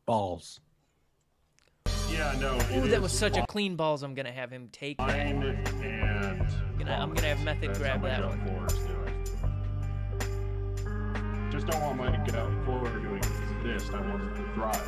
balls. Yeah, no. Ooh, that was such a clean balls. I'm gonna have him take that. I'm gonna have Method grab that one. Just don't want my get out floor doing this. I want to drive.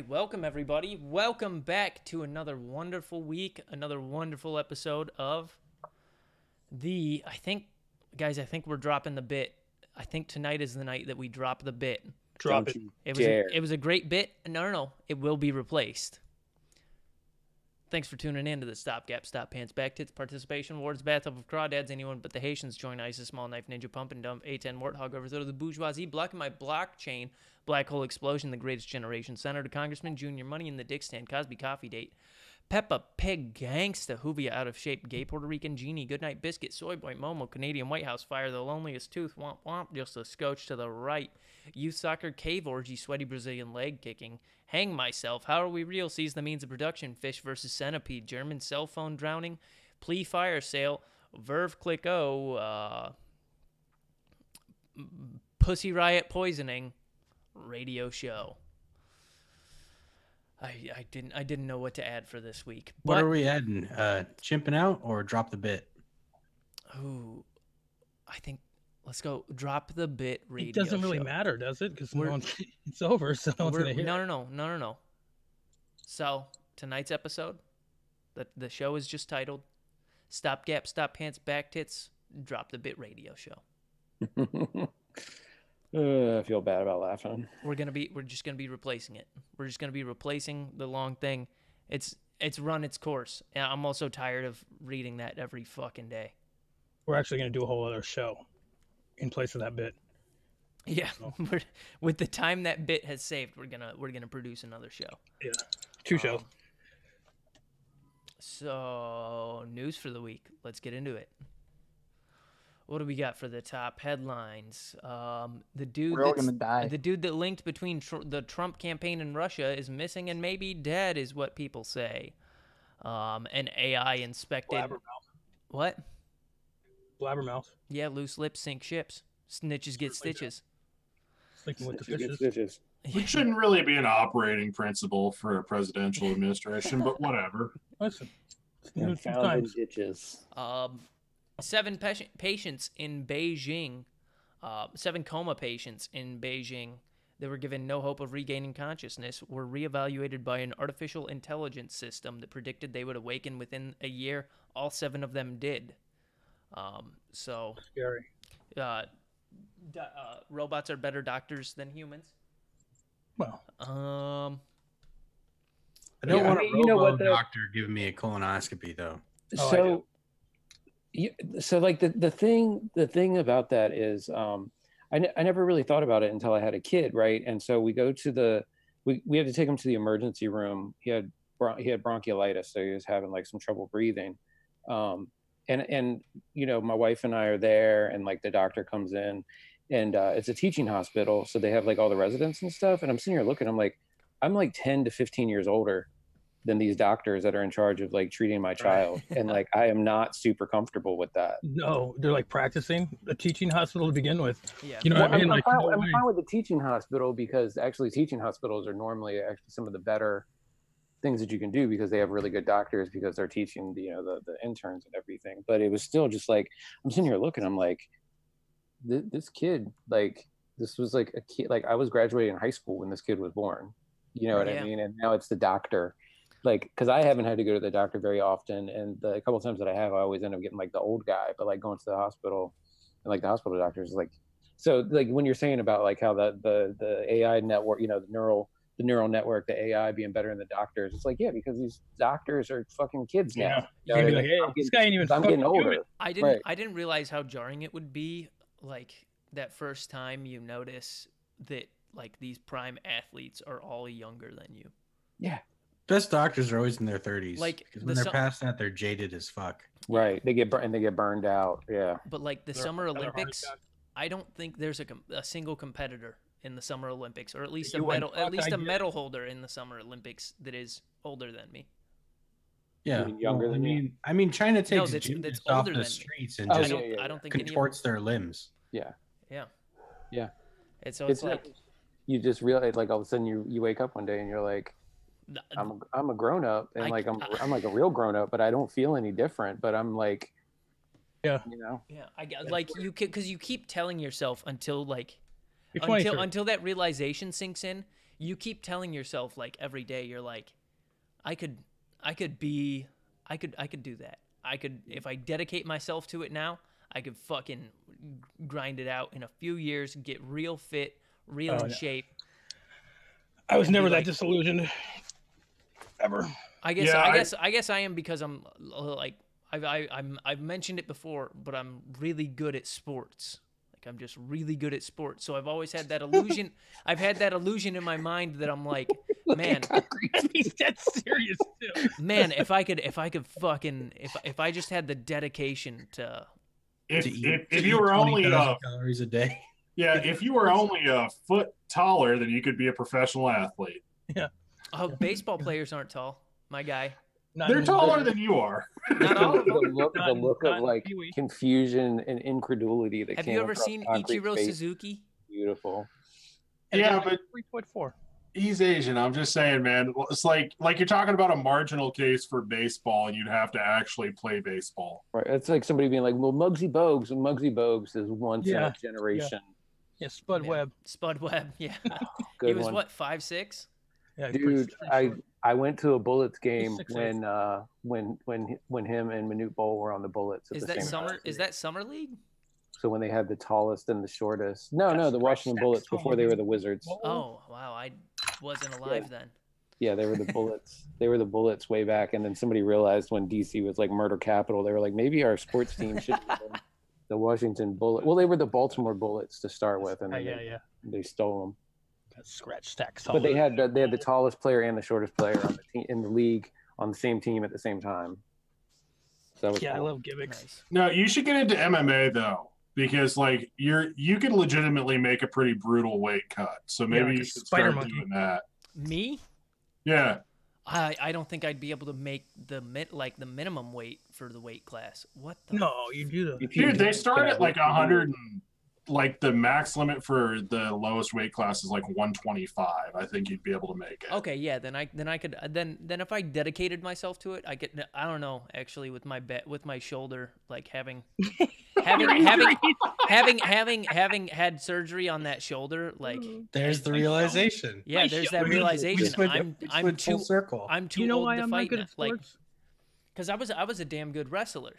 Welcome everybody. Welcome back to another wonderful week, another wonderful episode of I think we're dropping the bit. I think tonight is the night that we drop the bit. Drop it. It was a great bit. No. It will be replaced. Thanks for tuning in to the Stopgap, Stop Pants, Back Tits, Participation Awards, Bathtub of Crawdads. Anyone but the Haitians join ISIS, Small Knife, Ninja Pump, and Dump, A10 Warthog, over to the Bourgeoisie, blocking my blockchain, Black Hole Explosion, The Greatest Generation, Senator, Congressman, Junior Money in the Dick Stand, Cosby Coffee Date, Peppa Pig, Gangsta, Hoovia Out of Shape, Gay Puerto Rican Genie, Goodnight Biscuit, Soy Boy, Momo, Canadian White House Fire, The Loneliest Tooth, Womp Womp, Just a Scotch to the right, Youth Soccer, Cave Orgy, Sweaty Brazilian Leg Kicking, Hang Myself, How Are We Real, Seize the Means of Production, Fish versus Centipede, German Cell Phone Drowning, Plea Fire Sale, Verve Click O, Pussy Riot Poisoning, Radio Show. I didn't know what to add for this week. What are we adding? Chimping out or drop the bit? Ooh, I think let's go drop the bit. Radio. It doesn't really matter, does it? Because it's over, so no one's gonna hear. No. So tonight's episode, the show is just titled "Stopgap, Stop Pants, Back Tits, Drop the Bit Radio Show." I feel bad about laughing. We're just gonna be replacing it. We're just gonna be replacing the long thing. It's run its course. And I'm also tired of reading that every fucking day. We're actually gonna do a whole other show in place of that bit. Yeah, so. With the time that bit has saved, we're gonna produce another show. Yeah, 2 shows. So news for the week. Let's get into it. What do we got for the top headlines? The dude that linked between the Trump campaign and Russia is missing and maybe dead, is what people say. An AI inspected. Blabbermouth. What? Blabbermouth. Yeah, loose lips sink ships. Snitches get stitches. Sleeping with the fishes. Which shouldn't really be an operating principle for a presidential administration, but whatever. Listen, Found in ditches. 7 patients in Beijing, 7 coma patients in Beijing that were given no hope of regaining consciousness were reevaluated by an artificial intelligence system that predicted they would awaken within a year. All 7 of them did. So scary. Robots are better doctors than humans. Well, I don't want a doctor giving me a colonoscopy though. So like the thing about that is I never really thought about it until I had a kid, right? And so we go to we had to take him to the emergency room. He had bronchiolitis, so he was having like some trouble breathing. And you know, my wife and I are there, and like the doctor comes in, and it's a teaching hospital, so they have like all the residents and stuff. And I'm sitting here looking, I'm like 10 to 15 years older than these doctors that are in charge of like treating my child. And like, I am not super comfortable with that. No, they're like practicing a teaching hospital to begin with. Yeah. You know what I mean? I'm Like, fine with the teaching hospital, because actually teaching hospitals are normally actually some of the better things that you can do, because they have really good doctors, because they're teaching the interns and everything. But it was still just like, I'm sitting here looking, I'm like, this kid, like, this was like a kid, like I was graduating high school when this kid was born, you know what I mean? And now it's the doctor, like, because I haven't had to go to the doctor very often, and the couple of times that I have, I always end up getting like the old guy. But like going to the hospital, and like the hospital doctors, like, so like when you're saying about like how the AI network, you know, the neural network, the AI being better than the doctors, it's like, yeah, because these doctors are fucking kids now. You can be like, hey, this guy ain't even I'm getting older. human. I didn't realize how jarring it would be, like that first time you notice that like these prime athletes are all younger than you. Yeah. Best doctors are always in their 30s. Like when they're past that, they're jaded as fuck. Right. They get burned out. Yeah. But like the Summer Olympics, I don't think there's a single competitor in the Summer Olympics, or at least a medal holder in the Summer Olympics that is older than me. Yeah, younger than me. I mean, China takes that's gymnasts older off the than streets me. and just I don't think contorts their limbs. Yeah. Yeah. Yeah. And so it's like you just realize, like all of a sudden you wake up one day and you're like, I'm a grown up, and like I'm like a real grown up, but I don't feel any different. But I'm like, yeah, you know, yeah, I like you because you keep telling yourself until that realization sinks in. You keep telling yourself like every day, you're like, I could do that. I could, if I dedicate myself to it now, I could fucking grind it out in a few years, get real fit, in shape. I was never that disillusioned. Ever. I guess I am, because I'm like I've mentioned it before, but I'm really good at sports. Like I'm just really good at sports. So I've always had that illusion. I've had that illusion in my mind that I'm like, man, he's dead serious too. Man, if I just had the dedication to if you were only calories a day. Yeah, if you were only a foot taller, then you could be a professional athlete. Yeah. Oh, baseball players aren't tall, my guy. They're taller than you are. Not all of them. The look of like confusion and incredulity that Have you ever seen Ichiro Suzuki? Beautiful. Yeah, but 3.4. He's Asian. I'm just saying, man. It's like you're talking about a marginal case for baseball, and you'd have to actually play baseball. Right. It's like somebody being like, "Well, Muggsy Bogues is once in a generation." Yeah, Spud Webb. Spud Webb. Yeah. Good he was one. What, 5'6"? Yeah, dude, I went to a Bullets game when him and Manute Bol were on the Bullets. At is the that same summer? time. Is that summer league? So when they had the tallest and the shortest. No, the Washington Bullets before they were the Wizards. Oh wow, I wasn't alive then. Yeah, they were the Bullets. They were the Bullets way back, and then somebody realized when DC was like murder capital, they were like, maybe our sports team should be the Washington Bullets. Well, they were the Baltimore Bullets to start with, and then they stole them. Scratch stacks. But they had the tallest player and the shortest player on the team in the league on the same team at the same time. So cool. I love gimmicks. Nice. No, you should get into MMA though, because like you can legitimately make a pretty brutal weight cut. So maybe you should start doing that. Me? Yeah. I don't think I'd be able to make the minimum weight for the weight class. What the? No, you do that. Dude, they start at like 100 and like the max limit for the lowest weight class is like 125. I think you'd be able to make it. Okay, yeah, then I could then if I dedicated myself to it, I don't know, actually with my shoulder, like having had surgery on that shoulder, like there's the realization. Yeah, there's that realization. I'm too circle. I'm too old to fight now. Like, because I was a damn good wrestler.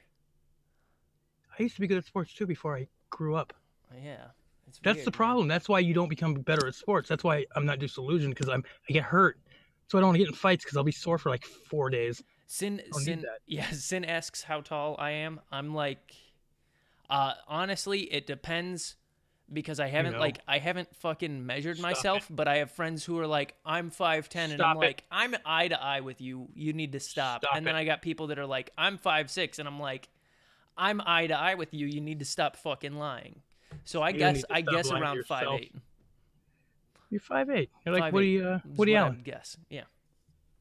I used to be good at sports too before I grew up. Yeah, that's weird, the problem. Man. That's why you don't become better at sports. That's why I'm not disillusioned, because I get hurt. So I don't want to get in fights because I'll be sore for like 4 days. Sin asks how tall I am. I'm like, honestly, it depends, because I haven't fucking measured myself, but I have friends who are like, I'm 5'10", and I'm like, I'm eye to eye with you. You need to stop. And then I got people that are like, I'm 5'6", and I'm like, I'm eye to eye with you. You need to stop fucking lying. So I guess around 5'8". You're 5'8". You're like 5'8", Woody Allen. Guess, yeah.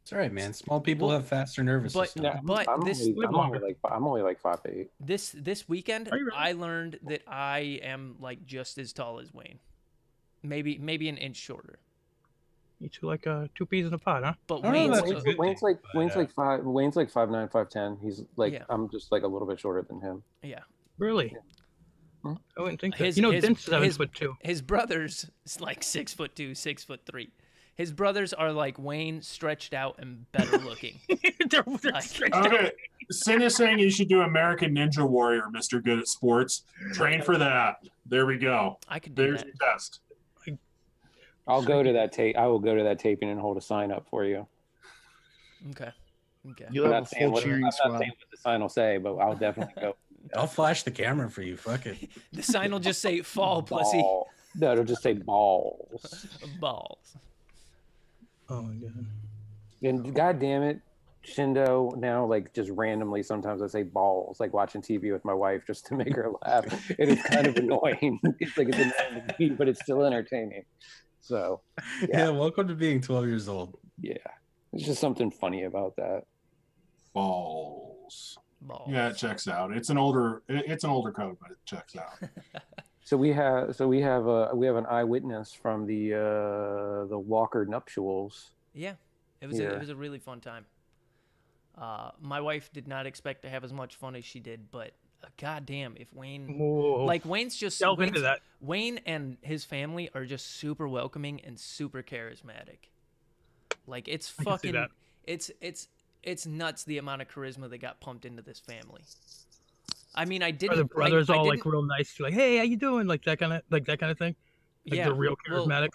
It's all right, man. Small people have faster nervous system. Yeah, I'm only like 5'8". This weekend, Are you really? I learned that I am like just as tall as Wayne, maybe an inch shorter. You two like two peas in a pod, huh? But Wayne's Wayne's like 5'9", 5'10". He's like Yeah. I'm just like a little bit shorter than him. Yeah. Really? Hmm? I wouldn't think that. Vince is 7'2". His brothers is like 6'2", 6'3". His brothers are like Wayne stretched out and better looking. they're Okay, Sin is saying you should do American Ninja Warrior, Mr. Good at Sports. Train for that. There we go. I could do There's that. your test. I'll go to that tape. I will go to that taping and hold a sign up for you. Okay. You'll have a full cheering I'm not squad. saying what the sign will say, but I'll definitely go. I'll flash the camera for you. Fuck it. The sign will just say "fall pussy." Ball. No, it'll just say balls. Balls. Oh my god. And god damn it, Shindo, now like just randomly sometimes I say balls, like watching TV with my wife just to make her laugh. And it's kind of annoying. It's like it's annoying to me, but it's still entertaining. So Yeah, welcome to being 12 years old. yeah. There's just something funny about that. Balls. Balls. Yeah, it checks out. It's an older code, but it checks out. So we have an eyewitness from the Walker nuptials. Yeah, it was a really fun time. My wife did not expect to have as much fun as she did, but goddamn, if Wayne, Whoa. like Wayne's just Delve into that. Wayne and his family are just super welcoming and super charismatic. Like it's I can see fucking, that. it's nuts the amount of charisma that got pumped into this family. I mean, I didn't. Are the brothers I all didn't- like real nice? Like, hey, how you doing? Like that kind of thing. Like yeah, they're real well, charismatic. Like,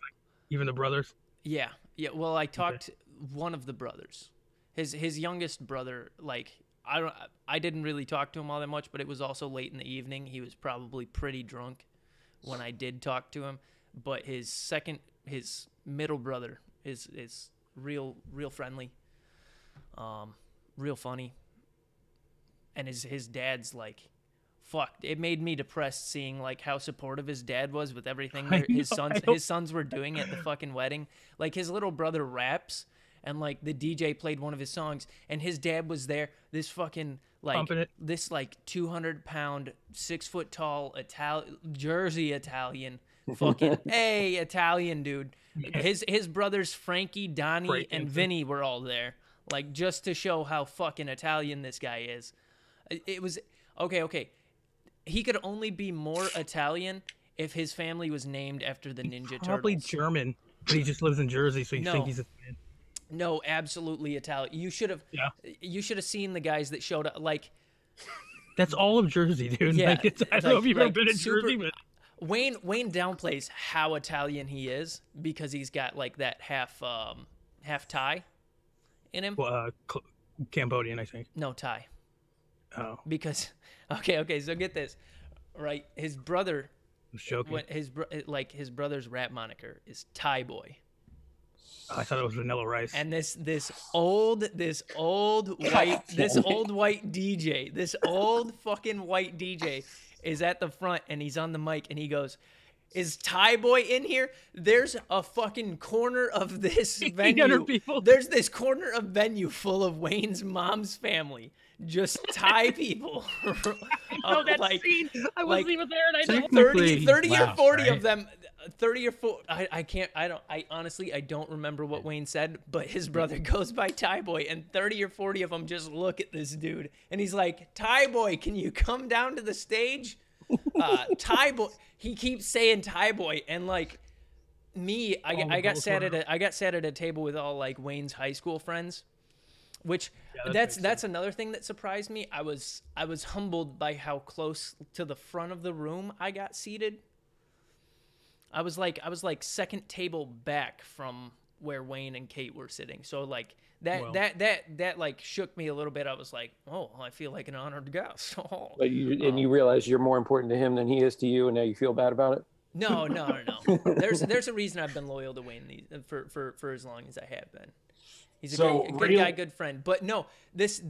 even the brothers. Yeah. Well, I talked one of the brothers, his youngest brother. Like I didn't really talk to him all that much, but it was also late in the evening. He was probably pretty drunk when I did talk to him. But his middle brother is real friendly, real funny, and his dad's like. Fuck! It made me depressed seeing like how supportive his dad was with everything his sons were doing at the fucking wedding. Like his little brother raps, and like the DJ played one of his songs, and his dad was there. This fucking this like 200-pound, 6 foot tall Jersey Italian, fucking Italian dude. His brothers Frankie, Donnie, and Vinny were all there, like just to show how fucking Italian this guy is. It was okay. He could only be more Italian if his family was named after the Ninja Turtles. Probably German, but he just lives in Jersey, so you think he's Italian. No, absolutely Italian. You should have seen the guys that showed up. Like that's all of Jersey, dude. Yeah, like I don't know if you've ever been in Jersey, but Wayne downplays how Italian he is because he's got like that half Thai in him. Well, Cambodian, I think. No, Thai. Oh, Because okay, so get this, right? His brother, I was joking. his brother's rap moniker is Thai Boy. Oh, I thought it was Vanilla Rice. And this old white DJ, this old fucking white DJ is at the front and he's on the mic and he goes, "Is Thai Boy in here?" There's a fucking corner of this venue. People. There's this corner of venue full of Wayne's mom's family. Just Thai people. Oh, that scene. I wasn't even there, and I know. 30 or 40 right? of them. 30 or 40. I honestly don't remember what Wayne said, but his brother goes by Thai Boy, and 30 or 40 of them just look at this dude, and he's like, "Thai Boy, can you come down to the stage?" Thai Boy. He keeps saying Thai Boy, and like me, I got sat at a table with all like Wayne's high school friends. Which that's another thing that surprised me. I was humbled by how close to the front of the room I got seated. I was like second table back from where Wayne and Kate were sitting. So like that like shook me a little bit. I was like, oh, I feel like an honored guest. But you realize you're more important to him than he is to you, and now you feel bad about it. No. There's a reason I've been loyal to Wayne for as long as I have been. He's a good guy, good friend. But no, this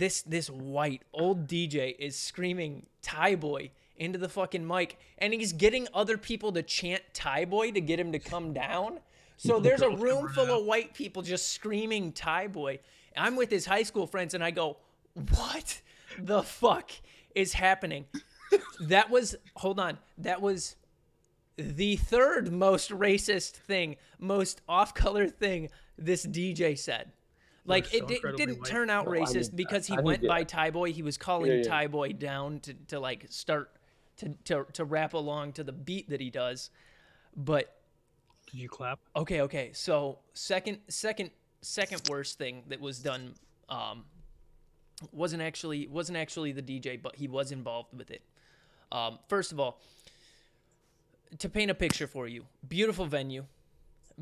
white old DJ is screaming Thai Boy into the fucking mic, and he's getting other people to chant Thai Boy to get him to come down. So there's a room full of white people just screaming Thai Boy, I'm with his high school friends, and I go, what the fuck is happening? That was the third most racist thing, most off-color thing this DJ said. Like, it didn't turn out racist because he went by Thai Boy. He was calling Thai Boy down to like start to rap along to the beat that he does. But did you clap? Okay. So second worst thing that was done wasn't actually the DJ, but he was involved with it. First of all, to paint a picture for you, beautiful venue,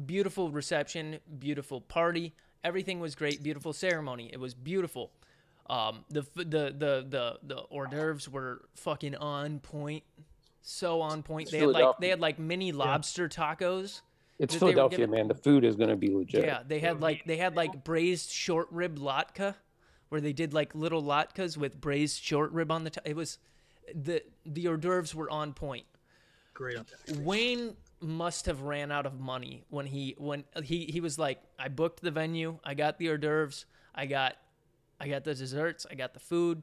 beautiful reception, beautiful party. Everything was great. Beautiful ceremony. It was beautiful. The hors d'oeuvres were fucking on point. So on point. They had like mini lobster tacos. It's Philadelphia, man. The food is gonna be legit. Yeah, they had like braised short rib latke, where they did like little latkes with braised short rib on the top. It was the hors d'oeuvres were on point. Great. Wayne must have ran out of money when he was like, I booked the venue, I got the hors d'oeuvres, I got the desserts, I got the food,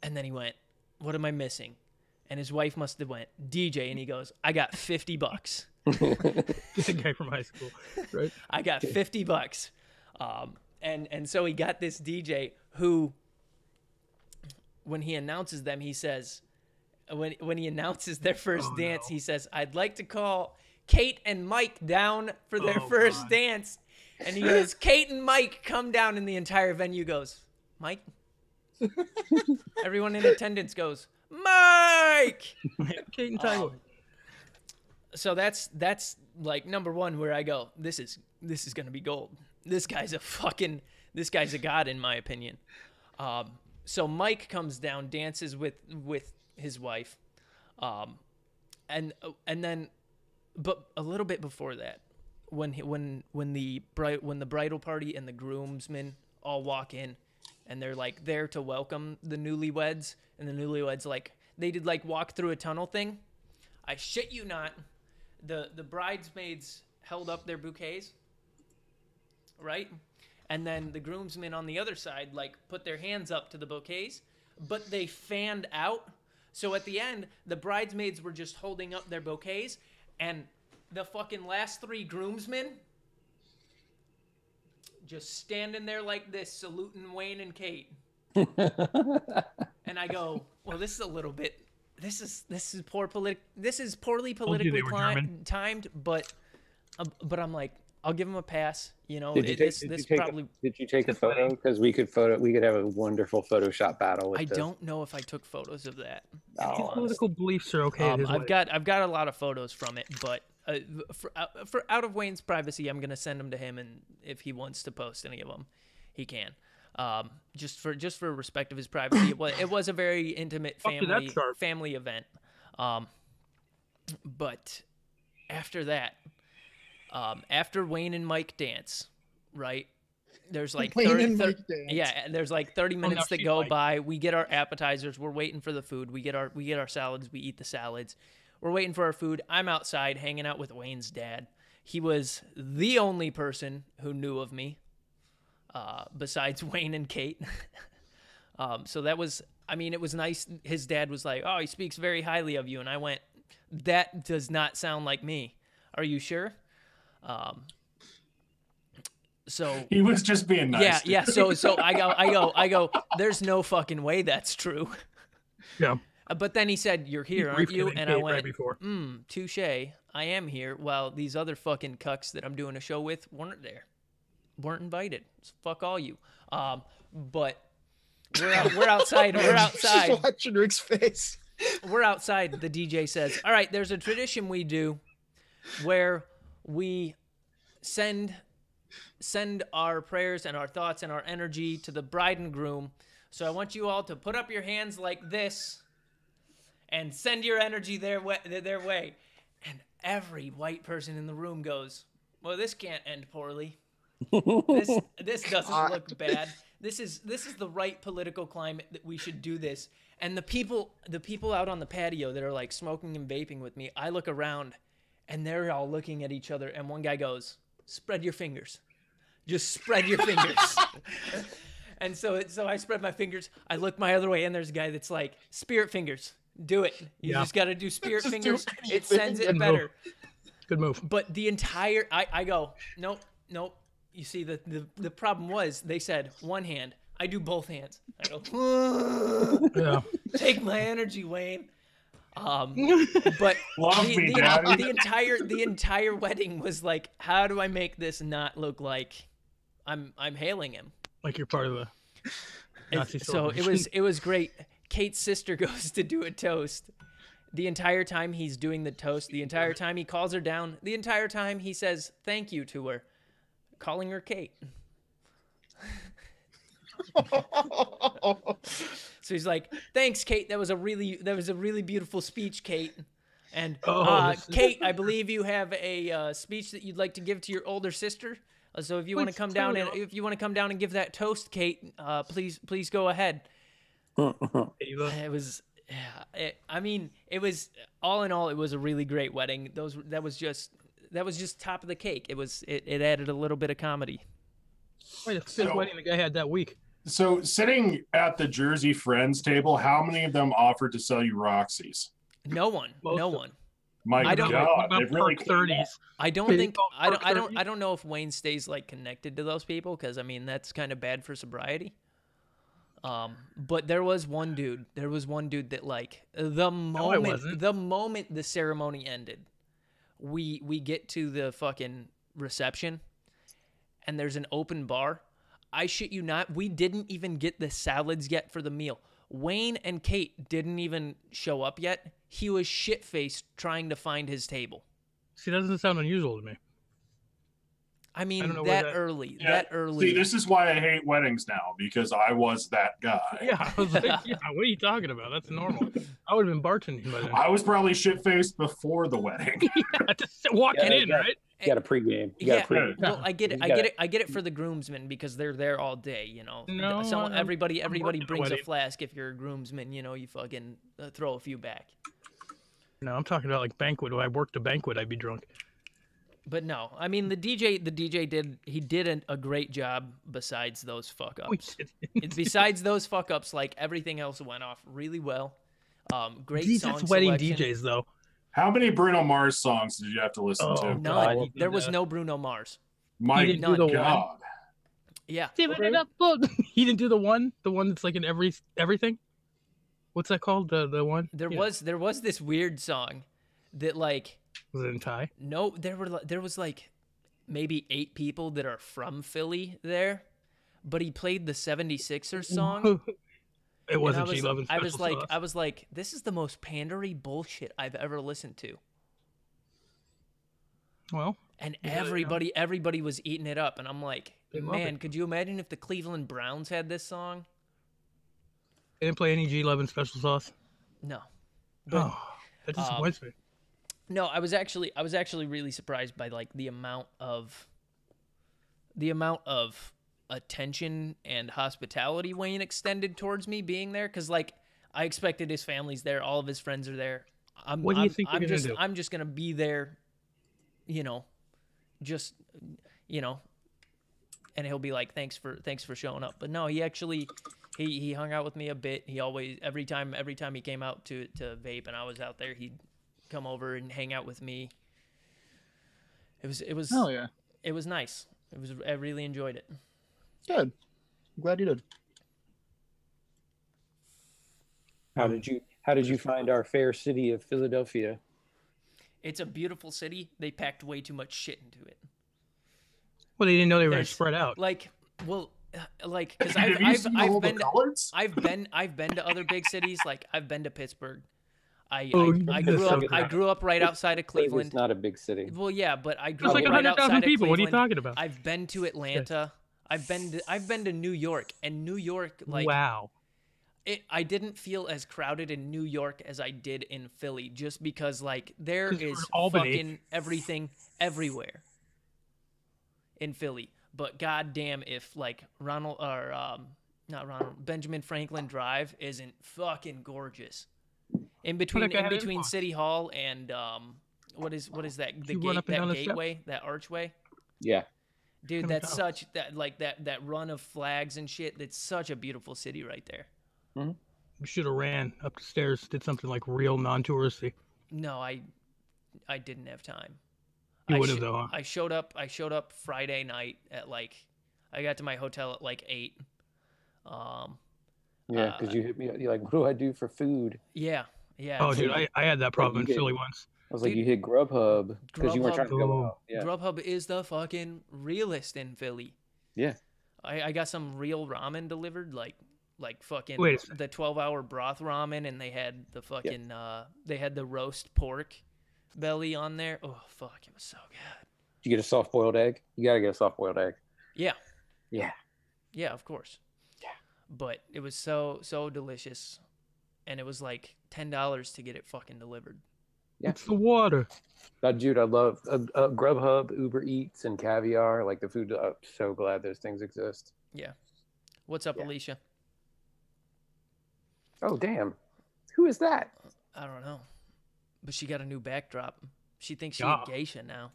and then he went, what am I missing? And his wife must have went, DJ, and he goes, I got $50. The guy from high school, right? I got $50. And so he got this DJ who, when he announces them, he says, when he announces their first dance, he says, I'd like to call Kate and Mike down for their first dance. And he goes, Kate and Mike come down, and the entire venue goes, Mike? Everyone in attendance goes, Mike! Kate and Tyler. So that's like number one where I go, this is gonna be gold. This guy's a god in my opinion. So Mike comes down, dances with his wife, and then, but a little bit before that, when the bridal party and the groomsmen all walk in, and they're like there to welcome the newlyweds, and the newlyweds they did walk through a tunnel thing. I shit you not, the bridesmaids held up their bouquets, right? And then the groomsmen on the other side put their hands up to the bouquets, but they fanned out. So at the end, the bridesmaids were just holding up their bouquets, and the fucking last three groomsmen just standing there like this, saluting Wayne and Kate. And I go, well, this is a little bit. This is poorly politically timed, but I'm like, I'll give him a pass. You know, did you take a photo? Because we could have a wonderful Photoshop battle. I don't know if I took photos of that. Political beliefs are okay. I've got a lot of photos from it, but for out of Wayne's privacy, I'm gonna send them to him, and if he wants to post any of them, he can. Just for respect of his privacy, it was a very intimate family event. But after that. After Wayne and Mike dance, right? There's there's 30 minutes that go by. We get our appetizers. We're waiting for the food. We get our salads. We eat the salads. We're waiting for our food. I'm outside hanging out with Wayne's dad. He was the only person who knew of me, besides Wayne and Kate. So that was, it was nice. His dad was like, "Oh, he speaks very highly of you," and I went, "That does not sound like me. Are you sure?" So he was just being nice. Yeah. So I go. There's no fucking way that's true. Yeah. But then he said, "You're here, aren't you?" And I went, touche. I am here. While these other fucking cucks that I'm doing a show with weren't weren't invited. So fuck all you. But we're outside. We're outside. Just watching Rick's face. We're outside. The DJ says, "All right, there's a tradition we do where we send our prayers and our thoughts and our energy to the bride and groom. So I want you all to put up your hands like this and send your energy their way." And every white person in the room goes, "Well, this can't end poorly. This doesn't look bad. This is the right political climate that we should do this." And the people out on the patio that are smoking and vaping with me, I look around and they're all looking at each other, and one guy goes, "Spread your fingers. Just spread your fingers. And so I spread my fingers. I look my other way, and there's a guy that's like, spirit fingers. Do it. You just got to do spirit fingers. It sends it better. Good move. But the entire, I go, nope. You see, the problem was they said one hand. I do both hands. I go, take my energy, Wayne. But the entire wedding was like, how do I make this not look like I'm hailing him? Like you're part of the Nazi so it was great. Kate's sister goes to do a toast. The entire time he's doing the toast, the entire time he calls her down, the entire time he says thank you to her, calling her Kate. So he's like, "Thanks, Kate. That was a really beautiful speech, Kate." And Kate, I believe you have a speech that you'd like to give to your older sister. So if you want to come down and give that toast, Kate, please go ahead. It was, it was all in all, it was a really great wedding. That was just top of the cake. It added a little bit of comedy. Wait, it's the wedding the guy had that week. So sitting at the Jersey Friends table, how many of them offered to sell you Roxy's? No one. My God, they really 30s. I don't know if Wayne stays like connected to those people, because I mean that's kind of bad for sobriety. But there was one dude that like the moment the ceremony ended, we get to the fucking reception, and there's an open bar. I shit you not, we didn't even get the salads yet for the meal. Wayne and Kate didn't even show up yet. He was shit-faced trying to find his table. See, that doesn't sound unusual to me. I mean, early. See, this is why I hate weddings now, because I was that guy. Yeah, I was like, what are you talking about? That's normal. I would have been bartending by then. I was probably shit-faced before the wedding. Just walking in, right? You got a pregame. Well, I get it. I get it for the groomsmen, because they're there all day. You know, everybody brings a flask. If you're a groomsman, you know, you fucking throw a few back. No, I'm talking about like banquet. When I worked a banquet, I'd be drunk. But no, I mean the DJ did a great job. Besides those fuck ups, besides those fuck ups, like everything else went off really well. Great song selection. Wedding DJs though. How many Bruno Mars songs did you have to listen to? None. There was no Bruno Mars. My God. Yeah. He didn't do the one that's like in everything. What's that called? The one? There was this weird song that like. Was it in Thai? No, there was like maybe 8 people that are from Philly there, but he played the 76ers song. It wasn't G11 I was like, this is the most pandery bullshit I've ever listened to. Well, and everybody was eating it up, and I'm like, man, could you imagine if the Cleveland Browns had this song? They didn't play any G11 special sauce. No. But, that disappoints me. No, I was actually really surprised by like the amount of attention and hospitality Wayne extended towards me being there, because like I expected his family's there, all of his friends are there. What do you think you're gonna do? I'm just gonna be there, you know, and he'll be like, thanks for showing up. But no, he actually he hung out with me a bit. He always every time he came out to vape and I was out there, he'd come over and hang out with me. It was hell yeah. It was nice. I really enjoyed it. Good. I'm glad you did. How did you find our fair city of Philadelphia? It's a beautiful city. They packed way too much shit into it. Well, they didn't know they were spread out. Because I've been to other big cities. Like I've been to Pittsburgh. I grew up right outside of Cleveland. It's not a big city. Well, yeah, but I grew up like right outside of people. Cleveland. What are you talking about? I've been to Atlanta. I've been to New York, and New York, like, wow. I didn't feel as crowded in New York as I did in Philly, just because like there is fucking everything everywhere in Philly. But goddamn, if like Benjamin Franklin Drive isn't fucking gorgeous. In between City Hall and what is that? The gateway, that archway. Yeah. Dude, that's such that run of flags and shit. That's such a beautiful city right there. Mm-hmm. We should have ran up the stairs, did something like real non-touristy. No, I didn't have time. You would have though. Huh? I showed up Friday night at like, I got to my hotel at like 8. Yeah, because you hit me. You're like, what do I do for food? Yeah. Oh, dude, I had that problem in Philly once. I was like, you hit Grubhub because you weren't trying to go out. Yeah. Grubhub is the fucking realest in Philly. Yeah. I got some real ramen delivered, like fucking the 12-hour broth ramen, and they had the fucking they had the roast pork belly on there. Oh fuck, it was so good. Did you get a soft boiled egg? You gotta get a soft boiled egg. Yeah. Yeah. Yeah, of course. Yeah. But it was so delicious, and it was like $10 to get it fucking delivered. Yeah. It's the water. Dude, I love Grubhub, Uber Eats, and Caviar. Like the food. I'm so glad those things exist. Yeah. What's up, Alicia? Oh, damn. Who is that? I don't know. But she got a new backdrop. She thinks she's a geisha now.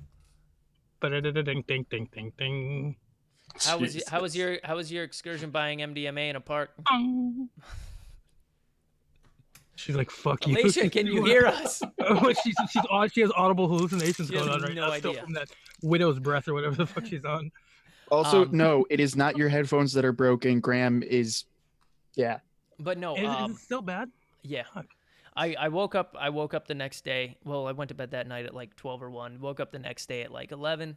Ding, ding, ding, ding, ding. How was your excursion buying MDMA in a park? She's like, fuck you. Alicia, can you hear us? She has audible hallucinations going on right now. Idea. Still from that widow's breath or whatever the fuck she's on. Also, no, it is not your headphones that are broken. Graham is, yeah. But no, is it still bad? Yeah. I woke up the next day. Well, I went to bed that night at like 12 or 1. Woke up the next day at like 11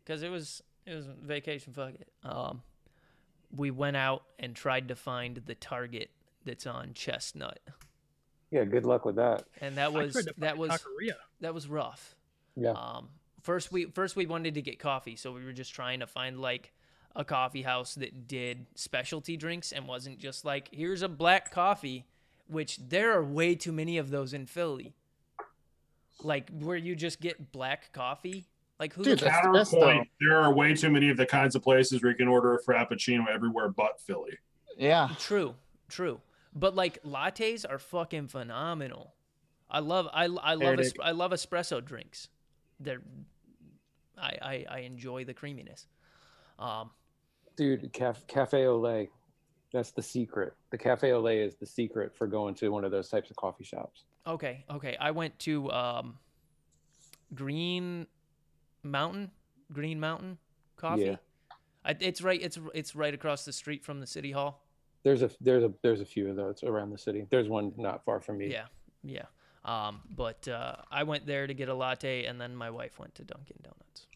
because it was vacation. Fuck it. We went out and tried to find the Target that's on Chestnut. Yeah, good luck with that. And that was rough. Yeah. First we wanted to get coffee, so we were just trying to find like a coffee house that did specialty drinks and wasn't just like, here's a black coffee, which there are way too many of those in Philly. Like where you just get black coffee. Like who? Dude, counterpoint. There are way too many of the kinds of places where you can order a frappuccino everywhere but Philly. Yeah. True. But like lattes are fucking phenomenal. I love espresso drinks. I enjoy the creaminess. Dude, Cafe Olay, that's the secret. The Cafe Olay is the secret for going to one of those types of coffee shops. Okay. I went to Green Mountain Coffee. Yeah. It's right across the street from the city hall. There's a few of those around the city. There's one not far from me. Yeah. But I went there to get a latte, and then my wife went to Dunkin' Donuts.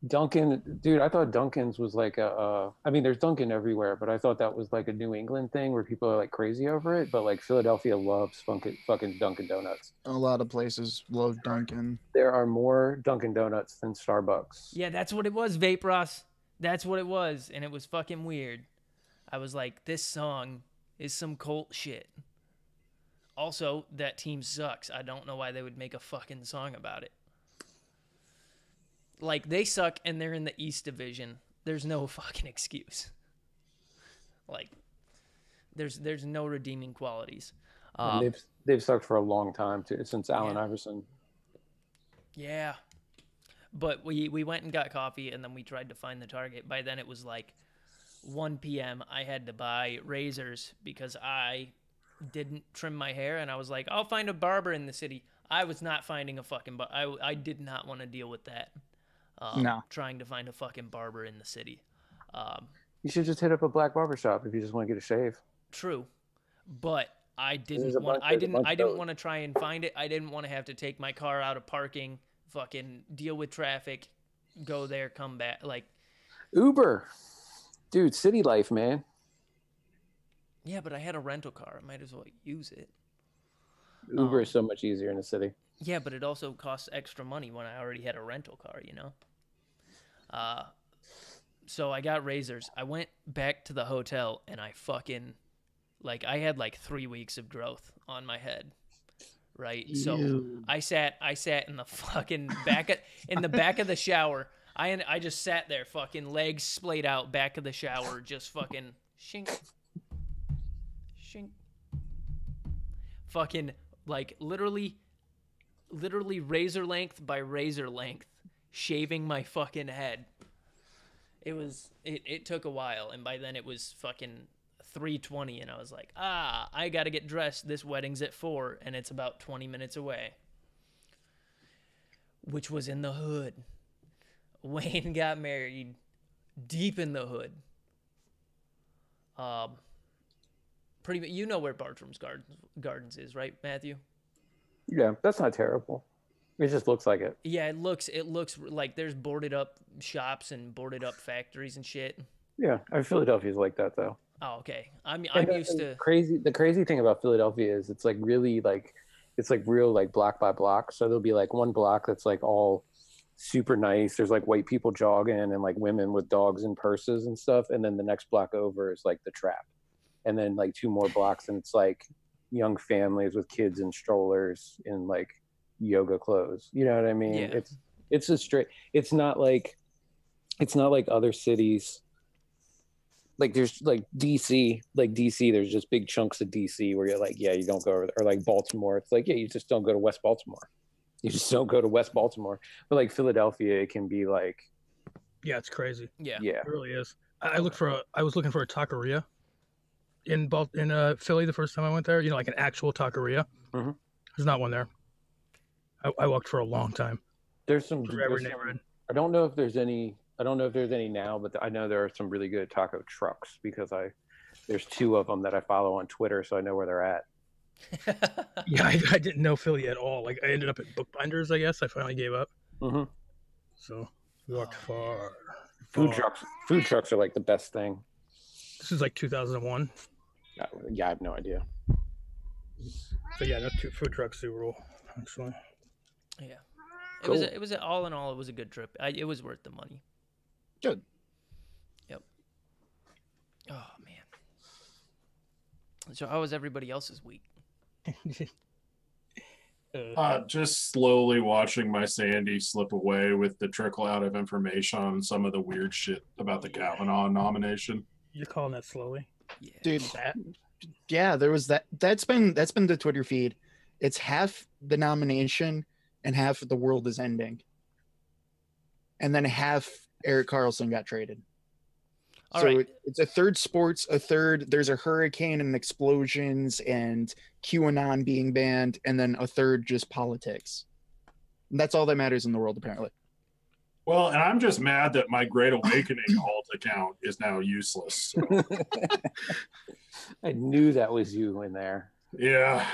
Dunkin', dude, I thought Dunkin's was like I mean, there's Dunkin' everywhere, but I thought that was like a New England thing where people are like crazy over it. But like Philadelphia loves fucking Dunkin' Donuts. A lot of places love Dunkin'. There are more Dunkin' Donuts than Starbucks. Yeah, that's what it was, Vape Ross. That's what it was, and it was fucking weird. I was like, this song is some cult shit. Also, that team sucks. I don't know why they would make a fucking song about it. Like, they suck and they're in the East Division. There's no fucking excuse. Like, there's no redeeming qualities. They've sucked for a long time too, since Allen Iverson. Yeah. But we went and got coffee, and then we tried to find the Target. By then it was like 1 p.m. I had to buy razors because I didn't trim my hair, and I was like, I'll find a barber in the city. I was not finding a fucking I did not want to deal with that. No. Trying to find a fucking barber in the city. You should just hit up a black barber shop if you just want to get a shave. True. But I didn't want to try and find it. I didn't want to have to take my car out of parking, fucking deal with traffic, go there, come back. Like Uber. Dude, city life, man. Yeah, but I had a rental car. I might as well use it. Uber is so much easier in the city. Yeah, but it also costs extra money when I already had a rental car, you know? So I got razors. I went back to the hotel, and I fucking... Like, I had, 3 weeks of growth on my head, right? So I sat in the fucking in the back of the shower. I just sat there, fucking legs splayed out, back of the shower, just fucking shink. Fucking, literally razor length by razor length, shaving my fucking head. It took a while, and by then it was fucking 3:20, and I was like, I gotta get dressed. This wedding's at 4, and it's about 20 minutes away, which was in the hood. Wayne got married deep in the hood. You know where Bartram's Gardens is, right, Matthew? Yeah, that's not terrible. It just looks like it. Yeah, it looks like there's boarded up shops and boarded up factories and shit. Yeah, Philadelphia's like that though. Oh, okay. I'm used to The crazy thing about Philadelphia is it's like really like it's like real like block by block. So there'll be like one block that's like all super nice. There's like white people jogging and like women with dogs and purses and stuff. And then the next block over is like the trap. And then like 2 more blocks and it's like young families with kids in strollers in like yoga clothes. You know what I mean? Yeah. It's a straight. It's not like other cities. Like there's like DC, there's just big chunks of DC where you're like, yeah, you don't go over there. Or like Baltimore, it's like, yeah, you just don't go to West Baltimore. You just don't go to West Baltimore. But like Philadelphia, it can be like, yeah, it's crazy. Yeah, it really is. I was looking for a taqueria in Philly the first time I went there. You know, like an actual taqueria. Mm-hmm. There's not one there. I walked for a long time. There's some neighborhood. I don't know if there's any now, but I know there are some really good taco trucks because there's 2 of them that I follow on Twitter, so I know where they're at. Yeah, I didn't know Philly at all. Like I ended up at Bookbinders, I guess. I finally gave up. Mm-hmm. So we walked far. Food trucks are like the best thing. This is like 2001. Yeah, I have no idea. So yeah, that's 2 food trucks super cool, actually. Yeah. Cool. It was all in all, it was a good trip. It was worth the money. Good. Yep. Oh man. So how was everybody else's week? Just slowly watching my Sandy slip away with the trickle out of information on some of the weird shit about the Kavanaugh nomination. You're calling that slowly? Yeah. Dude, yeah, there was that. That's been the Twitter feed. It's half the nomination and half of the world is ending. And then half Eric Carlson got traded. All so right. It's a third sports, a third there's a hurricane and explosions and QAnon being banned, and then a third just politics. And that's all that matters in the world, apparently. Well, and I'm just mad that my Great Awakening alt account is now useless. So. I knew that was you in there. Yeah,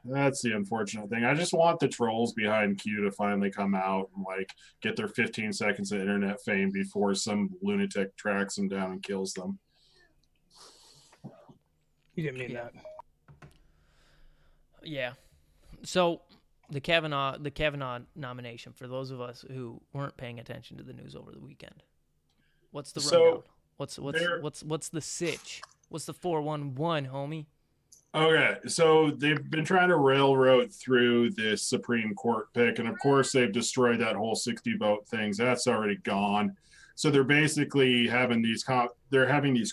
that's the unfortunate thing. I just want the trolls behind Q to finally come out and like get their 15 seconds of internet fame before some lunatic tracks them down and kills them. You didn't mean that. Yeah. So the Kavanaugh nomination, for those of us who weren't paying attention to the news over the weekend. What's the rundown? What's the sitch? What's the 411, homie? Okay, so they've been trying to railroad through this Supreme Court pick, and of course they've destroyed that whole 60 vote thing. So that's already gone. So they're basically having these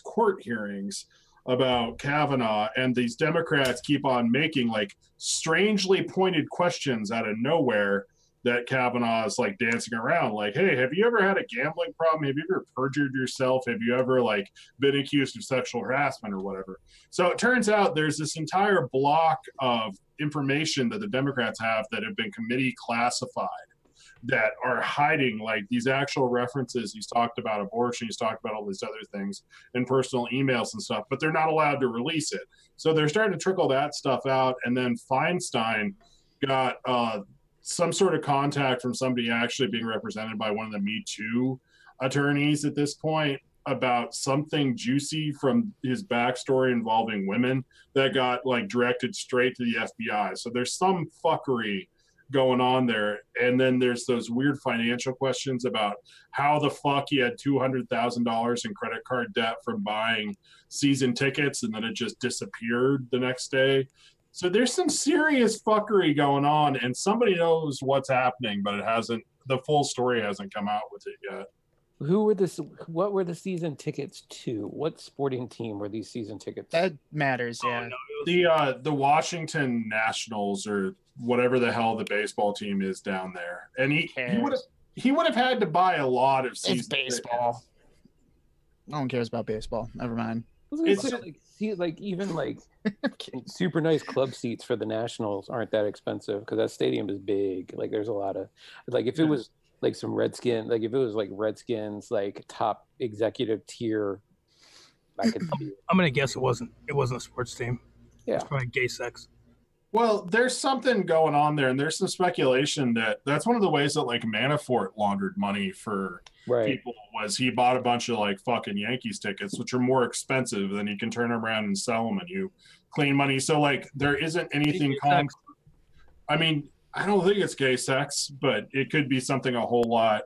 court hearings about Kavanaugh, and these Democrats keep on making like strangely pointed questions out of nowhere that Kavanaugh is like dancing around. Like, hey, have you ever had a gambling problem? Have you ever perjured yourself? Have you ever like been accused of sexual harassment or whatever? So it turns out there's this entire block of information that the Democrats have that have been committee classified that are hiding like these actual references. He's talked about abortion, he's talked about all these other things and personal emails and stuff, but they're not allowed to release it. So they're starting to trickle that stuff out. And then Feinstein got some sort of contact from somebody actually being represented by one of the Me Too attorneys at this point about something juicy from his backstory involving women that got like directed straight to the FBI. So there's some fuckery going on there. And then there's those weird financial questions about how the fuck he had $200,000 in credit card debt from buying season tickets and then it just disappeared the next day. So there's some serious fuckery going on, and somebody knows what's happening, but the full story hasn't come out with it yet. What were the season tickets to? What sporting team were these season tickets? That matters, yeah. The Washington Nationals or whatever the hell the baseball team is down there. And he would have had to buy a lot of season baseball. No one cares about baseball. Never mind. It's like even like super nice club seats for the Nationals aren't that expensive because that stadium is big. Like there's a lot of like if it was like some Redskins, like if it was like Redskins, like top executive tier, I could. I'm gonna guess it wasn't a sports team. Yeah, it's probably gay sex. Well, there's something going on there, and there's some speculation that that's one of the ways that like Manafort laundered money for people was he bought a bunch of like fucking Yankees tickets, which are more expensive than you can turn around and sell them, and you clean money. So like there isn't anything. I mean, I don't think it's gay sex, but it could be something a whole lot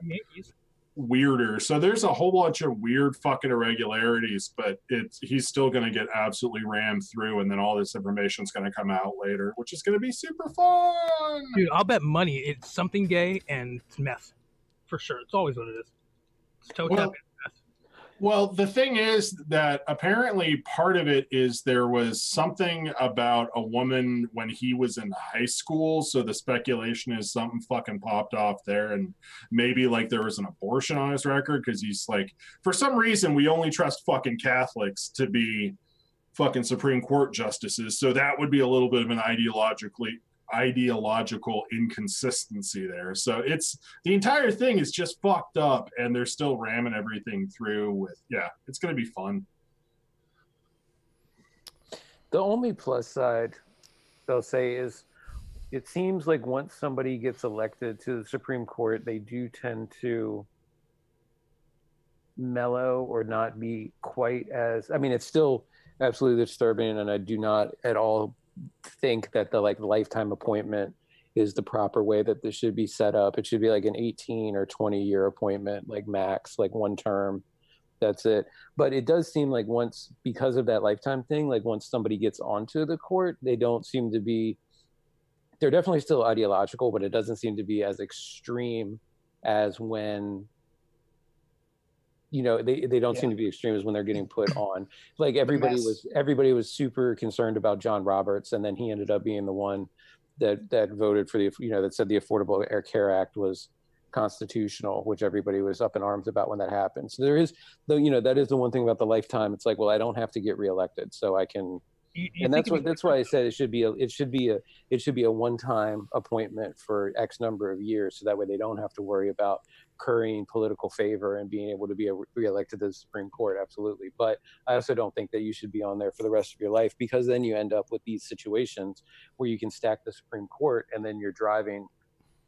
weirder. So there's a whole bunch of weird fucking irregularities, but he's still going to get absolutely rammed through, and then all this information's going to come out later, which is going to be super fun. Dude, I'll bet money it's something gay and it's meth. For sure. It's always what it is. It's toe tapping. Well, the thing is that apparently part of it is there was something about a woman when he was in high school. So the speculation is something fucking popped off there. And maybe like there was an abortion on his record because he's like, for some reason, we only trust fucking Catholics to be fucking Supreme Court justices. So that would be a little bit of an ideological inconsistency there. So it's the entire thing is just fucked up, and they're still ramming everything through with it's going to be fun. The only plus side they'll say is it seems like once somebody gets elected to the Supreme Court, they do tend to mellow or not be quite as, I mean, it's still absolutely disturbing, and I do not at all think that the like lifetime appointment is the proper way that this should be set up. It should be like an 18 or 20 year appointment, like max, like one term. That's it. But it does seem like once, because of that lifetime thing, like once somebody gets onto the court, they don't seem to be, they're definitely still ideological, but it doesn't seem to be as extreme as when, you know, they don't seem to be extreme as when they're getting put on. Like everybody was super concerned about John Roberts, and then he ended up being the one that voted for the, you know, that said the Affordable Care Act was constitutional, which everybody was up in arms about when that happened. So there is, though, you know, that is the one thing about the lifetime. It's like, well, I don't have to get reelected, so I can. And that's why I said it should be a one-time appointment for X number of years, so that way they don't have to worry about currying political favor and being able to be reelected to the Supreme Court. Absolutely. But I also don't think that you should be on there for the rest of your life, because then you end up with these situations where you can stack the Supreme Court and then you're driving,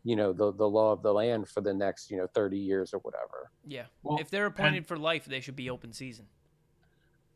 you know, the law of the land for the next, you know, 30 years or whatever. Yeah. Well, if they're appointed for life, they should be open season.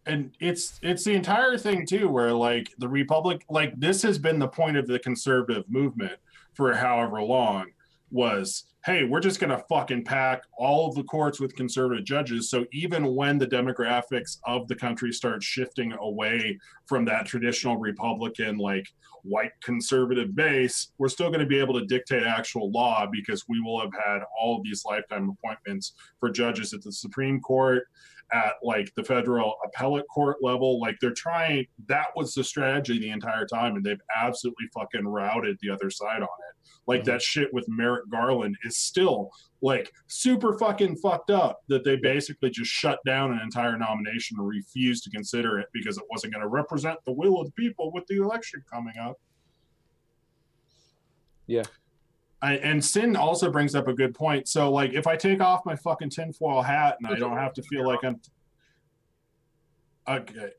And it's the entire thing too, where like the Republic, like this has been the point of the conservative movement for however long, was, hey, we're just going to fucking pack all of the courts with conservative judges. So even when the demographics of the country start shifting away from that traditional Republican, like white conservative base, we're still going to be able to dictate actual law, because we will have had all of these lifetime appointments for judges at the Supreme Court, at like the federal appellate court level. Like they're trying, that was the strategy the entire time, and they've absolutely fucking routed the other side on it. Like that shit with Merrick Garland is still like super fucking fucked up, that they basically just shut down an entire nomination and refused to consider it because it wasn't going to represent the will of the people with the election coming up. Yeah. And Sin also brings up a good point. So, like, if I take off my fucking tinfoil hat and I don't have to feel like I'm...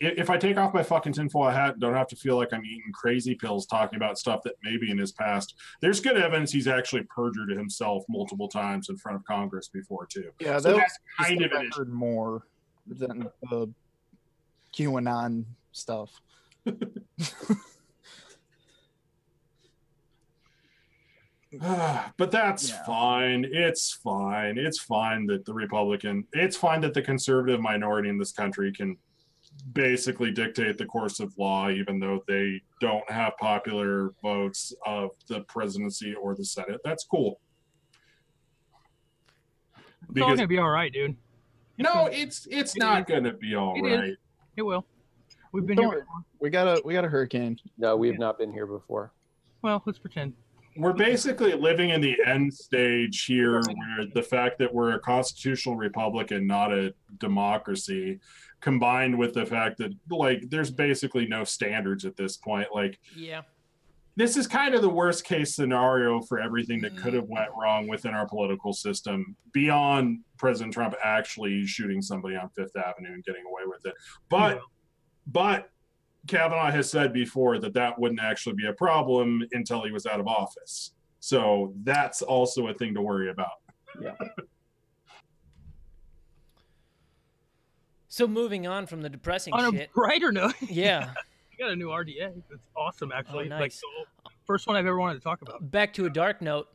if I take off my fucking tinfoil hat and don't have to feel like I'm eating crazy pills talking about stuff that maybe in his past, there's good evidence he's actually perjured himself multiple times in front of Congress before, too. Yeah, so that's kind of it. Heard more than the QAnon stuff. But that's fine. It's fine. It's fine that it's fine that the conservative minority in this country can basically dictate the course of law, even though they don't have popular votes of the presidency or the Senate. That's cool. It's all gonna be all right, dude. It's not gonna be all right. It will. We've been here before. We got a hurricane. No, we have not been here before. Well, let's pretend. we're basically living in the end stage here, where the fact that we're a constitutional republic and not a democracy, combined with the fact that like there's basically no standards at this point. Like, Yeah. this is kind of the worst case scenario for everything that could have went wrong within our political system, beyond President Trump actually shooting somebody on Fifth Avenue and getting away with it. But Kavanaugh has said before that wouldn't actually be a problem until he was out of office. So that's also a thing to worry about. Yeah. So moving on from the depressing On shit. a brighter note, Yeah. I got a new RDA. It's awesome, actually. Oh, nice. Like, so, first one I've ever wanted to talk about. Back to a dark note,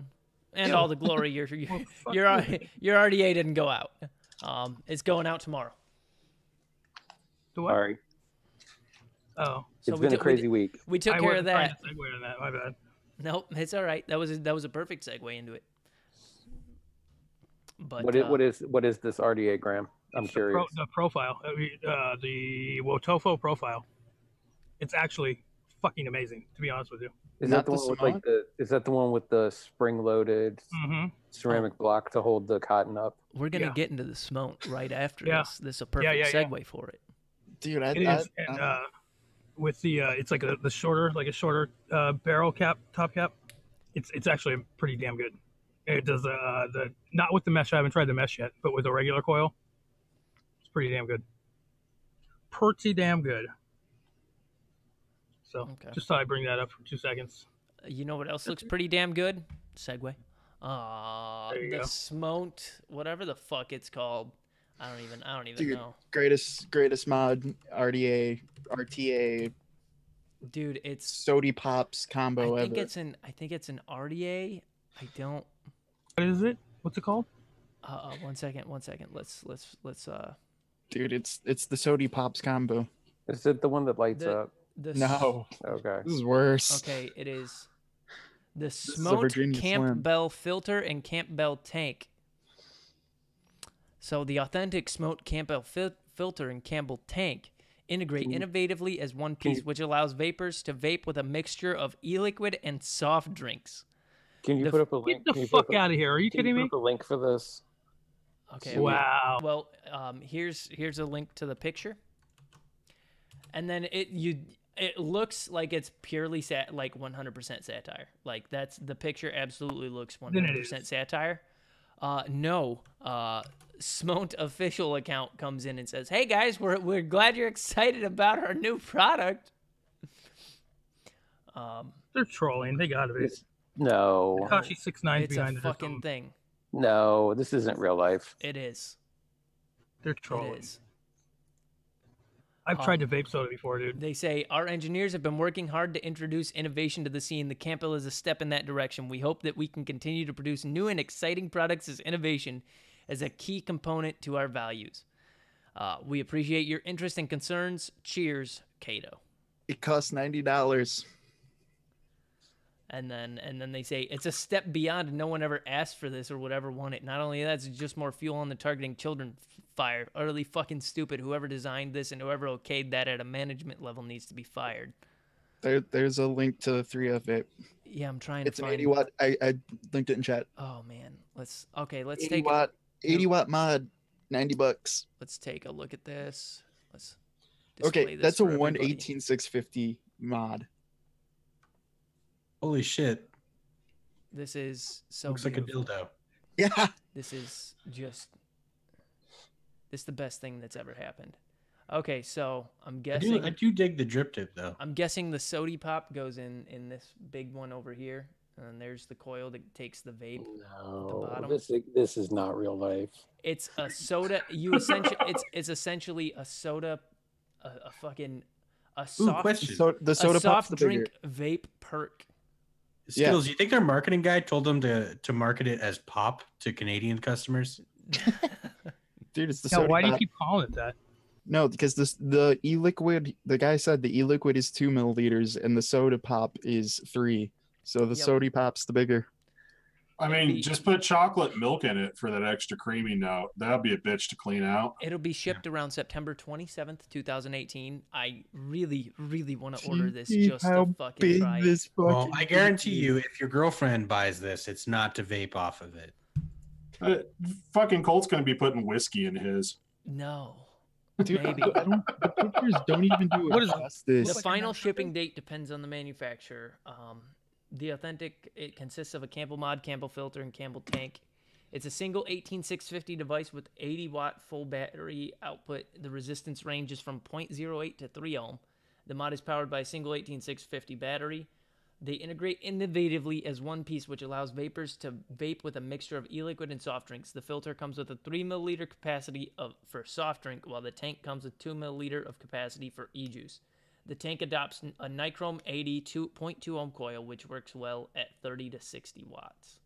and Ew. all the glory. Your RDA didn't go out. It's going out tomorrow. The what? Sorry. Oh, So It's been a crazy week. We took I care of wasn't trying that. to segue on that. My bad. Nope, it's all right. That was a perfect segue into it. But What is this RDA, Graham? I'm It's curious. The profile, the Wotofo profile. It's actually fucking amazing, to be honest with you. Is Not that the the one with like is that the one with the spring-loaded Mm-hmm. ceramic block to hold the cotton up? we're gonna Yeah. get into the smoke right after Yeah. this. This is a perfect yeah. segue for it. Dude, It is, and with the it's like a shorter barrel top cap. It's actually pretty damn good. It does the not with the mesh. I haven't tried the mesh yet, but with the regular coil, it's pretty damn good. Pretty damn good. So Okay. just thought I'd bring that up for 2 seconds. You know what else looks pretty damn good? Segue. There you The go. smoked, whatever the fuck it's called. I don't even Dude. know. greatest mod, RDA, RTA, Dude, it's Sody Pops combo I think ever. it's an RDA. I don't What is it? What's it called? one second. Let's Dude, it's the Sody Pops combo. Is it the one that lights The- up? No, Okay. this is worse. Okay, it is the is a smoked Virginia Slim. Campbell filter and Campbell tank. So the authentic smoked Campbell filter and Campbell tank integrate innovatively as one piece, which allows vapors to vape with a mixture of e-liquid and soft drinks. Can you The- put up a link? Get Can the you put fuck up a- out of here! Are you can you kidding put me? up a link for this? Okay. Wow. Well, here's a link to the picture, and then it looks like it's purely like 100% satire. Like that's the picture absolutely looks Then it 100% is. satire. No, Smote official account comes in and says, "Hey guys, we're glad you're excited about our new product." They're trolling. They gotta be. No, Takashi 6ix9ine It's a behind it. fucking thing. no, this isn't real life. It is. They're It trolling. is. I've tried to vape soda before, dude. They say, our engineers have been working hard to introduce innovation to the scene. The Campbell is a step in that direction. We hope that we can continue to produce new and exciting products as innovation as a key component to our values. We appreciate your interest and concerns. Cheers, Cato. It costs $90. And then they say, it's a step beyond and no one ever asked for this or would ever want it. Not only that, it's just more fuel on the targeting children fire. Utterly fucking stupid. Whoever designed this and whoever okayed that at a management level needs to be fired. There's a link to 3F Vape. Yeah, I'm trying It's to an find 80 watt. I linked it in chat. Oh man, let's 80 take watt, 80 watt mod, $90. let's take a look at this. Let's Okay, display this that's a for everybody. 118,650 mod. Holy shit. This is so Looks like a beautiful. dildo. Yeah, This is just this is the best thing that's ever happened. Okay, so I'm I guessing do dig the drip tip though. I'm guessing the sody pop goes in this big one over here, and there's the coil that takes the vape. No, bottom. this is not real life. It's a soda. You essentially it's essentially a soda, a fucking a Ooh, soft question. so the soda a pop's soft the bigger. drink vape perk. Skills, you think their marketing guy told them to market it as pop to Canadian customers? Dude, it's the Yeah, soda why do you pop. keep calling it that? No, because the e-liquid, the guy said the e-liquid is 2 milliliters and the soda pop is 3. So the Yep. soda pop's the bigger. I mean, just put chocolate milk in it for that extra creamy note. That'd be a bitch to clean out. It'll be shipped around September 27th, 2018. I really, really want to order this just to fucking try it. Well, I guarantee you, if your girlfriend buys this, it's not to vape off of it. Fucking Colt's gonna be putting whiskey in his. No. Dude, Maybe. the pictures don't even do it. What is this? The final shipping date depends on the manufacturer. The authentic, it consists of a Campbell mod, Campbell filter, and Campbell tank. It's a single 18650 device with 80-watt full battery output. The resistance range is from 0.08 to 3 ohm. The mod is powered by a single 18650 battery. They integrate innovatively as one piece, which allows vapors to vape with a mixture of e-liquid and soft drinks. The filter comes with a 3 milliliter capacity for soft drink, while the tank comes with 2 milliliter of capacity for e-juice. The tank adopts a Nichrome 80 2.2 ohm coil, which works well at 30 to 60 watts.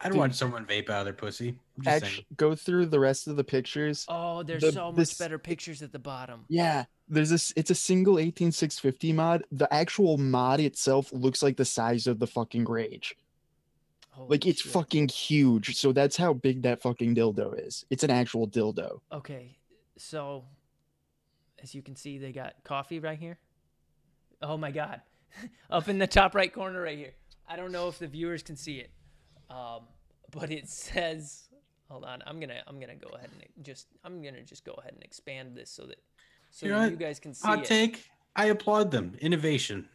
I'd watch someone vape out of their pussy. Actually, go through the rest of the pictures. Oh, there's so much better pictures at the bottom. Yeah, there's this. It's a single 18650 mod. The actual mod itself looks like the size of the fucking Rage. Holy Like it's shit. fucking huge. So that's how big that fucking dildo is. It's an actual dildo. Okay, so as you can see, they got coffee right here. Oh my God, up in the top right corner right here. I don't know if the viewers can see it, but it says. Hold on, I'm gonna go ahead and just go ahead and expand this so that you guys can see Hot it. take. I applaud them. Innovation.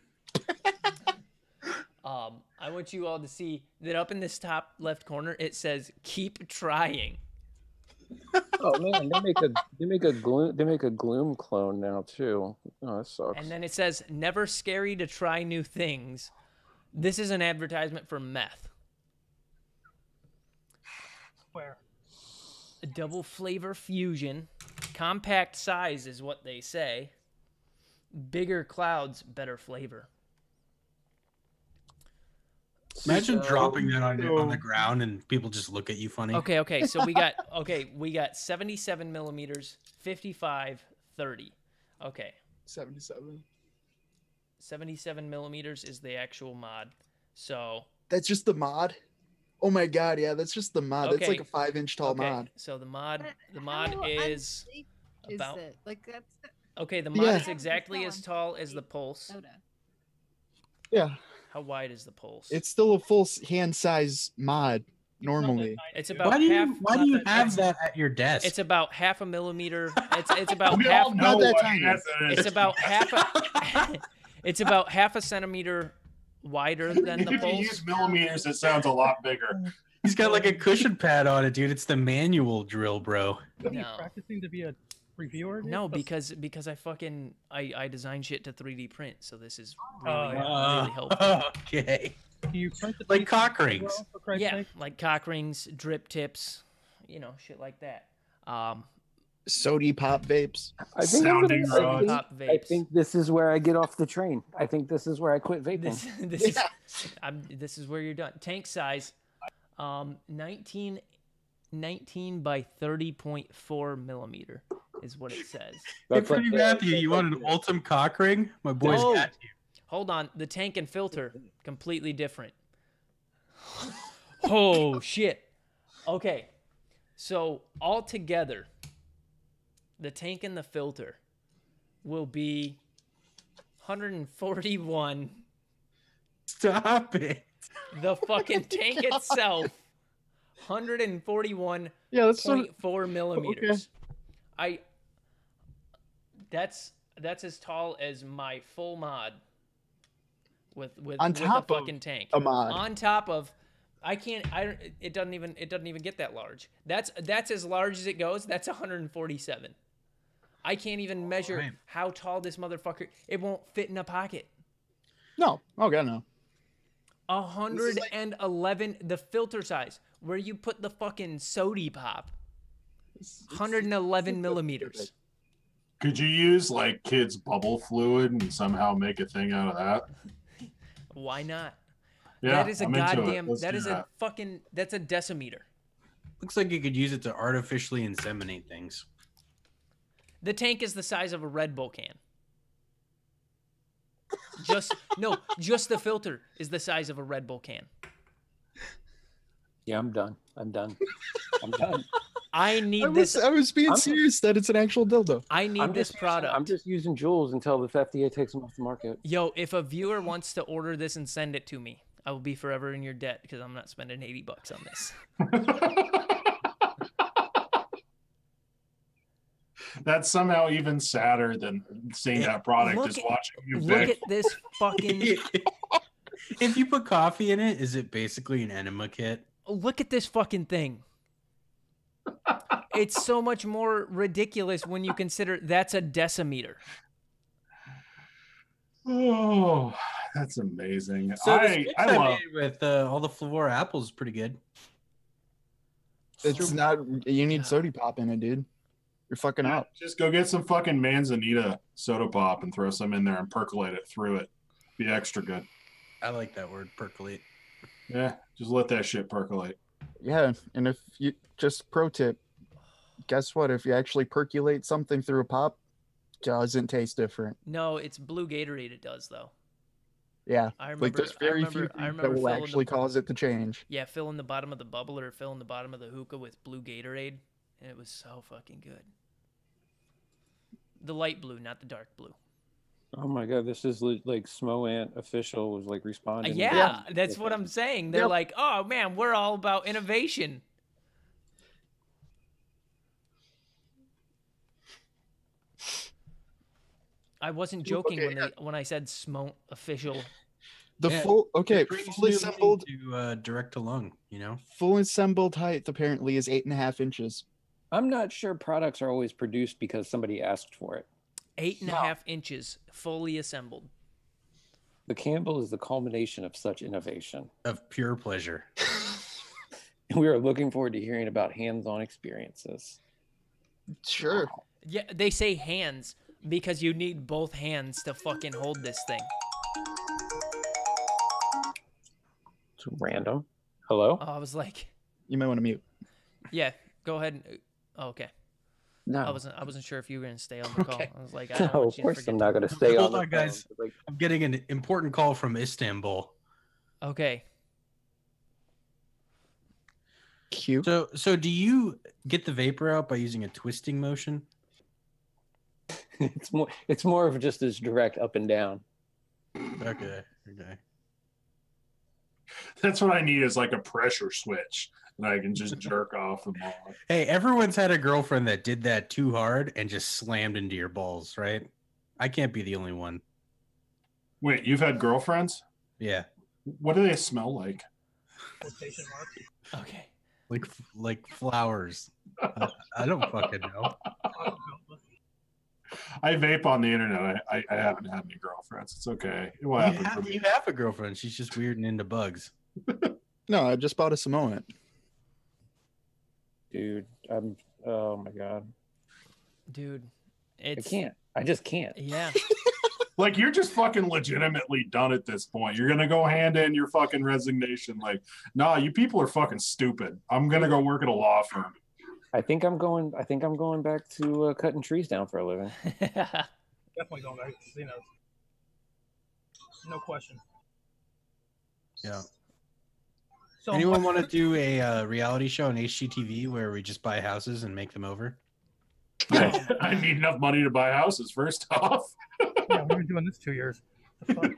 I want you all to see that up in this top left corner it says "Keep trying." Oh man, they make a gloom clone now too. Oh, that sucks. And then it says "Never scary to try new things." This is an advertisement for meth. Where? A double flavor fusion, compact size is what they say. Bigger clouds, better flavor. Imagine dropping that on the ground and people just look at you funny. Okay. So we got 77 millimeters, 55, 30. Okay. 77. 77 millimeters is the actual mod. So That's just the mod. Oh my god, yeah, that's just the mod. That's like a 5-inch tall mod. So the mod How is unsafe about it? Like that's okay. The mod Yeah. is exactly as tall as the pulse. soda. Yeah, How wide is the pulse? it's still a full hand size mod normally. It's about Why do half. you have that at your desk? It's about half a millimeter. It's about We half. all know not that what tiny. answer it is. It's about half. It's about half a centimeter wider than the If you pulse. use millimeters, it sounds a lot bigger. He's got like a cushion pad on it, dude. It's the manual drill, bro. Are you No. practicing to be a reviewer? dude? No, That's- because I design shit to 3D print, so this is Oh, really yeah. really helpful. Okay. Do you print the Like piece cock as rings. well, for Christ's Yeah, sake? like cock rings, drip tips, shit like that. Sody pop vapes. I think, Sounding I rods. think, Pop I vapes. think this is where I get off the train. I think this is where I quit vaping. This is where you're done. Tank size, 19 by 30.4 millimeter is what it says. Hey, That's Pretty like- Matthew, you want an Ultim cock ring? My boy's No. got you. Hold on, the tank and filter completely different. Oh shit. Okay, so all together, the tank and the filter will be 141. Stop it. The fucking tank itself, 141.4 Yeah, that's sort of, millimeters. That's as tall as my full mod with On with top a of fucking tank. a mod. On top of, it doesn't even get that large. That's as large as it goes. That's 147. I can't even measure Right. how tall this motherfucker. It won't fit in a pocket. no. Oh god, no. 111 the filter size where you put the fucking sody pop. 111 millimeters. Could you use like kids' bubble fluid and somehow make a thing out of that? Why not? Yeah, that is a I'm into it. goddamn. Let's That do is a fucking. That's a decimeter. Looks like you could use it to artificially inseminate things. The tank is the size of a Red Bull can. Just the filter is the size of a Red Bull can. Yeah, I'm done. I'm done. I'm done. I need this. I was being serious that it's an actual dildo. I need this product. I'm just using Juuls until the FDA takes them off the market. Yo, if a viewer wants to order this and send it to me, I will be forever in your debt because I'm not spending $80 on this. That's somehow even sadder than seeing that product is watching you Look at this fucking... If you put coffee in it, is it basically an enema kit? Look at this fucking thing. It's so much more ridiculous when you consider that's a decimeter. Oh, that's amazing. So I love made with all the Flavor apples is pretty good. It's not. You need soda pop in it, dude. You're fucking up. Just go get some fucking Manzanita soda pop and throw some in there and percolate it through it. Be extra good. I like that word, percolate. Yeah, just let that shit percolate. Yeah, and if you just pro tip, guess what? If you actually percolate something through a pop, it doesn't taste different. No, it's blue Gatorade it does, though. Yeah, I remember, like there's very few things that will actually cause it to change. Yeah, filling the bottom of the bubble or filling the bottom of the hookah with blue Gatorade, and it was so fucking good. The light blue, not the dark blue. Oh my god, this is like Smo Ant official was like responding. Yeah, that's what I'm saying. They're like, oh man, we're all about innovation. I wasn't joking when I said Smo official. Fully assembled to direct to lung, you know. Full assembled height apparently is 8.5 inches. I'm not sure products are always produced because somebody asked for it. 8.5 inches, fully assembled. The Campbell is the culmination of such innovation. Of pure pleasure. We are looking forward to hearing about hands-on experiences. Sure. Yeah, they say hands because you need both hands to fucking hold this thing. It's random. Hello? Oh, I was like... You might want to mute. Yeah, go ahead. Okay. No. I wasn't sure if you were going to stay on the call. I was like, I don't No, want of you to course forget I'm not going to stay on the phone. Guys. I'm getting an important call from Istanbul. Okay. Cute. So do you get the vapor out by using a twisting motion? It's more of just this direct up and down. Okay. That's what I need is like a pressure switch. And I can just jerk off them all. Hey, everyone's had a girlfriend that did that too hard and just slammed into your balls, right? I can't be the only one. Wait, you've had girlfriends? Yeah. What do they smell like? Okay. Like flowers. I don't fucking know. I vape on the internet. I haven't had any girlfriends. It's okay. It will happen for me. You have a girlfriend. She's just weird and into bugs. No, I just bought a Samoan. Dude, oh my god. Dude, I can't. I just can't. Yeah. Like, you're just fucking legitimately done at this point. You're gonna go hand in your fucking resignation. Like, nah, you people are fucking stupid. I'm gonna go work at a law firm. I think I'm going back to cutting trees down for a living. Definitely going back to casinos. No question. Yeah. So Anyone want to do a reality show on HGTV where we just buy houses and make them over? I need enough money to buy houses, first off. Yeah, we've been doing this 2 years. The fuck?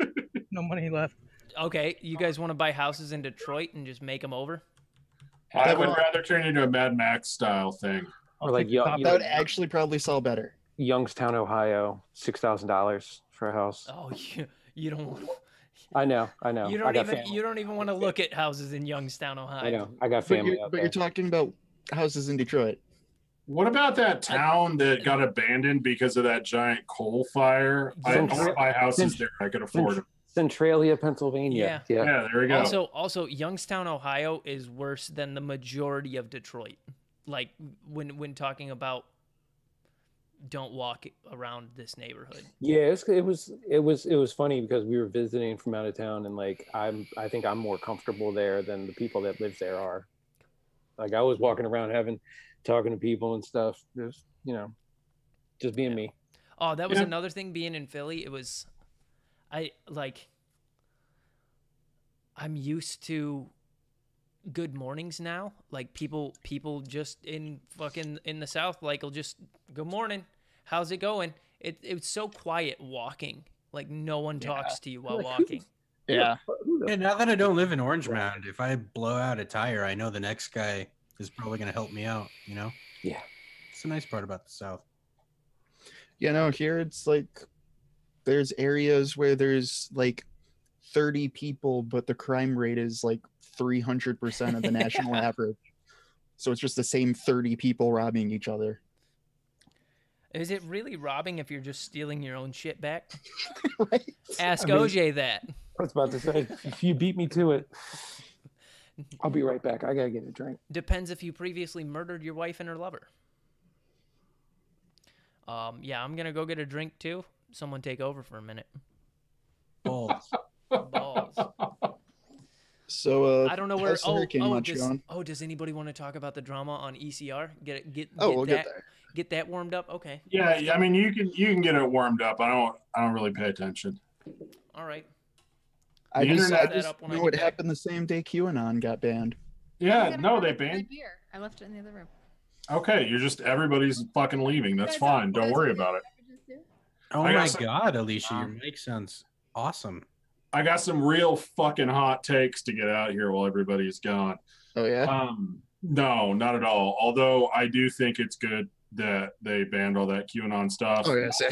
No money left. Okay, you guys want to buy houses in Detroit and just make them over? I would rather turn into a Mad Max style thing. Or like That would actually probably sell better. Youngstown, Ohio, $6,000 for a house. Oh, you don't want... I know. You don't even want to look at houses in Youngstown, Ohio. I know. I got family But you're talking about houses in Detroit. What about that town that got abandoned because of that giant coal fire? I want to buy houses there. I could afford them. Centralia, Pennsylvania. Yeah. Yeah, there we go. Also, Youngstown, Ohio is worse than the majority of Detroit. Like when talking about don't walk around this neighborhood. Yeah, it was funny because we were visiting from out of town, and like I think I'm more comfortable there than the people that live there are. Like I was walking around talking to people and stuff, just just being me. Oh, that was another thing being in Philly. It was I'm used to good mornings now. Like people just in the South, like, will just, good morning, how's it going? It's so quiet walking. Like no one talks to you while walking. Yeah. And now that I don't live in Orange Mound, if I blow out a tire, I know the next guy is probably going to help me out, you know? Yeah. It's the nice part about the South. You know, here it's like there's areas where there's like 30 people, but the crime rate is like 300% of the national average. So it's just the same 30 people robbing each other. Is it really robbing if you're just stealing your own shit back? Right? Ask OJ that. I was about to say, if you beat me to it, I'll be right back. I gotta get a drink. Depends if you previously murdered your wife and her lover. Yeah, I'm gonna go get a drink too. Someone take over for a minute. Balls. Balls. So I don't know where. how's the hurricane watch going? Does anybody want to talk about the drama on ECR? We'll get there. Get that warmed up. Okay. Yeah, I mean you can get it warmed up. I don't really pay attention. All right. I just when I know get it back. happened the same day QAnon got banned. Yeah, no, they My banned. beer. I left it in the other room. Okay, you're just everybody's fucking leaving. That's fine. Don't worry about it. Oh I my got some- God, Alicia, your mic sounds awesome. I got some real fucking hot takes to get out here while everybody's gone. Oh yeah. No, not at all. Although I do think it's good that they banned all that QAnon stuff. Oh yeah, same.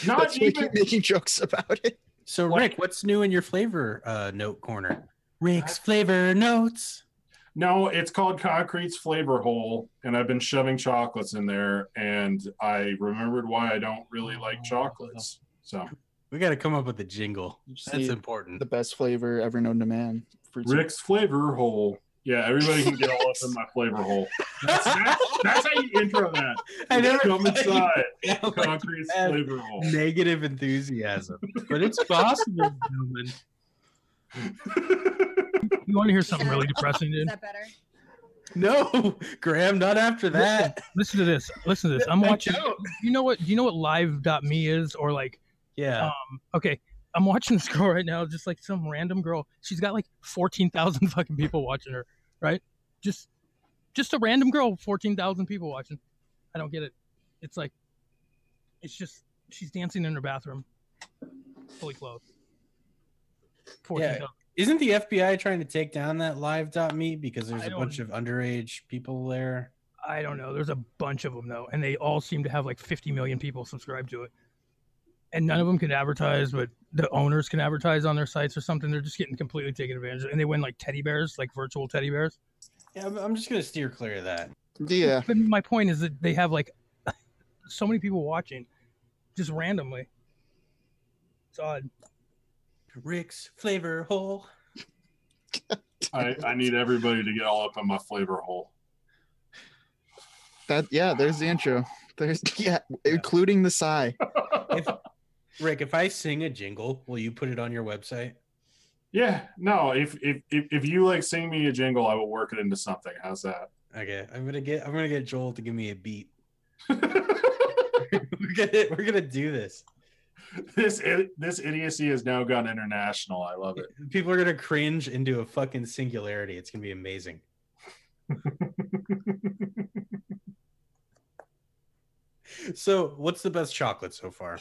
Not That's why even you're making jokes about it. So, Like- Rick, what's new in your flavor note corner? Rick's flavor notes. No, it's called Concrete's Flavor Hole, and I've been shoving chocolates in there, and I remembered why I don't really like chocolates. So We got to come up with a jingle. Just That's need important. The best flavor ever known to man. Rick's Flavor Hole. Yeah, everybody can get all up in my flavor hole. That's how you intro that. I never Come inside. Yeah, like Concrete's you have Flavor Hole. negative enthusiasm, but it's possible, gentlemen. You want to hear something really depressing, Is dude? that better? No, Graham, not after that. Listen to this. Listen to this. I'm watching. don't. You know what? Do you know what live.me is, or like? Yeah. Okay, I'm watching this girl right now. Just like some random girl. She's got like 14,000 fucking people watching her. Right? Just a random girl. 14,000 people watching. I don't get it. It's like, it's just she's dancing in her bathroom, fully clothed. 14,000. Isn't the FBI trying to take down that live.me because there's I a don't- bunch of underage people there? I don't know. There's a bunch of them though, and they all seem to have like 50 million people subscribed to it. And none of them can advertise, but the owners can advertise on their sites or something. They're just getting completely taken advantage of. And they win like teddy bears, like virtual teddy bears. Yeah, I'm just gonna steer clear of that. Yeah. But my point is that they have like so many people watching just randomly. It's odd. Rick's flavor hole. I need everybody to get all up in my flavor hole. There's the intro. Including the sigh. Rick, if I sing a jingle, will you put it on your website? Yeah, no. If you like sing me a jingle, I will work it into something. How's that? Okay, I'm gonna get Joel to give me a beat. We're gonna do this. This idiocy has now gone international. I love it. People are gonna cringe into a fucking singularity. It's gonna be amazing. So, what's the best chocolate so far?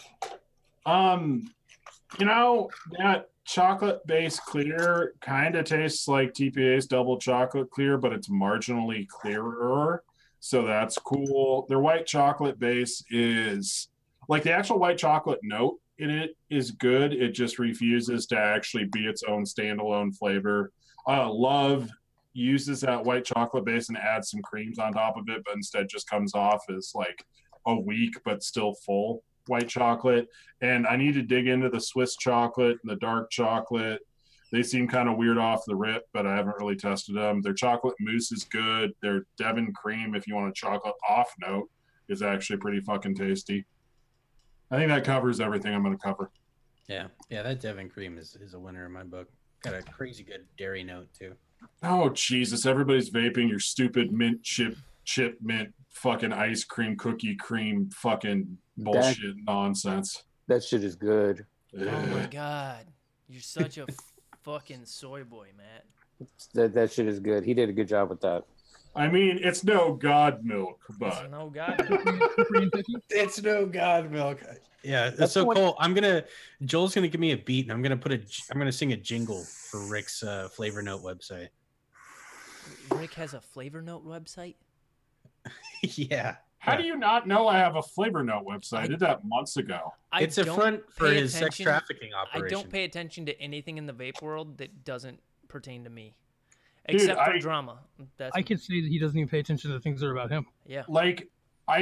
That chocolate base clear kind of tastes like TPA's double chocolate clear, but it's marginally clearer. So that's cool. Their white chocolate base is like the actual white chocolate note in it is good. It just refuses to actually be its own standalone flavor. Love uses that white chocolate base and adds some creams on top of it, but instead just comes off as like a weak but still full white chocolate. And I need to dig into the Swiss chocolate and the dark chocolate. They seem kind of weird off the rip, but I haven't really tested them. Their chocolate mousse is good. Their Devon cream, if you want a chocolate off note, is actually pretty fucking tasty. I think that covers everything I'm going to cover. Yeah, that Devon cream is a winner in my book. Got a crazy good dairy note too. Oh, Jesus. Everybody's vaping your stupid mint chip mint fucking ice cream cookie cream fucking bullshit nonsense. That shit is good. Oh my God, you're such a fucking soy boy, Matt. That shit is good. He did a good job with that. I mean, it's no god milk, but No God. It's no god milk. Yeah, That's so what- Cole, Joel's gonna give me a beat, and I'm gonna sing a jingle for Rick's Flavor Note website. Rick has a Flavor Note website. Yeah. how do you not know I have a Flavor Note website? I did that months ago. It's a don't front for pay his sex attention- trafficking I operation. don't pay attention to anything in the vape world that doesn't pertain to me, Dude, except for drama. That's I can say that he doesn't even pay attention to things that are about him. yeah. Like, I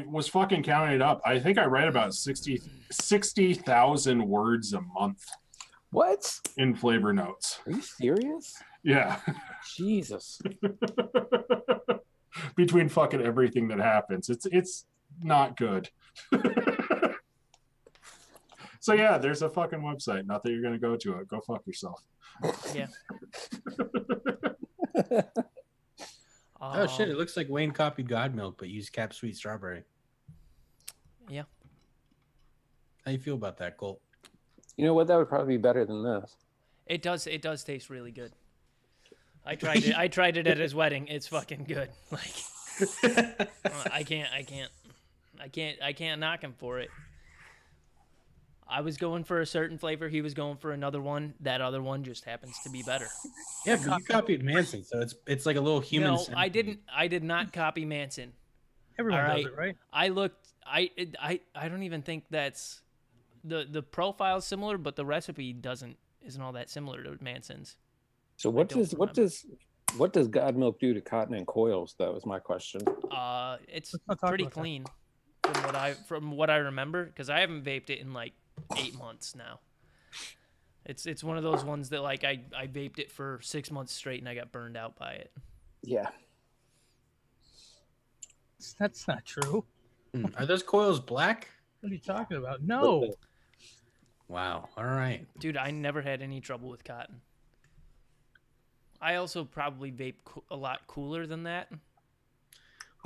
was fucking counting it up. I think I write about 60,000 words a month What? in Flavor Notes. Are you serious? Yeah. Jesus. Between fucking everything that happens. It's not good. So yeah, there's a fucking website. Not that you're gonna go to it. Go fuck yourself. Yeah. Oh shit! It looks like Wayne copied God Milk, but used Cap Sweet Strawberry. Yeah. How you feel about that, Colt? You know what? That would probably be better than this. It does taste really good. I tried it at his wedding. It's fucking good. Like I can't knock him for it. I was going for a certain flavor. He was going for another one. That other one just happens to be better. Yeah, but you copied Manson, so it's like a little human. No, centipede. I didn't. I did not copy Manson. Everyone All does right. it, right? I looked. I don't even think that's the profile's similar, but the recipe isn't all that similar to Manson's. So what does God Milk do to cotton and coils, though, is my question. It's Let's not talk pretty about that. clean from what I remember, because I haven't vaped it in like 8 months now. It's one of those ones that like I vaped it for 6 months straight and I got burned out by it. Yeah. That's not true. Are those coils black? What are you talking about? No. Wow. All right. Dude, I never had any trouble with cotton. I also probably vape a lot cooler than that.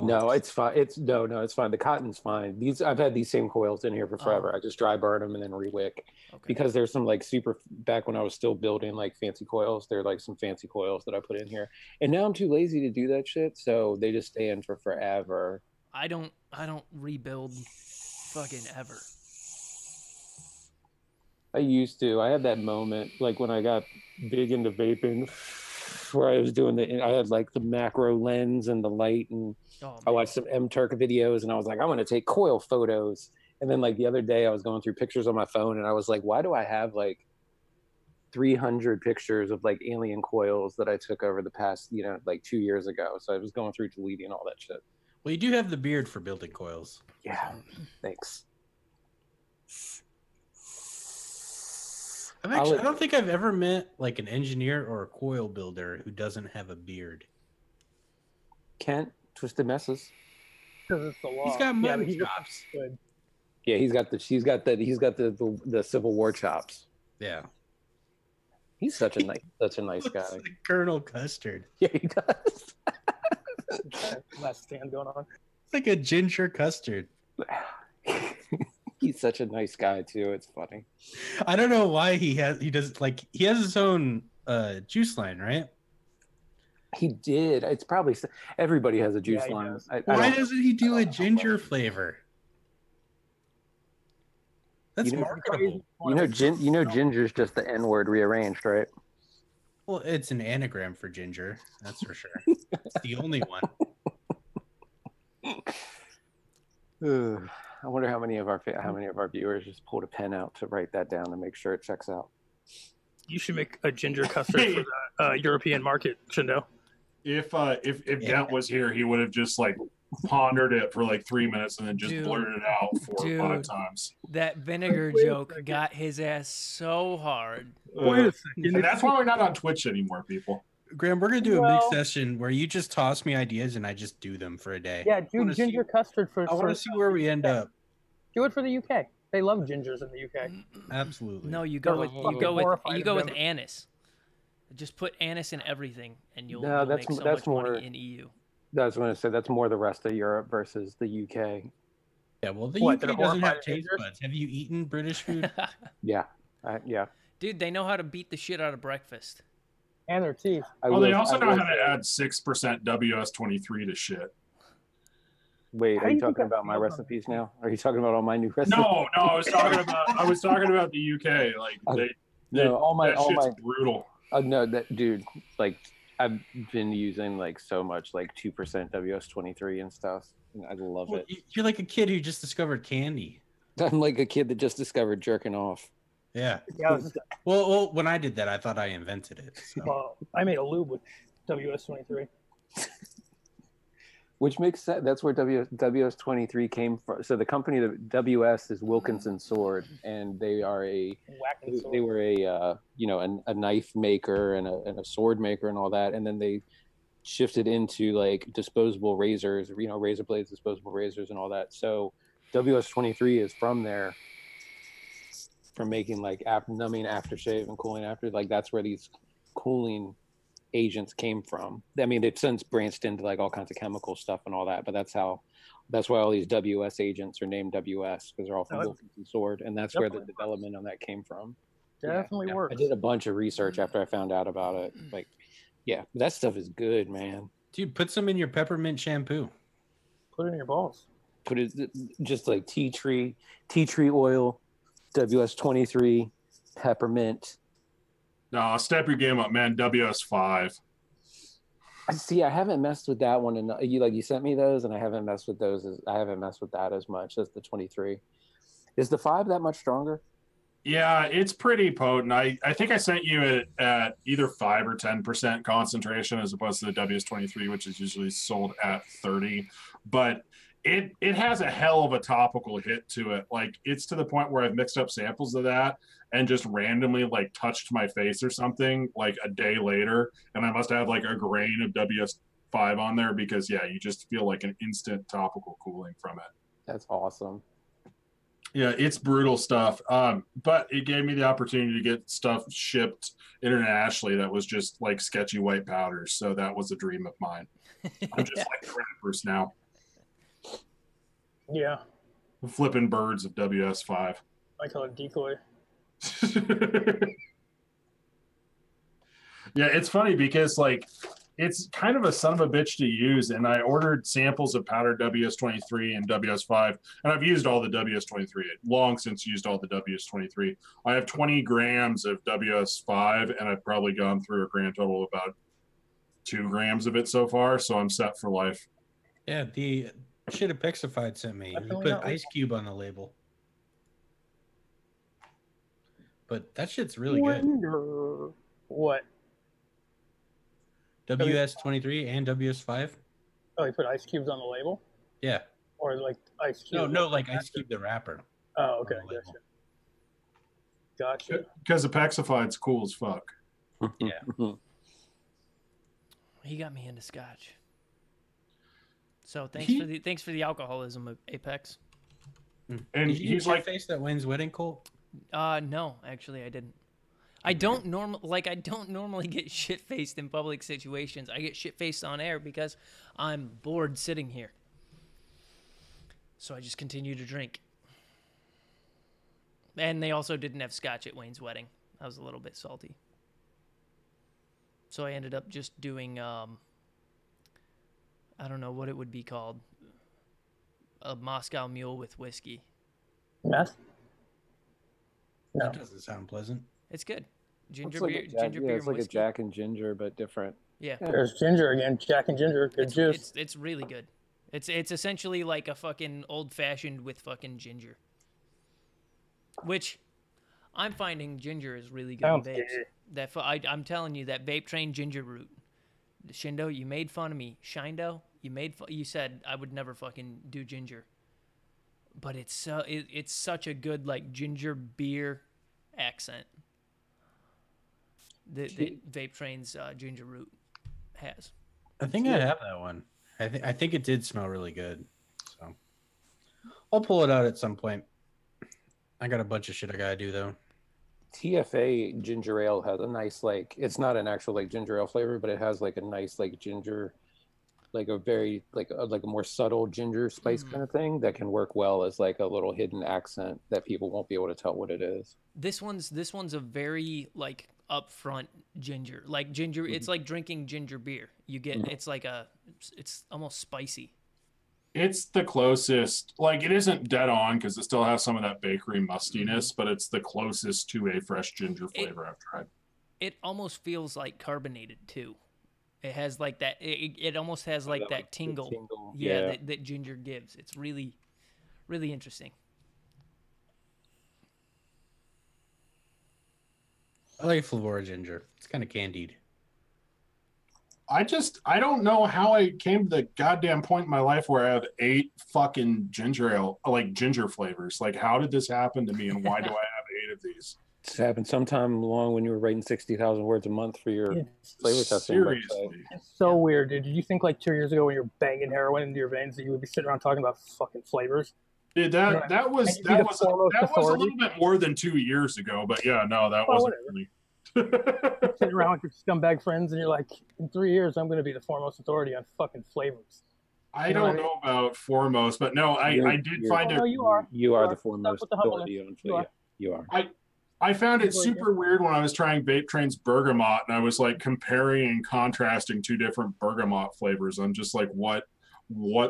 No, it's fine. It's fine. The cotton's fine. I've had these same coils in here for forever. I just dry burn them and then re-wick. Okay. Because there's some like super, back when I was still building like fancy coils, there are like some fancy coils that I put in here. And now I'm too lazy to do that shit, so they just stay in for forever. I don't rebuild fucking ever. I used to. I had that moment like when I got big into vaping where I was doing I had like the macro lens and the light, and I watched some M-Turk videos and I was like, I want to take coil photos. And then like the other day I was going through pictures on my phone and I was like, why do I have like 300 pictures of like alien coils that I took over the past, like 2 years ago? So I was going through deleting all that shit. Well, you do have the beard for building coils. Yeah, thanks. I don't think I've ever met like an engineer or a coil builder who doesn't have a beard. Kent, Twisted Messes. Because it's the law. He's got mutton but chops. good. Yeah, he's got the Civil War chops. Yeah. He's such a nice Looks guy. like Colonel Custard. Yeah, he does. Last stand going on. It's like a ginger custard. He's such a nice guy too. It's funny. I don't know why he has his own juice line, right? He did. It's probably everybody has a juice he line. does. Why doesn't he do a ginger flavor? That's marketable. Ginger's just the N word rearranged, right? Well, it's an anagram for ginger, that's for sure. It's the only one. I wonder how many of our viewers just pulled a pen out to write that down to make sure it checks out. You should make a ginger custard for the European market, Shindo. If Dent was here, he would have just like pondered it for like 3 minutes and then just blurted it out 4 or 5 times. That vinegar joke got his ass so hard. Wait a second. And that's why we're not on Twitch anymore, people. Graham, we're gonna do a big session where you just toss me ideas and I just do them for a day. Yeah, do ginger custard for. I want to see where we end up. Do it for the UK. They love gingers in the UK. Absolutely. No, you They're go fucking with horrified of them. anise. Just put anise in everything, and you'll No, make so much money in EU. I was going to say that's more the rest of Europe versus the UK. Yeah, well, the What, UK they're doesn't have horrified taste of buds. Have you eaten British food? Yeah, yeah. Dude, they know how to beat the shit out of breakfast. And their teeth. Oh, they also know how to add 6% WS23 to shit. Wait, How are do you you think talking that about my feels on recipes your now? Are you talking about all my new recipes? No, I was talking about the UK. Like that shit's brutal. No, that dude, like I've been using like so much like 2% WS23 and stuff. And I love it. You're like a kid who just discovered candy. I'm like a kid that just discovered jerking off. Yeah. Yeah, Well, when I did that, I thought I invented it. So. well, I made a lube with WS23. Which makes sense. That's where WS23 came from. So the company, the WS is Wilkinson Sword, and they are they were a a knife maker and a sword maker and all that, and then they shifted into like disposable razors, razor blades, disposable razors, and all that. So WS23 is from there, from making like numbing aftershave and cooling after. Like that's where these cooling agents came from. I mean, they've since branched into like all kinds of chemical stuff and all that, but that's why all these WS agents are named WS, because they're all from Wilkinson Sword, and that's where the development on that came from. Definitely works. I did a bunch of research after I found out about it. Like, yeah, that stuff is good, man. Dude, put some in your peppermint shampoo. Put it in your balls. Put it just like tea tree oil, WS23, peppermint. No, step your game up, man. WS5. I haven't messed with that one, and you sent me those, and I haven't messed with those. I haven't messed with that as much as the 23. Is the 5 that much stronger? Yeah, it's pretty potent. I think I sent you it at either 5 or 10% concentration as opposed to the WS23, which is usually sold at 30. But it has a hell of a topical hit to it. Like, it's to the point where I've mixed up samples of that and just randomly like touched my face or something like a day later, and I must have like a grain of WS5 on there, because yeah, you just feel like an instant topical cooling from it. That's awesome. Yeah, it's brutal stuff. But it gave me the opportunity to get stuff shipped internationally that was just like sketchy white powders. So that was a dream of mine. I'm just like the rappers now. Yeah. Flipping birds of WS5. I call it decoy. Yeah, it's funny because like it's kind of a son of a bitch to use, and I ordered samples of powdered WS23 and WS5, and I've used all the WS23. Long since used all the WS23. I have 20 grams of WS5, and I've probably gone through a grand total of about 2 grams of it so far, so I'm set for life. Yeah, the shit Epixified sent me. You put Ice Cube on the label. But that shit's really good. What? WS23 and WS5? Oh, you put ice cubes on the label? Yeah. Or like ice cube? No, like Ice Cube the rapper. Oh, okay. Gotcha. Because Epixified's cool as fuck. Yeah. He got me into scotch. So thanks for the alcoholism of Apex. And Did you he's like face that Wayne's wedding, Colt? No, actually I didn't. I don't normally get shit faced in public situations. I get shit faced on air because I'm bored sitting here. So I just continue to drink. And they also didn't have scotch at Wayne's wedding. I was a little bit salty. So I ended up just doing I don't know what it would be called. A Moscow Mule with whiskey. Meth? No. That doesn't sound pleasant. It's good. Ginger It's like beer, Jack, ginger beer, it's like whiskey. a Jack and Ginger, but different. Yeah. There's ginger again. Jack and ginger. Good juice. It's really good. It's essentially like a fucking old fashioned with fucking ginger. Which I'm finding ginger is really good in vapes. I'm telling you, that vape train ginger root. Shindo, you made fun of me. Shindo, you said I would never fucking do ginger. But it's such a good like ginger beer accent. The vape train's ginger root has. I think I have that one. I think it did smell really good. So I'll pull it out at some point. I got a bunch of shit I gotta do though. TFA ginger ale has a nice like, it's not an actual like ginger ale flavor, but it has like a nice like ginger, like a very like a more subtle ginger spice kind of thing that can work well as like a little hidden accent that people won't be able to tell what it is. This one's a very like upfront ginger. Like ginger, it's like drinking ginger beer. You get it's almost spicy. It's the closest, like it isn't dead on because it still has some of that bakery mustiness, but it's the closest to a fresh ginger flavor I've tried. It almost feels like carbonated too. It has like that. It almost has like that tingle. Yeah, that ginger gives. It's really, really interesting. I like Flavora ginger. It's kind of candied. I don't know how I came to the goddamn point in my life where I have 8 fucking ginger ale, like ginger flavors. Like, how did this happen to me, and why do I have 8 of these? This happened sometime along when you were writing 60,000 words a month for your flavor testing. Seriously. It's so weird, dude. Did you think like 2 years ago when you were banging heroin into your veins that you would be sitting around talking about fucking flavors? Dude, that was a little bit more than 2 years ago, but yeah, no, that wasn't really. Sitting around with your scumbag friends, and you're like, in 3 years, I'm going to be the foremost authority on fucking flavors. I don't know about foremost, but no, I did find it. No, you are. You are the foremost authority on flavor. You are. I found it super weird when I was trying Vape Train's Bergamot, and I was like comparing and contrasting 2 different Bergamot flavors. I'm just like, what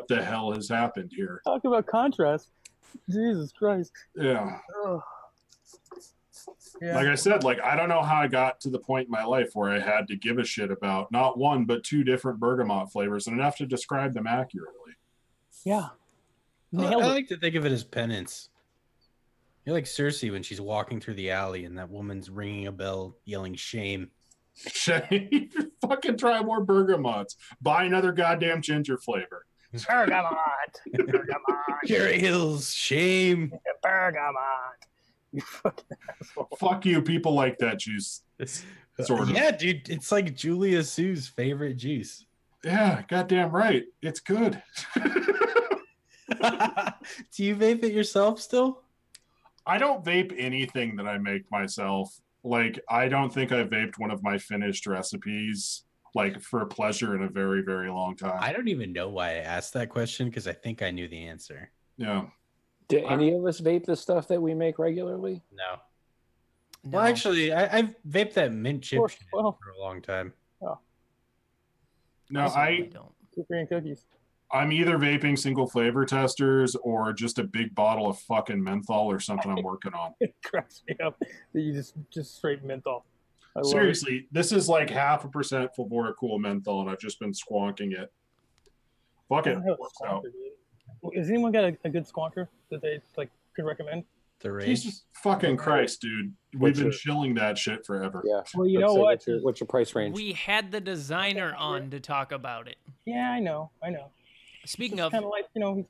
the hell has happened here? Talk about contrast. Jesus Christ. Yeah. Ugh. Yeah. Like I said, like I don't know how I got to the point in my life where I had to give a shit about not 1 but 2 different bergamot flavors and enough to describe them accurately. Yeah. I like to think of it as penance. You're like Cersei when she's walking through the alley and that woman's ringing a bell yelling shame. Shame. Fucking try more bergamots. Buy another goddamn ginger flavor. Bergamot. Cherry Hills, shame. Bergamot. You fucking asshole. Fuck you, people like that juice. Sort of. Yeah, dude, it's like Julia Sue's favorite juice. Yeah, goddamn right. It's good. Do you vape it yourself still? I don't vape anything that I make myself. Like, I don't think I vaped one of my finished recipes, like, for pleasure in a very, very long time. I don't even know why I asked that question because I think I knew the answer. Yeah. Do any of us vape the stuff that we make regularly? No. Well, actually, I've vaped that mint chip shit for a long time. Oh. No, I don't. Cookie and cookies. I'm either vaping single flavor testers or just a big bottle of fucking menthol or something I'm working on. It cracks me up that you just straight menthol. Seriously, this is like 0.5% Flavora Cool menthol, and I've just been squonking it. Fuck it. Works out. Has anyone got a good squonker that they like could recommend? The Rage. Jesus fucking Christ, dude. We've been chilling that shit forever. Yeah. Well, you know what? What's your price range? We had the designer on to talk about it. Yeah, I know. Speaking it's of, kind of like, you know,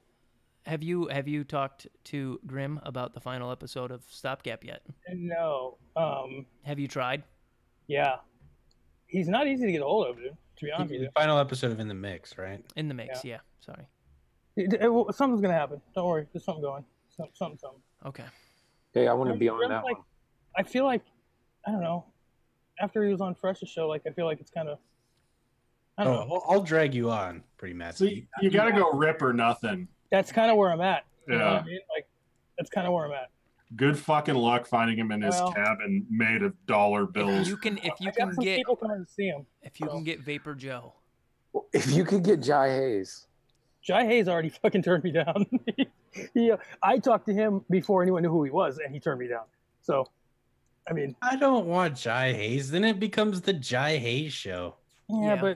have you talked to Grim about the final episode of Stopgap yet? No. Have you tried? Yeah. He's not easy to get a hold of, dude. To be honest with you. The final episode of In the Mix, right? In the Mix, yeah. Sorry. Something's gonna happen. Don't worry. There's something going. Something. Okay. Hey, I want to be on that one. I feel like, I don't know. After he was on Fresh's show, like I feel like it's kind of. I don't know. I'll drag you on, pretty much. So you got to go rip or nothing. That's kind of where I'm at. You know Yeah. what I mean? Like, that's kind of where I'm at. Good fucking luck finding him in his cabin made of dollar bills. If you can I got some get people coming to see him. if you can get Vapor Joe. If you could get Jai Hayes. Jai Hayes already fucking turned me down. I talked to him before anyone knew who he was, and he turned me down. So, I mean, I don't want Jai Hayes. Then it becomes the Jai Hayes show. yeah.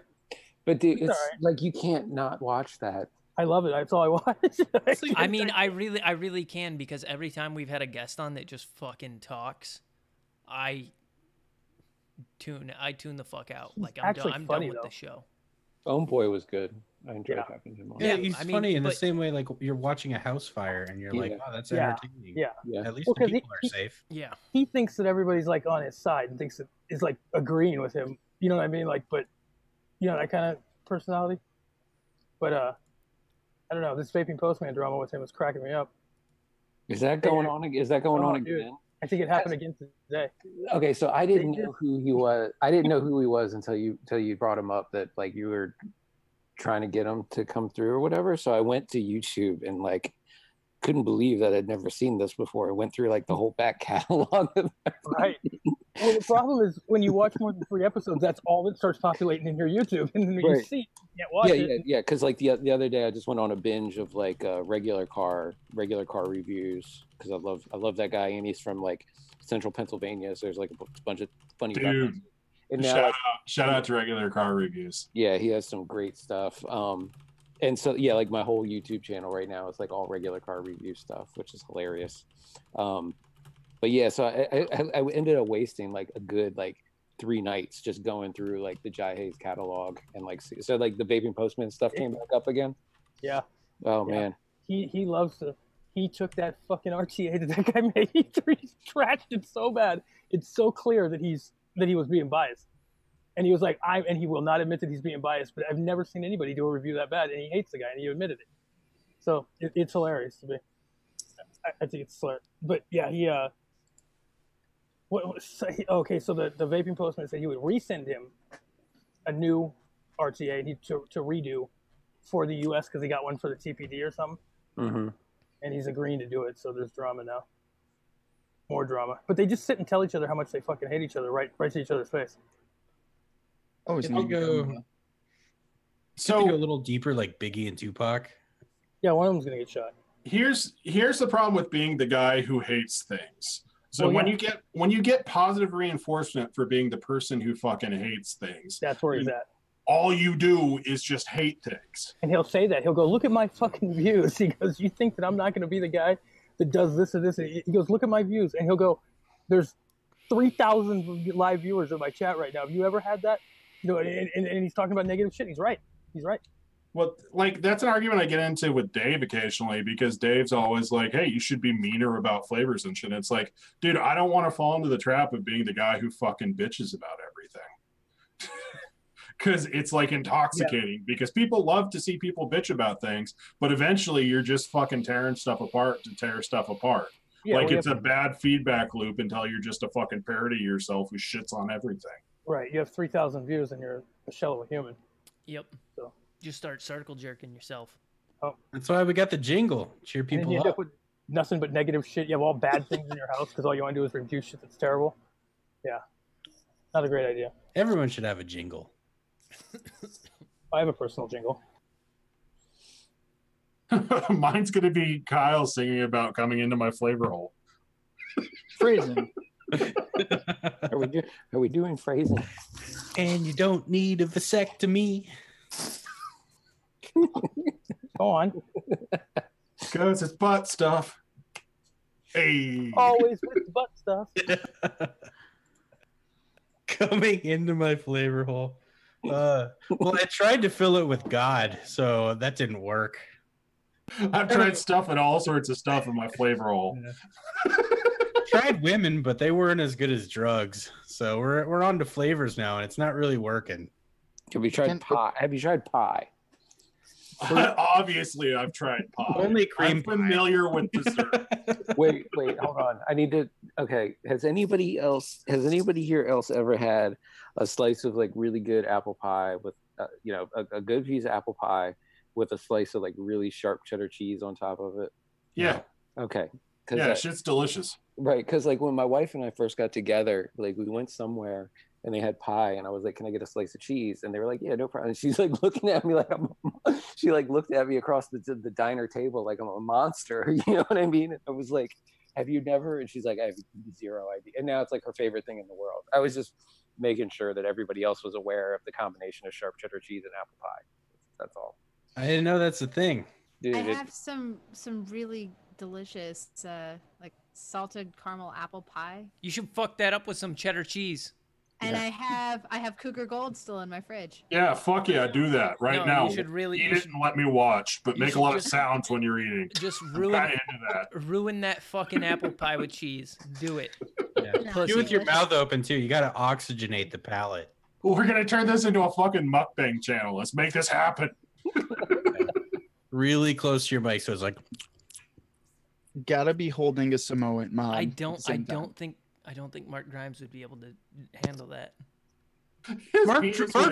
But dude, it's all right. like you can't not watch that. I love it. That's all I watch. I mean, I really can, because every time we've had a guest on that just fucking talks, I tune the fuck out. Like I'm done with the show. Homeboy was good. I enjoyed having him on. Yeah, he's funny in the same way, like you're watching a house fire and you're like, oh, that's entertaining. Yeah. At least the people are safe. Yeah. He thinks that everybody's like on his side and thinks that is like agreeing with him. You know what I mean? Like, but you know, that kind of personality. But I don't know. This vaping postman drama with him was cracking me up. Is that going on? Is that going on again? I think it happened again today. Okay, so I didn't know who he was. I didn't know who he was until you brought him up, that like you were trying to get him to come through or whatever. So I went to YouTube and like couldn't believe that I'd never seen this before. I went through like the whole back catalog of Right. Well, the problem is when you watch more than 3 episodes, that's all that starts populating in your YouTube, and then when you see, you can't watch it. Yeah. Because like the other day, I just went on a binge of like regular car reviews because I love that guy, and he's from like Central Pennsylvania. So there's like a bunch of funny Dude, and now, shout out to regular car reviews. Yeah, he has some great stuff. And so yeah, like my whole YouTube channel right now is like all regular car review stuff, which is hilarious. But yeah, so I ended up wasting like a good like 3 nights just going through like the Jai Hayes catalog and like so like the Vaping Postman stuff came back up again. Yeah. Oh man. He loves to. He took that fucking RTA that guy made. He trashed it so bad. It's so clear that he was being biased, and he was like, and he will not admit that he's being biased. But I've never seen anybody do a review that bad, and he hates the guy, and he admitted it. So it's hilarious to me. I think it's hilarious. But yeah, he okay, so the Vaping Postman said he would resend him a new RTA to redo for the U.S. because he got one for the TPD or something. Mm-hmm. And he's agreeing to do it, so there's drama now. More drama. But they just sit and tell each other how much they fucking hate each other right to each other's face. Oh, If you go a little deeper, like Biggie and Tupac. Yeah, one of them's gonna get shot. Here's the problem with being the guy who hates things. So Well, when you get positive reinforcement for being the person who fucking hates things, That's where he's at. all you do is just hate things. And he'll say that. He'll go, look at my fucking views. He goes, you think that I'm not gonna be the guy that does this or this? He goes, look at my views. And he'll go, there's 3,000 live viewers in my chat right now. Have you ever had that? You know, and he's talking about negative shit. He's right. Well, like that's an argument I get into with Dave occasionally because Dave's always like, hey, you should be meaner about flavors and shit. And it's like, dude, I don't want to fall into the trap of being the guy who fucking bitches about everything. Because it's like intoxicating because people love to see people bitch about things, but eventually you're just fucking tearing stuff apart to tear stuff apart. Yeah, like it's a bad feedback loop until you're just a fucking parody of yourself who shits on everything. Right. You have 3,000 views and you're a shell of a human. Yep. So just start circle jerking yourself. That's why we got the jingle. Cheer and then people you end up. up with nothing but negative shit. You have all bad things in your house because all you want to do is review shit that's terrible. Yeah. Not a great idea. Everyone should have a jingle. I have a personal jingle. Mine's going to be Kyle singing about coming into my flavor hole. Phrasing. Are we doing phrasing? And you don't need a vasectomy. Go on. Because it's butt stuff. Hey. Always with the butt stuff. Coming into my flavor hole. Well, I tried to fill it with God, so that didn't work. I've tried stuff and all sorts of stuff in my flavor hole. Tried women, but they weren't as good as drugs. So we're on to flavors now, and it's not really working. Have you tried pie? Have you tried pie? Obviously, I've tried pie. Only cream I'm familiar with dessert. Wait, hold on. I need to. Okay, has anybody here else ever had a slice of like really good apple pie with, a good piece of apple pie with a slice of like really sharp cheddar cheese on top of it? Yeah. Okay. Yeah, shit's delicious. Right, because like when my wife and I first got together, like we went somewhere and they had pie, and I was like, "Can I get a slice of cheese?" And they were like, "Yeah, no problem." And she's like looking at me like she like looked at me across the diner table like I'm a monster. You know what I mean? And I was like, "Have you never?" And she's like, "I have zero idea." And now it's like her favorite thing in the world. I was just making sure that everybody else was aware of the combination of sharp cheddar cheese and apple pie. That's all. I didn't know that's a thing. Dude, I have some really delicious like salted caramel apple pie. You should fuck that up with some cheddar cheese. And I have Cougar Gold still in my fridge. Yeah, fuck yeah, do that now. You should really eat it and let me watch, but make a lot of sounds when you're eating. Just ruin that fucking apple pie with cheese. Do it. Yeah. Do it with your mouth open too. You got to oxygenate the palate. Well, we're gonna turn this into a fucking mukbang channel. Let's make this happen. Really close to your mic, so it's like. Gotta be holding a Samoan mom. I don't think Mark Grimes would be able to handle that. Mark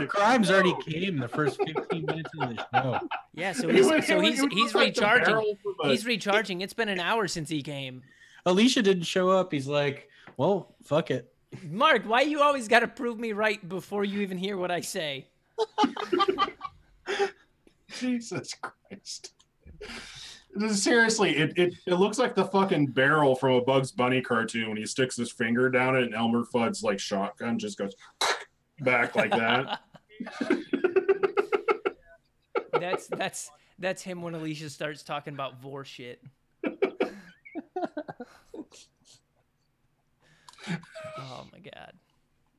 Grimes already came the first 15 minutes of the show. Yeah, so he's recharging. He's recharging. It's been an hour since he came. Alicia didn't show up. He's like, well, fuck it. Mark, why you always got to prove me right before you even hear what I say? Jesus Christ. Seriously, it looks like the fucking barrel from a Bugs Bunny cartoon when he sticks his finger down it and Elmer Fudd's like shotgun just goes back like that. That's him when Alicia starts talking about vor shit. Oh my god.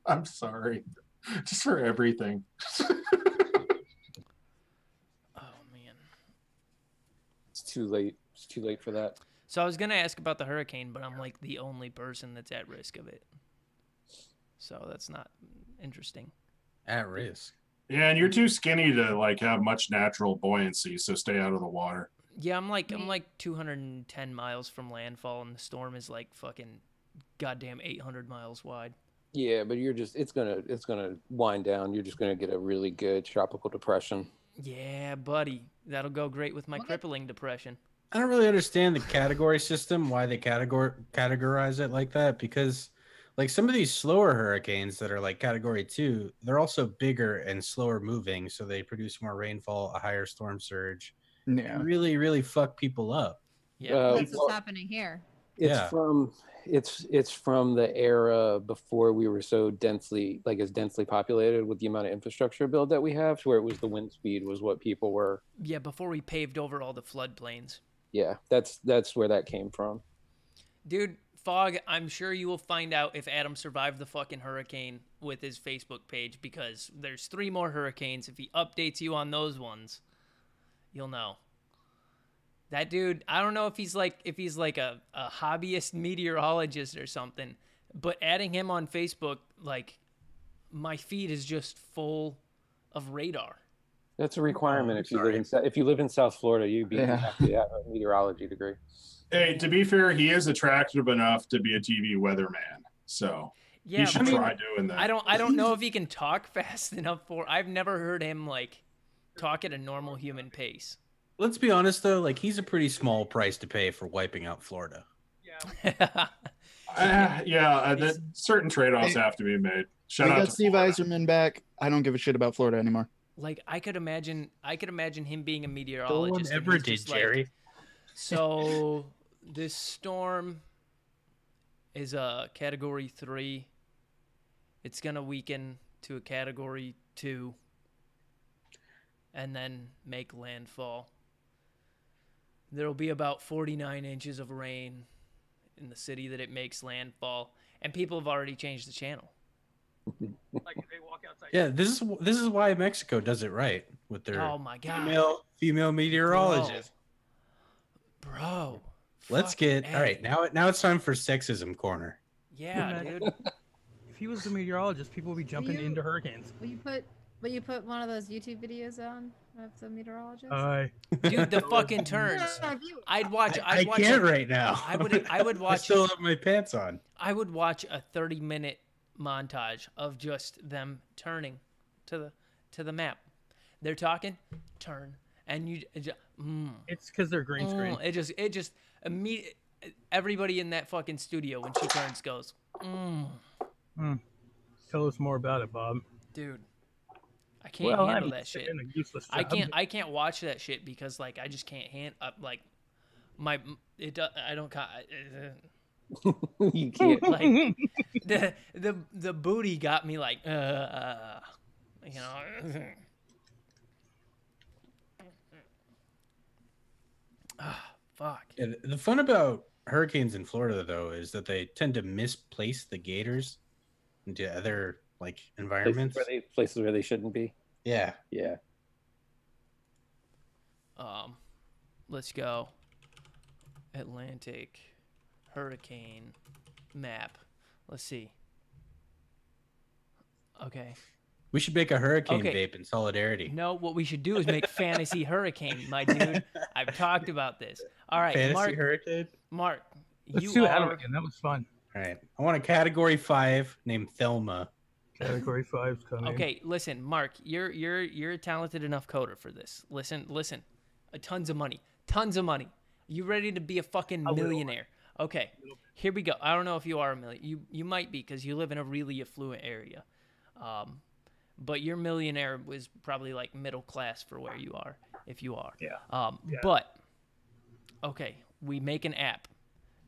I'm sorry. Just for everything. Oh man. It's too late. It's too late for that. So I was gonna ask about the hurricane, but I'm like the only person that's at risk of it. So that's not interesting. At risk. Yeah, and you're too skinny to like have much natural buoyancy, so stay out of the water. Yeah, I'm like 210 miles from landfall, and the storm is like fucking goddamn 800 miles wide. Yeah, but it's gonna wind down. You're just gonna get a really good tropical depression. Yeah, buddy, that'll go great with my crippling depression. I don't really understand the category system, why they categorize it like that, because like some of these slower hurricanes that are like category 2, they're also bigger and slower moving, so they produce more rainfall, a higher storm surge. Yeah. Really, really fuck people up. Yeah, That's what's happening here. It's Yeah. it's from the era before we were so densely populated with the amount of infrastructure build that we have, to where it was the wind speed was what people were. yeah, before we paved over all the floodplains. Yeah, that's where that came from. Dude, Fog, I'm sure you will find out if Adam survived the fucking hurricane with his Facebook page, because there's 3 more hurricanes. If he updates you on those ones, you'll know. That dude, I don't know if he's like a hobbyist meteorologist or something, but adding him on Facebook, like, my feed is just full of radar. That's a requirement if you live in South Florida. You have to have a meteorology degree. Hey, to be fair, he is attractive enough to be a TV weatherman, so Yeah, he should try doing that. I don't know if he can talk fast enough I've never heard him like talk at a normal human pace. Let's be honest though, like he's a pretty small price to pay for wiping out Florida. Certain trade-offs have to be made. Shout We out got to Steve Florida. Eiserman back. I don't give a shit about Florida anymore. Like I could imagine him being a No meteorologist. one and ever he's did, just like, Jerry. So this storm is a category 3. It's gonna weaken to a category 2 and then make landfall. There'll be about 49 inches of rain in the city that it makes landfall, and people have already changed the channel. Like if they walk outside. Yeah, this is why Mexico does it right with their Oh my god, female meteorologist. bro. Let's fucking get all right. Now it's time for sexism corner. Yeah, dude. If he was the meteorologist, people would be jumping into hurricanes. Will you put one of those YouTube videos on of the meteorologist? Dude, the fucking turns. I'd watch. I can't right now. I would watch. I still have my pants on. I would watch a 30-minute montage of just them turning to the map. They're talking, turn, and you. It's because they're green screen. It just immediate. Everybody in that fucking studio when she turns goes. Tell us more about it, Bob. Dude, I can't handle that shit. In a useless I job. can't watch that shit because like I just can't like my it. I don't. You can't. Like the booty got me like you know. Fuck. Yeah, the fun about hurricanes in Florida though is that they tend to misplace the gators into other like environments. Places where they shouldn't be. Yeah. Yeah. Let's go. Atlantic hurricane map. Let's see. Okay. We should make a hurricane vape in solidarity. No, what we should do is make fantasy hurricane, my dude. I've talked about this. All right, Fantasy hurricane? Mark, Let's do Adam again. That was fun. All right. I want a category 5 named Thelma. Category 5's coming. Okay, listen, Mark, you're a talented enough coder for this. Listen. Tons of money. You ready to be a fucking millionaire? Okay, here we go. I don't know if you are a millionaire. You might be because you live in a really affluent area. But your millionaire was probably like middle class for where you are, if you are. Yeah. But, okay, we make an app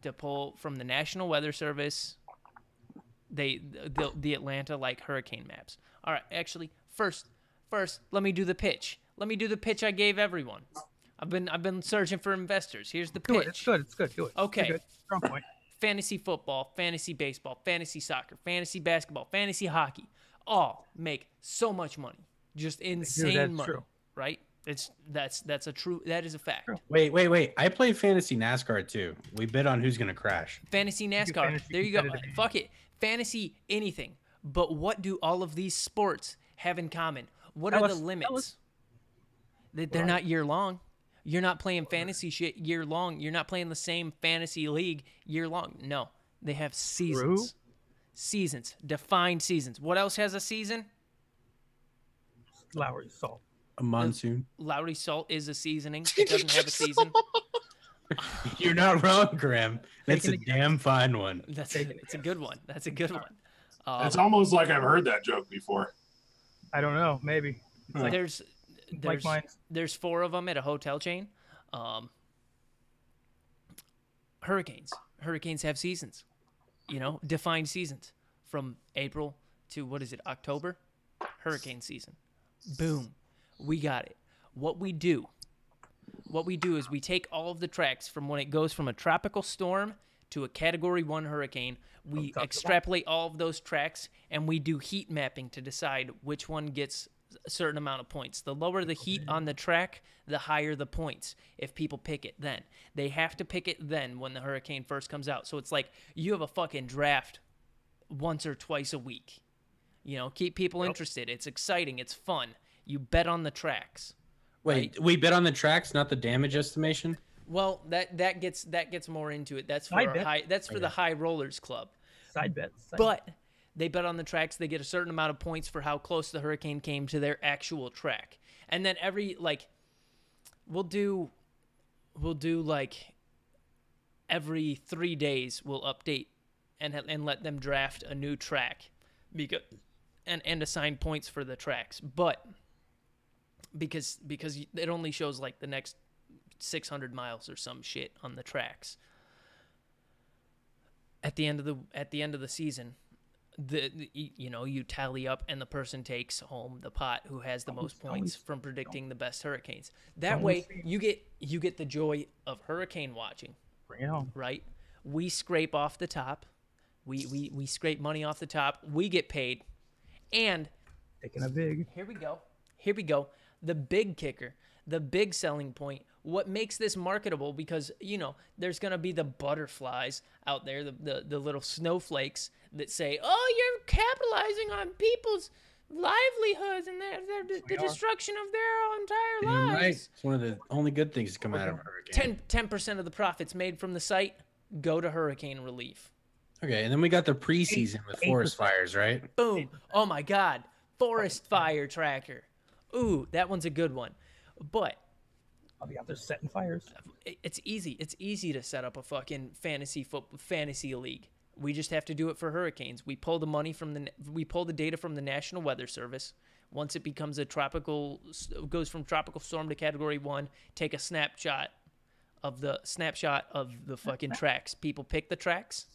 to pull from the National Weather Service, the Atlanta like hurricane maps. All right, actually, first, let me do the pitch. Let me do the pitch I gave everyone. I've been searching for investors. Here's the pitch. It's good. Do it. Okay. Good. Strong point. Fantasy football, fantasy baseball, fantasy soccer, fantasy basketball, fantasy hockey, all make so much money. Just insane money. True. Right? That is a fact. True. Wait. I play fantasy NASCAR too. We bet on who's gonna crash. Fantasy NASCAR. There you go. Fuck it. Fantasy anything. But what do all of these sports have in common? What are the limits? They're not year long. You're not playing fantasy shit year long. You're not playing the same fantasy league year long. No, they have seasons. True. Seasons. Defined seasons. What else has a season? Lowry Salt. A monsoon. Lowry Salt is a seasoning. It doesn't have a season. You're not wrong, Graham. That's a damn fine one. It's a good one. That's a good one. It's almost like I've heard that joke before. I don't know. Maybe. Like, there's 4 of them at a hotel chain. Hurricanes have seasons, defined seasons from April to October. Hurricane season. Boom, we got it. What we do is we take all of the tracks from when it goes from a tropical storm to a Category 1 hurricane. We extrapolate all of those tracks and we do heat mapping to decide which one gets a certain amount of points. The lower the heat on the track, the higher the points. If people pick it then. They have to pick it then when the hurricane first comes out. So it's like you have a fucking draft once or twice a week. Keep people interested. It's exciting. It's fun. You bet on the tracks. Wait, right? We bet on the tracks, not the damage estimation? Well, that gets more into it. That's for the high rollers club. Side bets. But they bet on the tracks. They get a certain amount of points for how close the hurricane came to their actual track. And then we'll do every 3 days we'll update and let them draft a new track and assign points for the tracks. But because it only shows like the next 600 miles or some shit on the tracks. At the end of the season, you tally up and the person takes home the pot who has the most points from predicting the best hurricanes. That way you get the joy of hurricane watching. Bring it on. Right? We scrape off the top. We scrape money off the top. We get paid. And taking a big. Here we go. The big kicker, the big selling point, what makes this marketable, because there's going to be the butterflies out there, the little snowflakes that say, oh, you're capitalizing on people's livelihoods and the destruction of their entire lives. Right. It's one of the only good things to come out of a hurricane. 10% of the profits made from the site go to hurricane relief. Okay, and then we got the preseason with forest fires, right? Boom. Oh my God. Forest fire tracker. Ooh, that one's a good one. But I'll be out there setting fires. It's easy. It's easy to set up a fucking fantasy league. We just have to do it for hurricanes. We pull the money we pull the data from the National Weather Service. Once it becomes goes from tropical storm to Category 1, take a snapshot of the fucking tracks. People pick the tracks,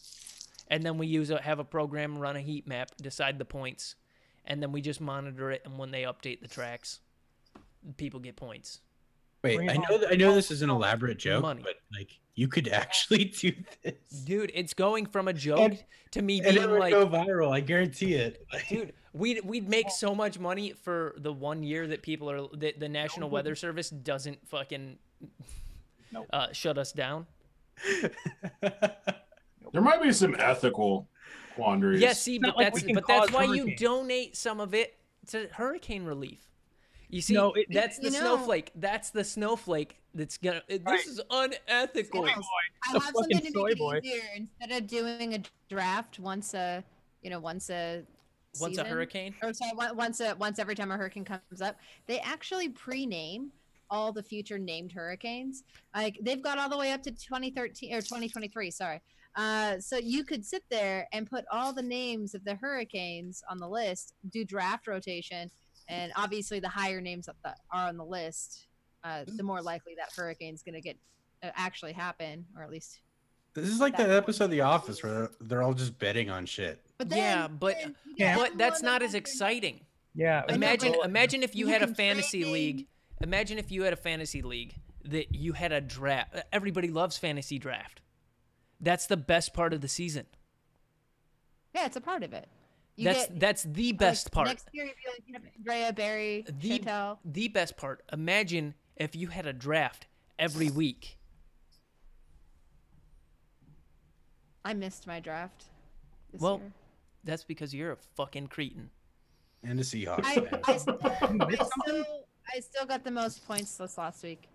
and then we have a program run a heat map, decide the points, and then we just monitor it. And when they update the tracks, people get points. Wait, I know this is an elaborate joke, but you could actually do this, dude. It's going from a joke to me being it would go viral. I guarantee it, dude. We'd make so much money for the 1 year that the National Weather Service doesn't fucking shut us down. There might be some ethical quandaries. Yeah, see, but that's why you donate some of it to hurricane relief. You see, that's the snowflake. That's the snowflake that's gonna. This is unethical. I have something to make it easier. Instead of doing a draft once a hurricane, or sorry, once every time a hurricane comes up, they actually pre-name all the future named hurricanes. Like they've got all the way up to 2013 or 2023. Sorry. So you could sit there and put all the names of the hurricanes on the list, do draft rotation, and obviously the higher names that are on the list, the more likely that hurricane's going to get actually happen, or at least. This is like that episode of The Office where they're all just betting on shit. But then, Yeah, but that's not as exciting. Yeah. Imagine if you had a can fantasy trade league. Imagine if you had a fantasy league that you had a draft. Everybody loves fantasy draft. That's the best part of the season. Yeah, it's a part of it. That's the best part. Next year, you have Andrea, Barry, Chantel. The best part. Imagine if you had a draft every week. I missed my draft this Well, year. that's because you're a fucking cretin. And the Seahawks. I still got the most points this last week.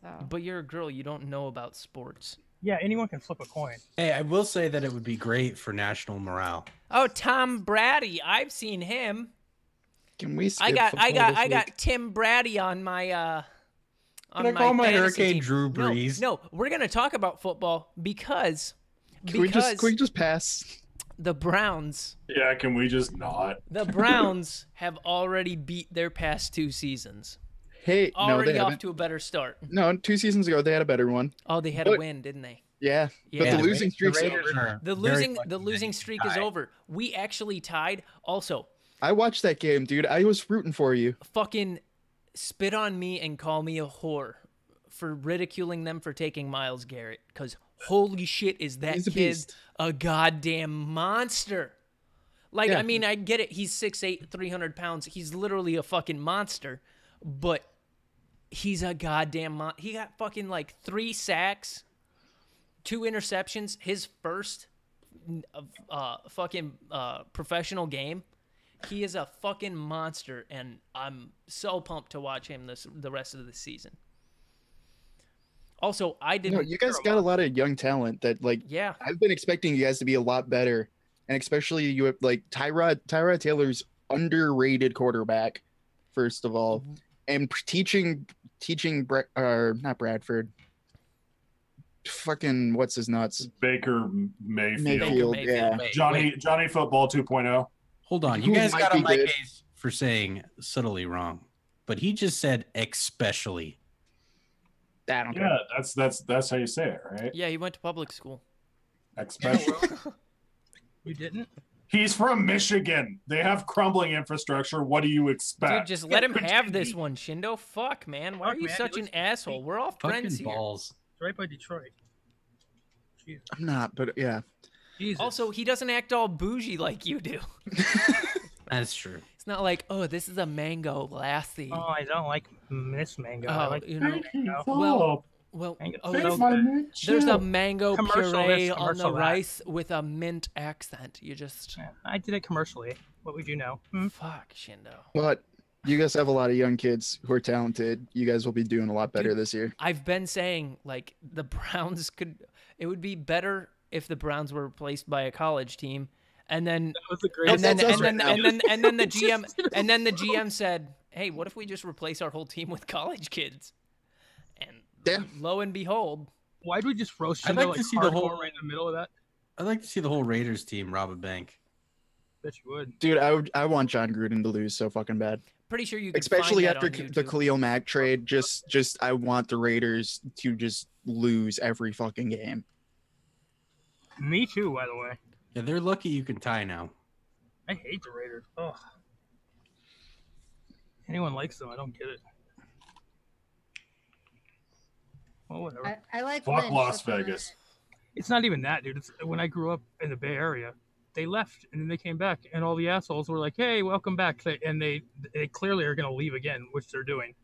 So. But you're a girl. You don't know about sports. Yeah, anyone can flip a coin. Hey, I will say that it would be great for national morale. Oh, Tom Brady. I've seen him. Can we skip I football this week? got Tim Brady on my on Can I call my fantasy Hurricane team. Drew Brees? No, we're gonna talk about football because Can we just pass? the Browns Yeah, can we just not? the Browns have already beat their past 2 seasons. Hey, no, Already they off haven't. to a better start. No, 2 seasons ago they had a better one. Oh, they had a But- win, didn't they? Yeah, Yeah. but the losing streak's Raiders over. are The very losing fucking streak is tied. over. We actually tied. Also, I watched that game, dude. I was rooting for you. fucking spit on me and call me a whore for ridiculing them for taking Myles Garrett. Because holy shit, is that He's a kid beast. a goddamn monster. Like, Yeah. I mean, I get it. He's 6'8", 300 pounds. He's literally a fucking monster. But he's a goddamn he got fucking like 3 sacks, 2 interceptions. His first fucking professional game. He is a fucking monster, and I'm so pumped to watch him the rest of the season. Also, I didn't. No, you guys got a lot of young talent that, like, Yeah. I've been expecting you guys to be a lot better, and especially you have like Tyrod Taylor's underrated quarterback, first of all, and teaching not Bradford, fucking what's his nuts, Baker Mayfield. Mayfield, Mayfield. yeah. Wait, Johnny Football oh. 2.0. Hold on. Who You guys might got be on my good. case for saying subtly wrong. But he just said especially. I don't care. Yeah, that's how you say it, right? Yeah, he went to public school. Especially. You didn't? He's from Michigan. They have crumbling infrastructure. What do you expect? Dude, just let him have this one, Shindo. Fuck, man. Why are Fuck, you man, such it an was- asshole? We're all friends Fucking here. balls. It's right by Detroit. Jesus. I'm not, but yeah. Jesus. Also, he doesn't act all bougie like you do. That's true. It's not like, oh, this is a mango lassie. Oh, I don't like Miss Mango. I Oh, like you know, Mango. well, Mango. oh, So no, good. there's a mango Commercial puree this, on the commercial that. rice with a mint accent. You just, Yeah, I did it commercially. What would you know? fuck, Shindo. But you guys have a lot of young kids who are talented. You guys will be doing a lot better this year. I've been saying, like, the Browns it would be better if the Browns were replaced by a college team. And then That was the and greatest. then That's us and then, right now. and then the GM and then the GM said, "Hey, what if we just replace our whole team with college kids?" And Yeah. lo and behold, Why'd we just roast I'd Shindo like to see the whole- hardcore right in the middle of that? I'd like to see the whole Raiders team rob a bank. Bet you would. Dude, I want John Gruden to lose so fucking bad. pretty sure you could Especially find that after on the YouTube. Khalil Mack trade. Just I want the Raiders to just lose every fucking game. Me too, by the way. Yeah, they're lucky you can tie now. I hate the Raiders. Ugh. Anyone likes them, I don't get it. Well, whatever. I like Fuck Lynch, Las that's what I- Vegas. It's not even that, dude. It's when I grew up in the Bay Area, they left and then they came back, and all the assholes were like, "Hey, welcome back," and they clearly are going to leave again, which they're doing.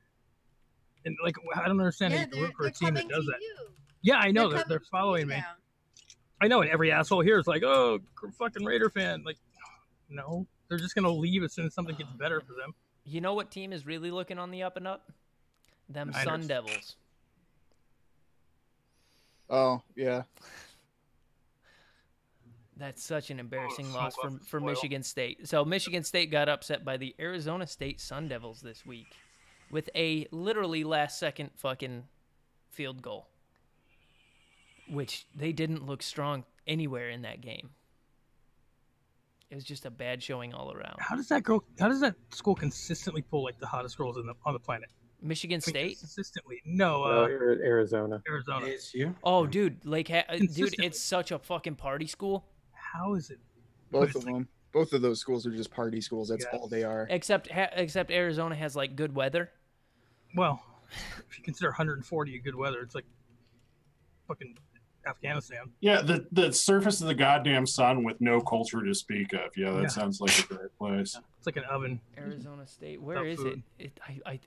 And like, I don't understand how Yeah, you can root for they're a team that coming does to that. you. Yeah, I know coming they're to following you me. now. I know, and every asshole here is like, "Oh, fucking Raider fan." Like, no, they're just going to leave as soon as something gets better for them. You know what team is really looking on the up and up? Them Niners. Sun Devils. Oh yeah. That's such an embarrassing so loss fucking for spoiled. Michigan State. So Michigan State got upset by the Arizona State Sun Devils this week. with a literally last-second fucking field goal, which they didn't look strong anywhere in that game. It was just a bad showing all around. How does that school consistently pull like the hottest girls on the planet? Michigan State? Consistently. No, Arizona. Arizona. ASU? Oh, dude, dude, Consistently. it's such a fucking party school. How is it? Both of them. Both of those schools are just party schools. That's Yeah. all they are. Except Arizona has like good weather. Well, if you consider 140 a good weather, it's like fucking Afghanistan. Yeah, the surface of the goddamn sun with no culture to speak of. Yeah, that sounds like a great place. It's like an oven. Arizona State. Where Without is food. it?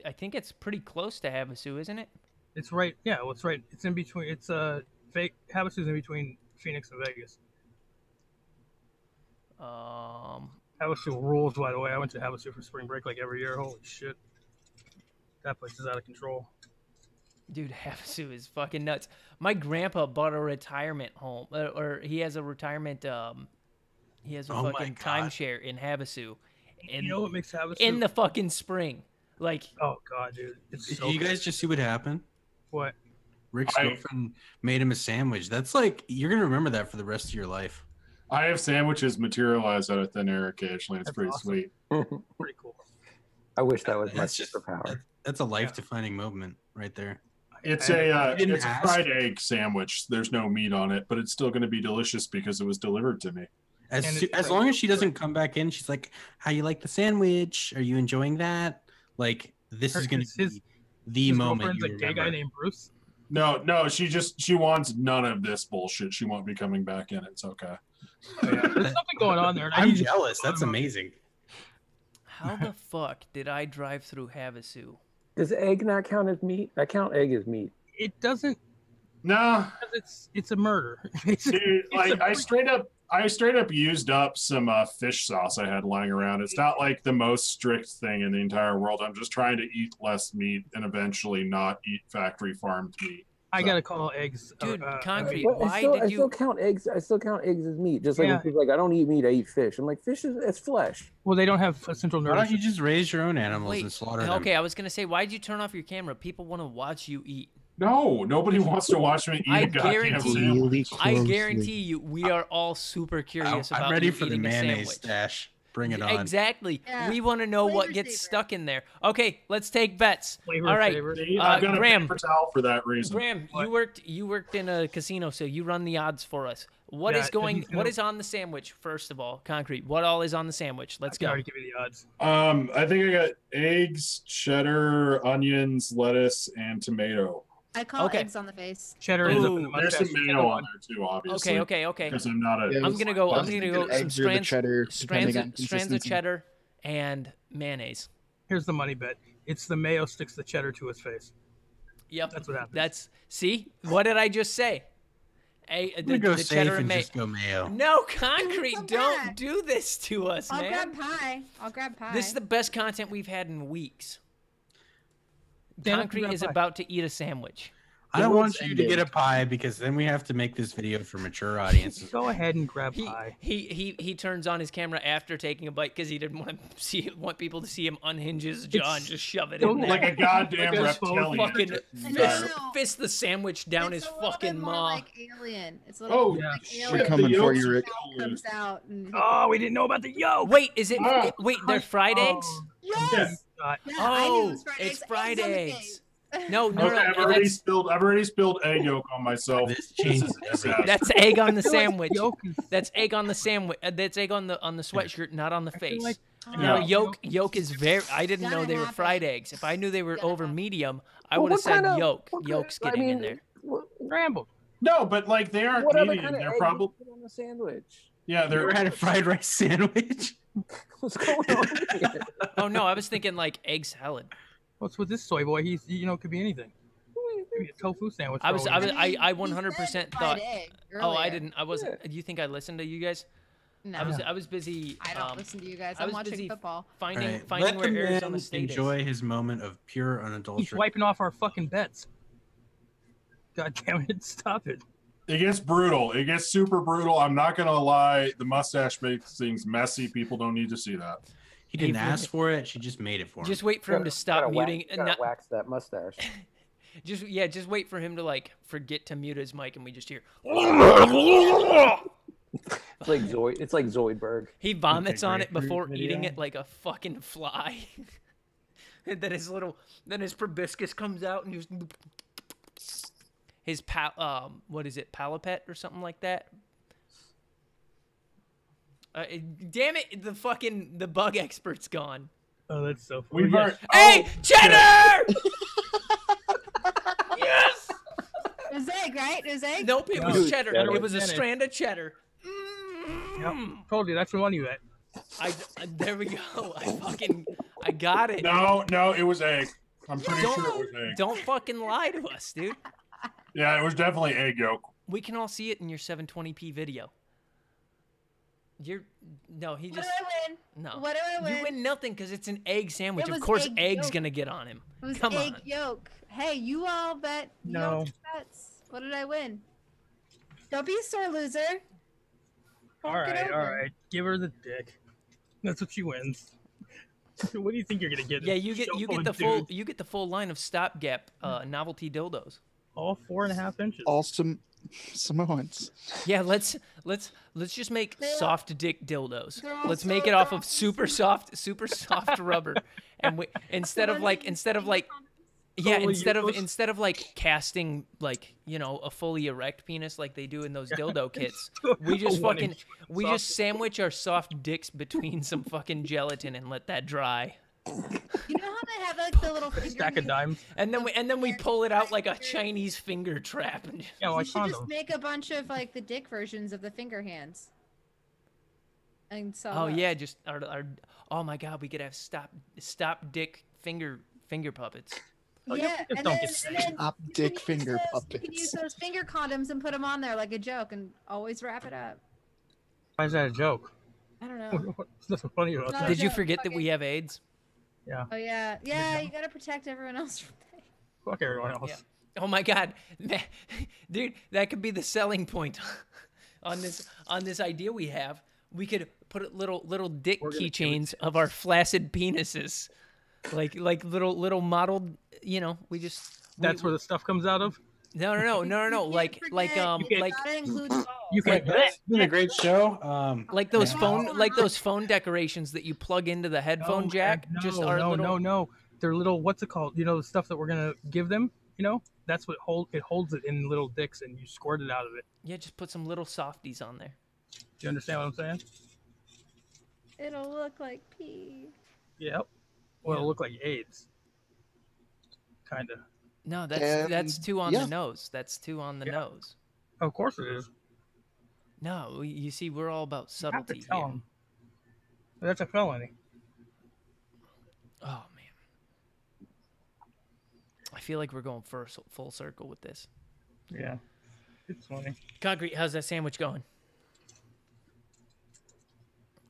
I think it's pretty close to Havasu, isn't it? It's right. Yeah, well, it's right. It's in between. It's Havasu's in between Phoenix and Vegas. Havasu rules, by the way. I went to Havasu for spring break like every year. Holy shit, that place is out of control. Dude, Havasu is fucking nuts. My grandpa bought a retirement home, or he has a retirement. He has a Oh my fucking God. timeshare in Havasu. And you know what makes Havasu? In the fucking spring, like. Oh god, dude, it's Did so you good. guys just see what happened? What? Rick's girlfriend made him a sandwich. That's like, you're going to remember that for the rest of your life. I have sandwiches materialize out of thin air occasionally. It's That's pretty awesome. sweet. Pretty cool. I wish that was my That's just, superpower. that's a life-defining moment right there. It's didn't it's a ask. fried egg sandwich. There's no meat on it, but it's still going to be delicious because it was delivered to me. And As it's long like- as she doesn't come back in, she's like, "How you like the sandwich? Are you enjoying that?" Like, this is going to be the His moment girlfriend's you a gay guy remember. named Bruce. No, she wants none of this bullshit. She won't be coming back in. It's okay. There's something going on there. and I I'm need to- jealous. That's amazing. How the fuck did I drive through Havasu? Does egg not count as meat? I count egg as meat. It doesn't. No, It's a murder. dude, like I straight up used up some fish sauce I had lying around. It's not like the most strict thing in the entire world. I'm just trying to eat less meat and eventually not eat factory farmed meat. I gotta call eggs. Dude, Concrete, But why I still did you... count eggs. I still count eggs as meat. Just like Yeah. when people are like, I don't eat meat. I eat fish. I'm like, fish is it's flesh. Well, they don't have a central Why nervous don't you system. just raise your own animals Wait, and slaughter them? okay, I was going to say, why did you turn off your camera? People want to watch you eat. No, nobody wants to watch me eat I a goddamn guarantee- sandwich. I guarantee you, we are all super curious about I'm ready you for the eating a mayonnaise sandwich. stash. Bring it on. Exactly. Yeah. We want to know what Flavor gets saver. stuck in there. Okay, let's take bets. Flavor All right, saver. See, I've got Graham. a paper towel for that reason. Graham, What? you worked in a casino, so you run the odds for us. What Yeah, is going? he's gonna- What is on the sandwich? First of all, Concrete. What all is on the sandwich? Let's I can go. already give you the odds. I think I got eggs, cheddar, onions, lettuce, and tomato. I call Okay. eggs on the face. Cheddar ends up in Ooh, the There's mustache. some mayo on there too, obviously. Okay. Because I'm not a. Yeah, I'm gonna go. I'm gonna go some eggs or the strands, cheddar, strands, depending on of, strands of consistency. cheddar and mayonnaise. Here's the money bet. It's the mayo sticks the cheddar to his face. Yep. That's what happens. That's see. What did I just say? I'm gonna go safe cheddar and mayo. just go mayo. No, Concrete, Come don't back. do this to us, I'll man. grab pie. I'll grab pie. This is the best content we've had in weeks. Dan, Concrete grab is pie. about to eat a sandwich. I don't world's want you to get ending. a pie because then we have to make this video for mature audiences. Go ahead and grab He, pie. he turns on his camera after taking a bite because he didn't want people to see him unhinge his jaw and just shove it in there. Like a goddamn Like a reptilian. fucking No. fist the sandwich down It's his a little fucking bit more maw. like Alien. It's a little Oh, bit yeah. like shit, Alien. We're coming the for yolks you, are Rick. all Comes loose. out and Oh, we didn't know about the yolk. Wait, is it? Ah. Wait, they're fried eggs? yes. Uh, Yeah, I knew it Oh, was fried it's eggs. fried on the eggs. face. No, Okay, I've already spilled egg yolk on myself. This This changes is a everything. disaster. that's egg on the I feel like sandwich. yolk is- That's egg on the sandwich. That's egg on the sweatshirt, not on the I feel face. like- No, Yeah. yolk is very. I didn't know Gotta they were happen. fried eggs. If I knew they were Gotta over happen. medium, I Well, would have what said kind of- yolk. what kind- Yolk's I getting in mean, there. Scrambled. No, but like they aren't What other medium. kind of They're egg probably you put on a sandwich? yeah. You ever They're had a fried rice sandwich? What's going on here? Oh no, I was thinking like egg salad. What's with this soy boy? He's it could be anything. Maybe a tofu sandwich. I was- for I all we was- know. mean, I he 100% said thought- fried egg Oh, I earlier. didn't. I wasn't. Do you think I listened to you guys? No, I was busy. I don't listen to you guys. I I'm was watching busy football. finding Right. finding Let where the man Arizona State enjoy is. his moment of pure He's unadulterated. wiping off our fucking bets. God damn it! Stop it. it gets brutal. It gets super brutal. I'm not gonna lie. The mustache makes things messy. People don't need to see that. He didn't ask for it. She just made it for him. Just wait for him to stop muting. Gotta wax that mustache. Just wait for him to like forget to mute his mic, and we just hear. It's like Zoid. It's like Zoidberg. He vomits on it before eating it like a fucking fly. And then his proboscis comes out, and his what is it, palapet or something like that. Damn it! The bug expert's gone. Oh, that's so funny. Hey, cheddar! Yes. It was egg, right? It was egg. Nope, it was cheddar. It was a strand of cheddar. Yep. Told you that's the one you ate. There we go. I got it. No, it was egg. I'm pretty sure it was egg. Don't fucking lie to us, dude. Yeah, it was definitely egg yolk. We can all see it in your 720p video. He just. What do I win? No. What do I win? You win nothing because it's an egg sandwich. It Of was course, egg egg's yolk. gonna get on him. It was Come egg on. yolk. Hey, you all bet. You all took bets. What did I win? Don't be a sore loser. All right. Give her the dick. That's what she wins. What do you think you're gonna get? Yeah, you get the full line of Stopgap novelty dildos. All 4.5 inches. Awesome. Samoans. Yeah, let's just make soft dick dildos. Let's so make it off of dumb. super soft rubber, and instead of like casting like a fully erect penis like they do in those dildo kits, we just sandwich our soft dicks between some fucking gelatin and let that dry. You know how they have like the little Stack of dimes. And then we pull it out like a Chinese finger trap. Yeah, You like should just condoms. make a bunch of like the dick versions of the finger hands. And so. Oh yeah, just oh my god, we could have stop dick finger puppets. Yeah, just and don't then, get and then Stop you dick can finger use puppets. You can use those finger condoms and put them on there like a joke, and always wrap it up. Why is that a joke? I don't know. There's nothing funny about Not that. a Did you joke, forget that fucking- we have AIDS? Yeah. Oh yeah, yeah. You gotta protect everyone else from that. Fuck everyone else. Yeah. Oh my god, dude, that could be the selling point on this idea we have. We could put little dick keychains of our flaccid penises, like little modeled. We just. That's where the stuff comes out of. No. Like That includes balls. You can. It's been a great show. like those phone decorations that you plug into the headphone jack. No. They're little. What's it called? The stuff that we're gonna give them. That's what holds it in little dicks, and you squirt it out of it. Yeah, just put some little softies on there. Do you understand what I'm saying? It'll look like pee. Yep. Well, it'll look like AIDS. Kinda. No, that's too on the nose. That's too on the nose. Of course it is. No, you see, we're all about You have to subtlety tell here. 'em. That's a felony. Oh man, I feel like we're going full circle with this. Yeah. It's funny. Concrete, how's that sandwich going?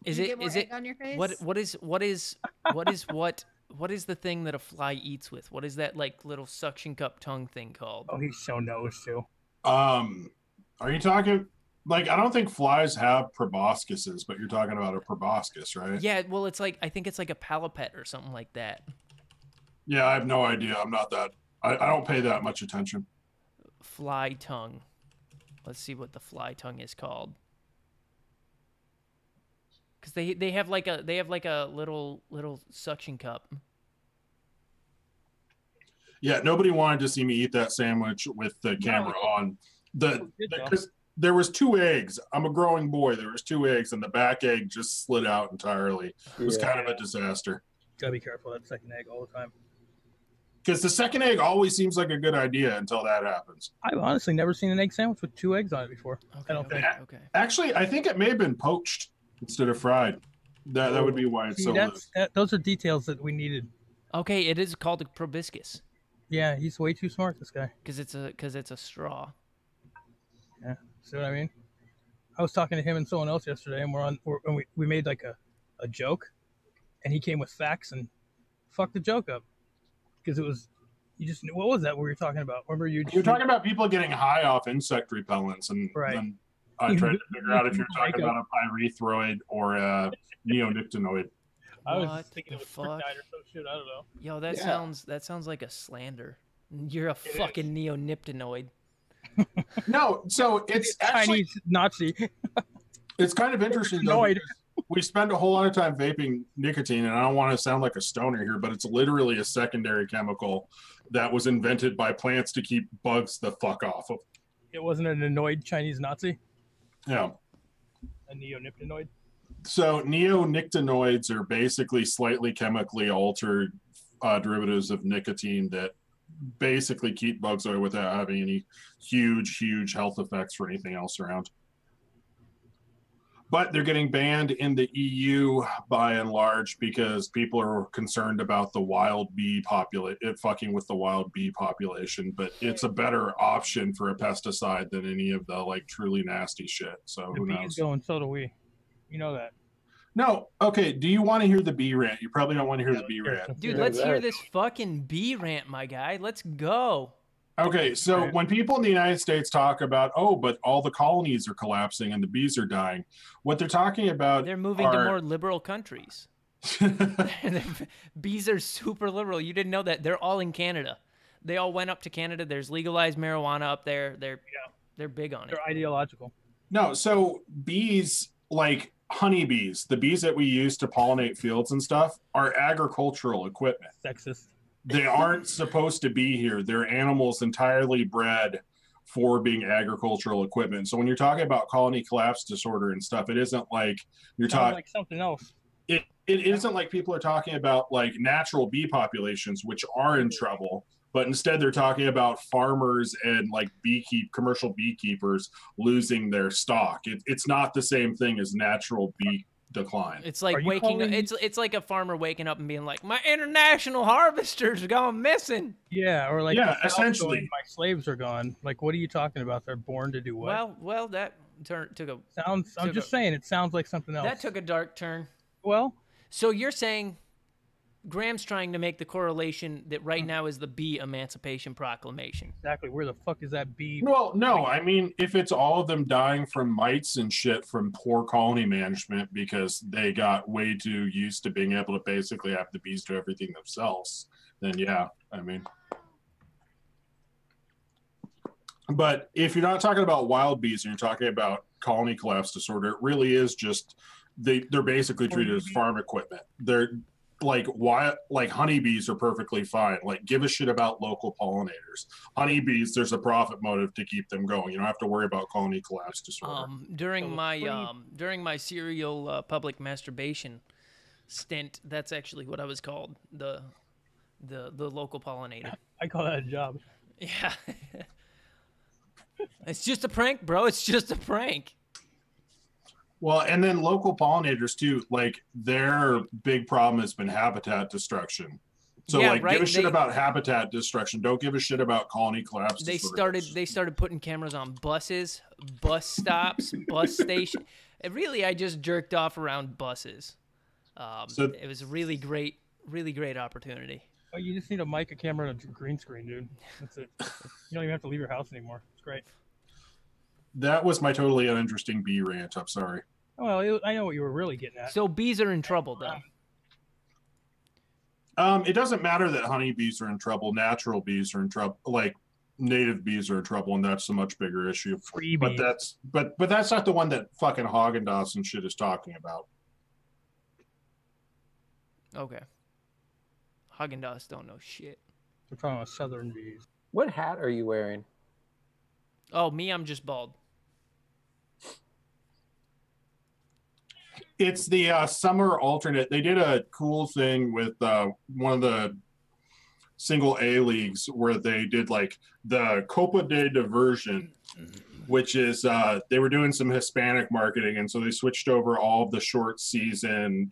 Is You it get more is egg it on your face? what is the thing that a fly eats with? What is that like little suction cup tongue thing called? Oh, he's so nose too. Are you talking like, I don't think flies have proboscises, but you're talking about a proboscis, right? Yeah, well, I think it's like a palapet or something like that. Yeah, I have no idea. I'm not that. I don't pay that much attention. Fly tongue. Let's see what the fly tongue is called. Because they have like a little suction cup. Yeah, nobody wanted to see me eat that sandwich with the camera on. Because there was 2 eggs. I'm a growing boy. There was 2 eggs, and the back egg just slid out entirely. It was kind of a disaster. Gotta be careful of that second egg all the time. Because the second egg always seems like a good idea until that happens. I've honestly never seen an egg sandwich with 2 eggs on it before. I don't think. Okay. Actually, I think it may have been poached instead of fried. That would be why it's See, so loose. those are details that we needed. Okay, it is called a proboscis Yeah, he's way too smart, this guy. because it's a straw. Yeah, see what I mean? I was talking to him and someone else yesterday, and we made like a joke, and he came with facts and fucked the joke up because it was what was that we were talking about? Remember you You're talking about people getting high off insect repellents, and Right. then I tried to figure out if you're talking about a pyrethroid or a neonicotinoid. I was What thinking the it was fuck? kryptonite or some shit. I don't know. Yo, that sounds like a slander. You're a fucking neonicotinoid. No, so it's actually Chinese Nazi. it's kind of interesting though. Annoyed. We spend a whole lot of time vaping nicotine, and I don't want to sound like a stoner here, but it's literally a secondary chemical that was invented by plants to keep bugs the fuck off of. It wasn't an annoyed Chinese Nazi. Yeah. A neonicotinoid. So neonicotinoids are basically slightly chemically altered derivatives of nicotine that basically keep bugs away without having any huge health effects for anything else around. But they're getting banned in the EU by and large because people are concerned about the wild bee fucking with the wild bee population. But it's a better option for a pesticide than any of the like truly nasty shit. So The who bees knows? going, so do we. You know that. No, okay. Do you want to hear the bee rant? You probably don't want to hear the bee rant. Dude, let's hear this fucking bee rant, my guy. Let's go. Okay, so when people in the United States talk about, oh, but all the colonies are collapsing and the bees are dying, what they're talking about They're moving to more liberal countries. Bees are super liberal. You didn't know that. They're all in Canada. They all went up to Canada. There's legalized marijuana up there. They're big on it. They're ideological. No, so bees, like honeybees, the bees that we use to pollinate fields and stuff, are agricultural equipment. Sexist. They aren't supposed to be here. They're animals entirely bred for being agricultural equipment. So when you're talking about colony collapse disorder and stuff, it isn't like you're talking like something else. It isn't like people are talking about like natural bee populations, which are in trouble, but instead they're talking about farmers and like commercial beekeepers losing their stock. It's not the same thing as natural bee decline. It's like waking up. It's like a farmer waking up and being like, my international harvester's gone missing. Yeah, or like essentially my slaves are gone. Like, what are you talking about? They're born to do what? Well, that took a sounds. I'm just saying, it sounds like something else. That took a dark turn. Well, so you're saying Graham's trying to make the correlation that right now is the bee emancipation proclamation. Exactly. Where the fuck is that bee? Well, no, I mean, if it's all of them dying from mites and shit from poor colony management because they got way too used to being able to basically have the bees do everything themselves, then yeah, I mean. But if you're not talking about wild bees and you're talking about colony collapse disorder, it really is just they're basically treated as farm equipment. They're like honeybees are perfectly fine. Like, give a shit about local pollinators. Honeybees, there's a profit motive to keep them going. You don't have to worry about colony collapse disorder. During my serial public masturbation stint, that's actually what I was called, the local pollinator. I call that a job. Yeah. It's just a prank, bro. It's just a prank. Well, and then local pollinators too, like their big problem has been habitat destruction. So yeah, like right? give a shit about habitat destruction. Don't give a shit about colony collapse. They started putting cameras on buses, bus stops, bus station. I just jerked off around buses. So it was a really great opportunity. Oh, you just need a mic, a camera, and a green screen, dude. That's it. You don't even have to leave your house anymore. It's great. That was my totally uninteresting bee rant. I'm sorry. Well, I know what you were really getting at. So bees are in trouble, though. It doesn't matter that honeybees are in trouble. Natural bees are in trouble. Like native bees are in trouble, and that's a much bigger issue. Free but bees. that's not the one that fucking Haagen-Dazs and shit is talking about. Okay. Haagen-Dazs don't know shit. We're talking about southern bees. What hat are you wearing? Oh, me, I'm just bald. It's the summer alternate. They did a cool thing with one of the single A leagues where they did like the Copa de Diversion, which is they were doing some Hispanic marketing, and so they switched over all of the short season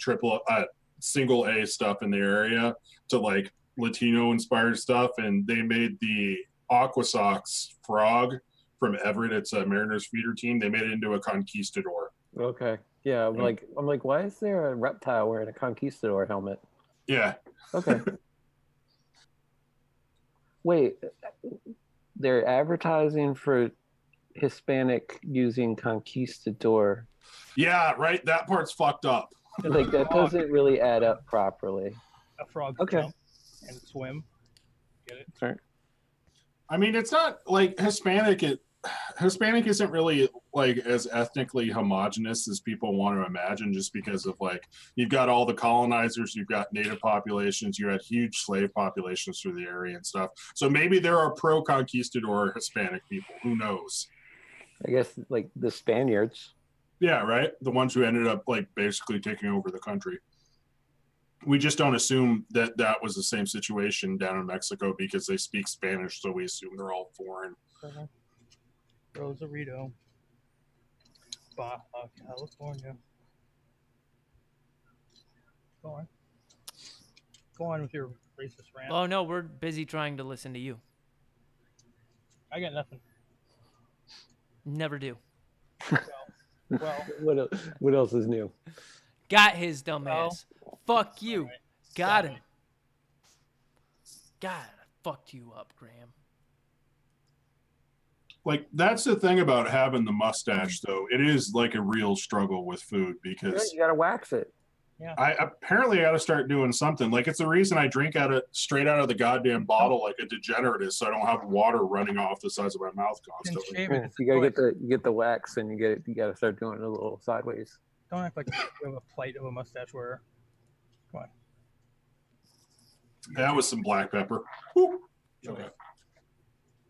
single A stuff in the area to like Latino inspired stuff, and they made the Aqua Sox frog from Everett. It's a Mariners feeder team. They made it into a conquistador. Okay. Yeah, I'm like, why is there a reptile wearing a conquistador helmet? Yeah. Okay. Wait, they're advertising for Hispanic using conquistador. Yeah, right. That part's fucked up. Like that doesn't really add up properly. A frog Okay. jump and swim. Get it? Sorry. I mean, it's not like Hispanic. Hispanic isn't really like as ethnically homogenous as people want to imagine, just because of like you've got all the colonizers, you've got native populations, you had huge slave populations through the area and stuff. So maybe there are pro-conquistador Hispanic people. Who knows? I guess like the Spaniards. Yeah, right. The ones who ended up like basically taking over the country. We just don't assume that that was the same situation down in Mexico because they speak Spanish, so we assume they're all foreign. Rosarito, Baja California. Go on. Go on with your racist rant. Oh no, we're busy trying to listen to you. I got nothing. Never do. Well, What else is new? Got his dumb ass. Fuck you. right. Got Got him. God, I fucked you up, Graham. Like that's the thing about having the mustache, though. It is like a real struggle with food because You gotta wax it. I apparently got to start doing something. Like it's the reason I drink straight out of the goddamn bottle like a degenerate is, so I don't have water running off the sides of my mouth and constantly. shave it. It's You gotta a get the wax, and you gotta start doing it a little sideways. Don't act like you have a plight of a mustache wearer. Come on. That was some black pepper. Woo. Okay.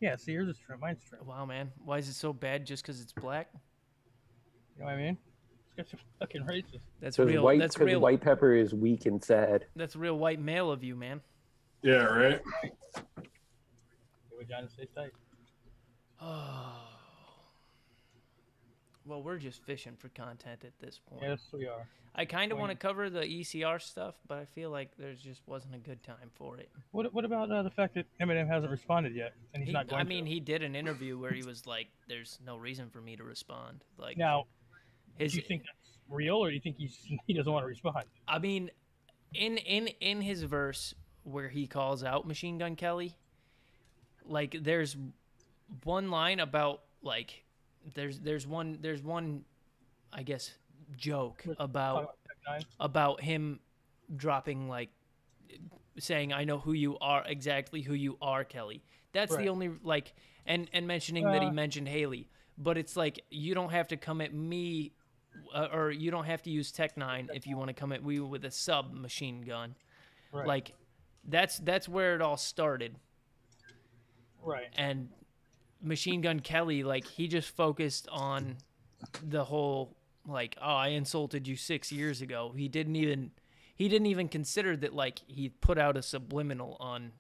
Yeah, see, yours is trim. Mine's trim. Wow, man. Why is it so bad just because it's black? You know what I mean? It's got you fucking racist. That's Because real. white, That's 'cause real. white pepper is weak and sad. That's real white male of you, man. Yeah, right. Your vagina stays tight. Oh. Well, we're just fishing for content at this point. Yes, we are. I kind of want to cover the ECR stuff, but I feel like there just wasn't a good time for it. What about the fact that Eminem hasn't responded yet, and he's not going I mean, to? he did an interview where he was like, "There's no reason for me to respond." Like, Now, his, do you think that's real, or do you think he doesn't want to respond? I mean, in his verse where he calls out Machine Gun Kelly, like there's one line about like there's one I guess joke about him dropping like saying I know who you are, exactly who you are, Kelly. That's the only like and mentioning that he mentioned Haley, but it's like you don't have to come at me or you don't have to use Tech 9 if you want to come at me with a submachine gun. Right. Like that's where it all started. Right. And Machine Gun Kelly, like he just focused on the whole like, oh, I insulted you 6 years ago. He didn't even consider that like he put out a subliminal on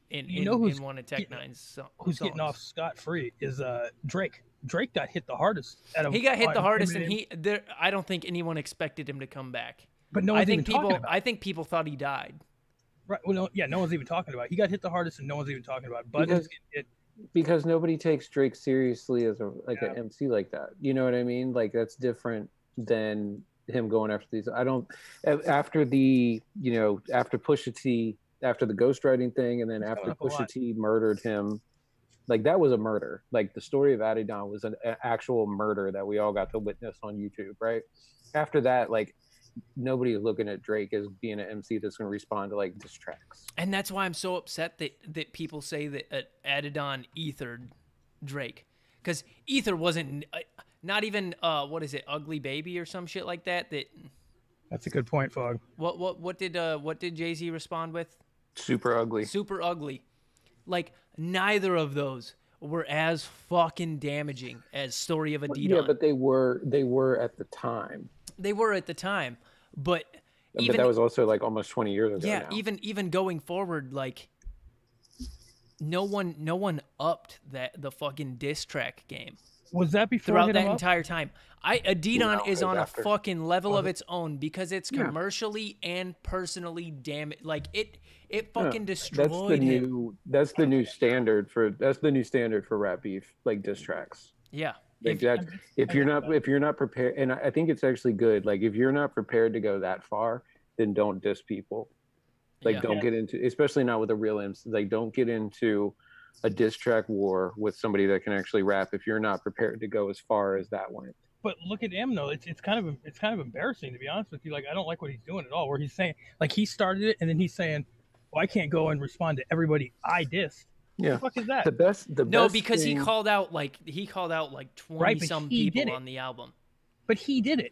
in one of Tech 9's songs. Who's getting off scot-free is Drake. Drake got hit the hardest. He got hit the hardest, and I don't think anyone expected him to come back. But no one's even talking about it. I think people thought he died. Right. Well, no one's even talking about it. He got hit the hardest, and no one's even talking about it. But because nobody takes Drake seriously as an MC like that. You know what I mean? Like that's different than him going after these. I don't after Pusha T, after the ghostwriting thing, and then after Pusha T murdered him, like that was a murder. Like the story of Adidon was an actual murder that we all got to witness on YouTube, right? After that, like nobody is looking at Drake as being an MC that's going to respond to like diss tracks. And that's why I'm so upset that people say that Adidon ethered Drake, because Ether wasn't not even Ugly Baby or some shit like that. That's a good point, Fogg. What did Jay-Z respond with? Super Ugly. Super Ugly. Like neither of those were as fucking damaging as Story of Adidon. Yeah, but they were at the time. They were at the time, but that was also like almost 20 years ago. Yeah, now. even going forward, like no one upped the fucking diss track game. Was that before throughout that entire time? Adidon is on after. A fucking level of its own because it's commercially and personally damaged. Like it fucking destroyed him. That's the new standard for rap beef, like diss tracks. Yeah. Like if you're not prepared, and I think it's actually good. Like if you're not prepared to go that far, then don't diss people. Like don't get into, especially not with a real MC. Like don't get into a diss track war with somebody that can actually rap if you're not prepared to go as far as that went. But look at him though. It's kind of embarrassing to be honest with you. Like I don't like what he's doing at all. Where he's saying like he started it and then he's saying, "Well, I can't go and respond to everybody I dissed." Yeah. What the fuck is that? The No, best because thing, he called out like 20 Right, but some he did people it. on the album. But he did it.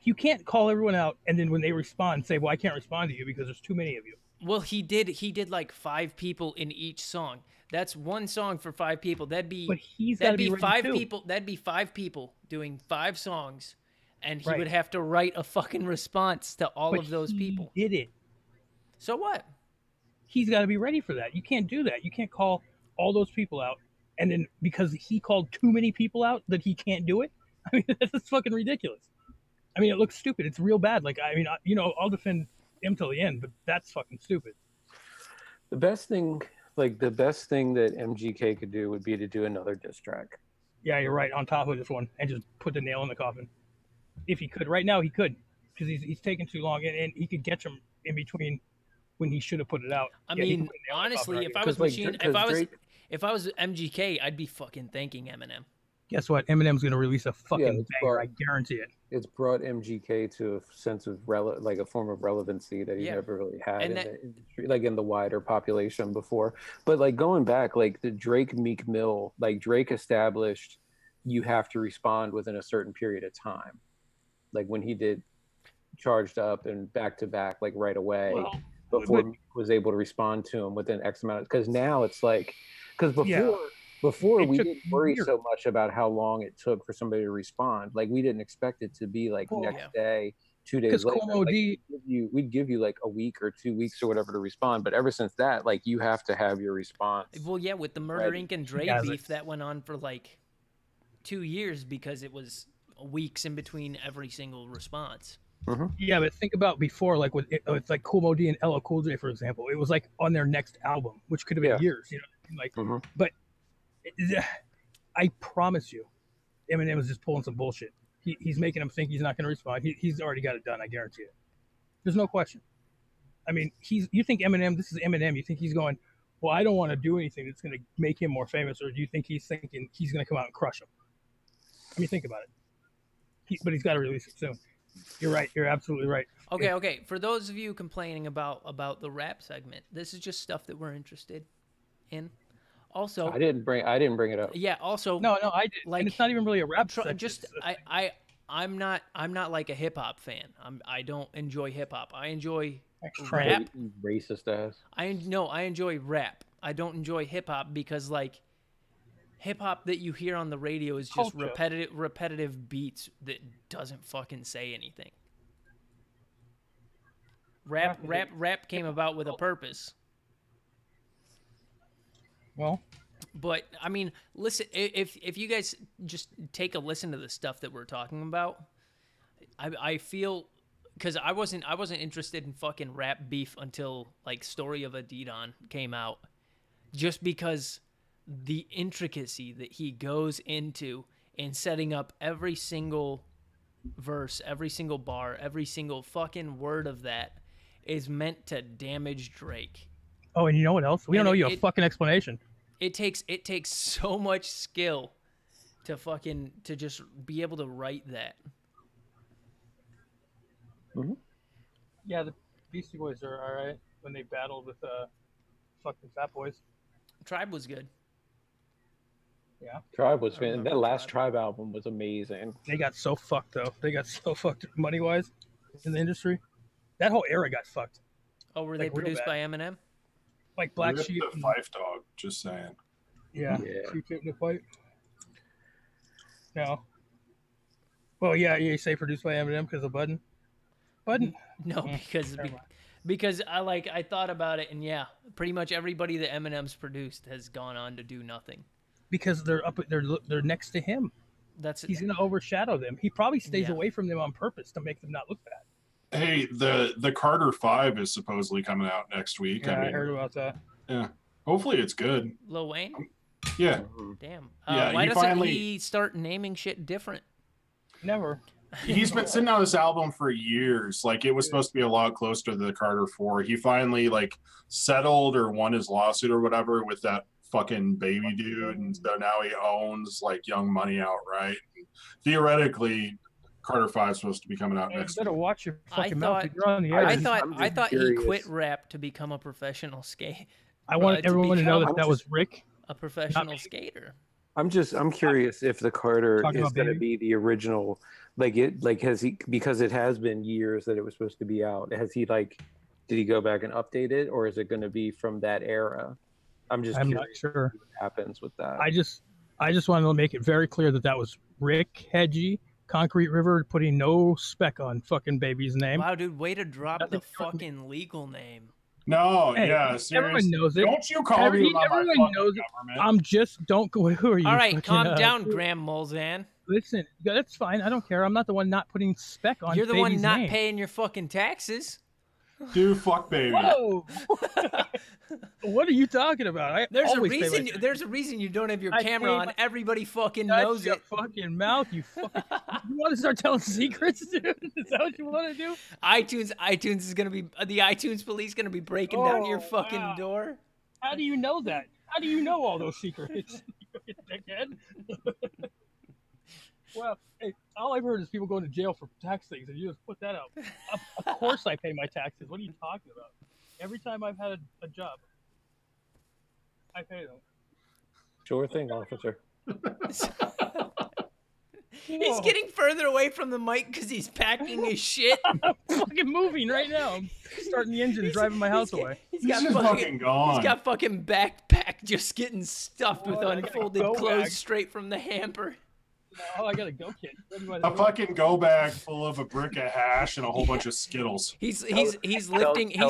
You can't call everyone out and then when they respond say, "Well, I can't respond to you because there's too many of you." Well, he did like 5 people in each song. That's one song for 5 people. That'd be But he's got to be ready 5 too. people. That'd be 5 people doing 5 songs, and he Right. would have to write a fucking response to all But of those he people. did it. So what? He's got to be ready for that. You can't do that. You can't call all those people out and then because he called too many people out that he can't do it. I mean, that's just fucking ridiculous. I mean, it looks stupid. It's real bad. Like, I mean, I'll defend him till the end, but that's fucking stupid. the best thing that MGK could do would be to do another diss track. Yeah, you're right. On top of this one, and just put the nail in the coffin. If he could, right now he could, because he's taking too long, and he could catch him in between when he should have put it out. I Yeah, he mean, could put the nail in the honestly, coffin if right I was Because, like, machine, because if I was MGK, I'd be fucking thanking Eminem. here. Guess what? Eminem's gonna release a fucking it's banger. far- I guarantee it. It's brought MGK to a sense of like a form of relevancy that he Yeah. never really had And in that- the industry, like in the wider population before. But like going back, like the Drake Meek Mill, like Drake established you have to respond within a certain period of time. Like when he did Charged Up and Back to Back, like right away, Well, before but- Meek was able to respond to him within X amount of, because now it's like, because Yeah. before It we took didn't worry years. so much about how long it took for somebody to respond. Like we didn't expect it to be like Well, next day, 2 days Because later. Como Like, D, we'd give you like a week or 2 weeks or whatever to respond. But ever since that, like you have to have your response. Well, yeah, with the Murder Right. Inc. and Dre has beef it. that went on for like 2 years because it was weeks in between every single response. yeah, but think about before, like with like Como D and LL Cool J, for example. It was like on their next album, which could have been Yeah. years, you know. Like, Mhm. but I promise you, Eminem is just pulling some bullshit. He's making him think he's not going to respond. He's already got it done. I guarantee it. There's no question. I mean, you think Eminem? This is Eminem. You think he's going? Well, I don't want to do anything that's going to make him more famous, or do you think he's thinking he's going to come out and crush him? I mean, think about it. But he's got to release it soon. You're right. You're absolutely right. Okay. For those of you complaining about the rap segment, this is just stuff that we're interested in. Also, I didn't bring it up. yeah. Also, No, I did. Like, and it's not even really a rap. try, section. just It's- I'm not like a hip hop fan. I don't enjoy hip hop. I enjoy Extreme. rap. You racist ass. I enjoy rap. I don't enjoy hip hop because like hip hop that you hear on the radio is just Culture. repetitive beats that doesn't fucking say anything. Rap came about with a purpose. Well, But I mean, listen, if you guys just take a listen to the stuff that we're talking about, I feel because I wasn't interested in fucking rap beef until like Story of a Didon came out, just because the intricacy that he goes into in setting up every single verse, every single bar, every single fucking word of that is meant to damage Drake. oh, and you know what else? We don't And know you a it- fucking explanation. It takes so much skill to just be able to write that. Yeah, the Beastie Boys are all right when they battled with fucking Fat Boys. Tribe was good. Yeah, Tribe was remember that last Tribe. Tribe album was amazing. they got so fucked though. They got so fucked money wise in the industry. That whole era got fucked. Oh, were Like, they real produced bad. by Eminem? Like Black Rip Sheep. the Fife Dog. Just saying. Yeah. Yeah. Sheep in the fight. No. Well, yeah, you say produced by Eminem because of Budden. Budden. No, never mind. because I thought about it, and yeah, pretty much everybody that Eminem's produced has gone on to do nothing. Because they're next to him. That's He's gonna overshadow them. He probably stays Yeah. away from them on purpose to make them not look bad. Hey, the Carter 5 is supposedly coming out next week. Yeah, I mean, heard about that. yeah. Hopefully it's good. Lil Wayne. Yeah. Damn. Yeah, Why he doesn't finally- he start naming shit different? Never. He's been sitting on this album for years. Like it was supposed to be a lot closer to the Carter 4. He finally like settled or won his lawsuit or whatever with that fucking baby dude, and so now he owns like Young Money outright. theoretically, Carter 5 is supposed to be coming out Hey, you next better week. watch your I fucking mouth. thought- You're on the air. I thought he curious. quit rap to become a professional skate. I want to everyone to know become that that was Rick. a professional skater. I'm curious if the Carter Talking is about going to Baby? be the original, has he, because it has been years that it was supposed to be out. Has he did he go back and update it, or is it going to be from that era? I'm not curious what happens with that. I just wanted to make it very clear that that was Rick Hedgie, Concrete River, putting no speck on fucking baby's name. Wow, dude, way to drop the Nothing- fucking legal name. No, Hey, yeah, everyone seriously. knows it. Don't you call me about my Everyone fucking knows it. government. I'm just don't go. Who are you? All right, fucking, calm down, Graham Molzan. Listen, that's fine. I don't care. I'm not the one not putting speck on. You're the one baby's not name. paying your fucking taxes. Dude, fuck baby. Whoa! What are you talking about? I There's a always pay my reason. taxes. There's a reason you don't have your I camera pay on. my- Everybody fucking Shut knows your it. fucking mouth, you fucking. You want to start telling secrets, dude? Is that what you want to do? iTunes is gonna be the iTunes police gonna be breaking down your Oh, fucking wow. door. How do you know that? How do you know all those secrets? You dickhead. Well, hey, all I've heard is people going to jail for tax things, and you just put that out. Of course, I pay my taxes. What are you talking about? Every time I've had a job, I pay them. Sure thing, officer. He's Whoa. getting further away from the mic because he's packing his shit. I'm fucking moving right now. I'm starting the engine, driving my house away. He's He's got just fucking gone. He's got fucking backpack just getting stuffed with Oh, I got a unfolded go clothes bag. straight from the hamper. Oh, I got a go kit. Ready by the A door. fucking go bag full of a brick of hash and a whole bunch of Skittles. He's tell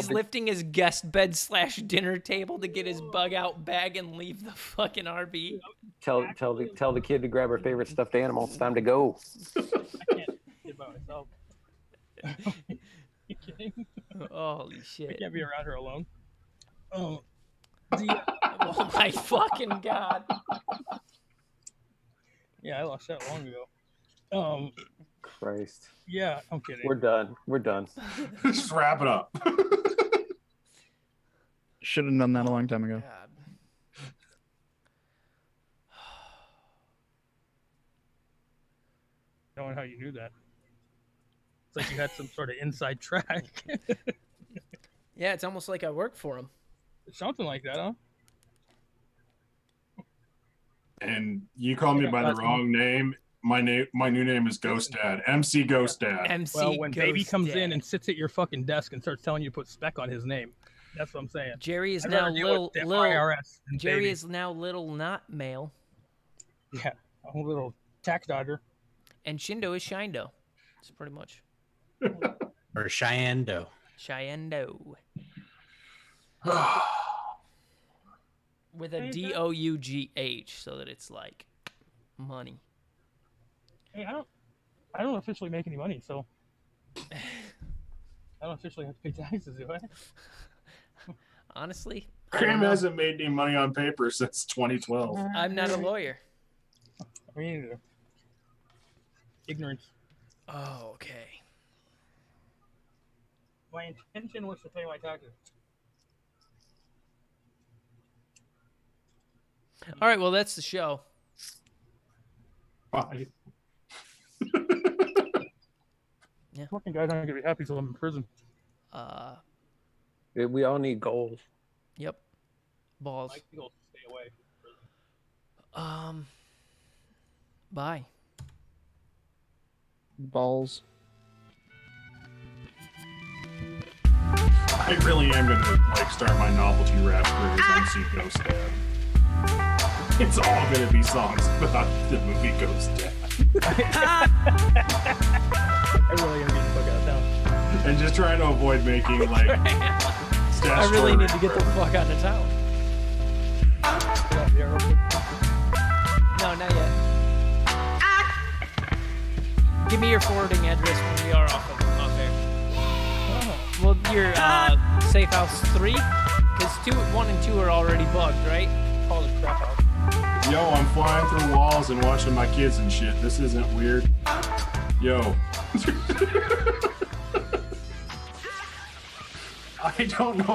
lifting his guest bed / dinner table to get his bug out bag and leave the fucking RV. Tell the kid to grab her favorite stuffed animal. It's time to go. I can't get by myself. You kidding? Holy I shit! can't be around her alone. Oh, Oh my fucking god! yeah, I lost that long ago. Christ. Yeah, I'm kidding. We're done. We're done. Just wrap it up. Should have done that a long time ago. God. Knowing how you knew that. It's like you had some sort of inside track. Yeah, it's almost like I work for him. Something like that, huh? And you call me by the wrong name. My new name is Ghost Dad. MC Ghost Dad. MC Well, when baby Ghost comes Dad. in and sits at your fucking desk and starts telling you to put spec on his name, that's what I'm saying. Jerry is I'd now rather deal little with the little. IRS than Jerry baby. is now little not male, Yeah, a little tax dodger. and Shindo is Shindo. It's pretty much Or Cheyenne-do. Shiendo with a D-O-U-G-H, so that it's like money. Hey, I don't officially make any money, so I don't officially have to pay taxes, do I? Honestly, I Graham don't know. hasn't made any money on paper since 2012. I'm not a lawyer. I mean, ignorance. Oh, okay. My intention was to pay my taxes. All right, well, that's the show. Bye. Fucking guys aren't gonna be happy till I'm in prison. We all need goals. Yep. Balls. My goal is to stay away from prison. Bye. Balls. I really am gonna start my novelty rap career as MC Ghost Dad. It's all gonna be songs about the movie Ghost Dad. I really am getting the fuck out of town. And just trying to avoid making like I really need to get the fuck out of town. Get out there real quick. No, not yet. Give me your forwarding address when we are off air. Oh, Well, your safe house 3, because 1 and 2 are already bugged, right? call it crap out. Yo, I'm flying through walls and watching my kids and shit. This isn't weird. Yo. I don't know.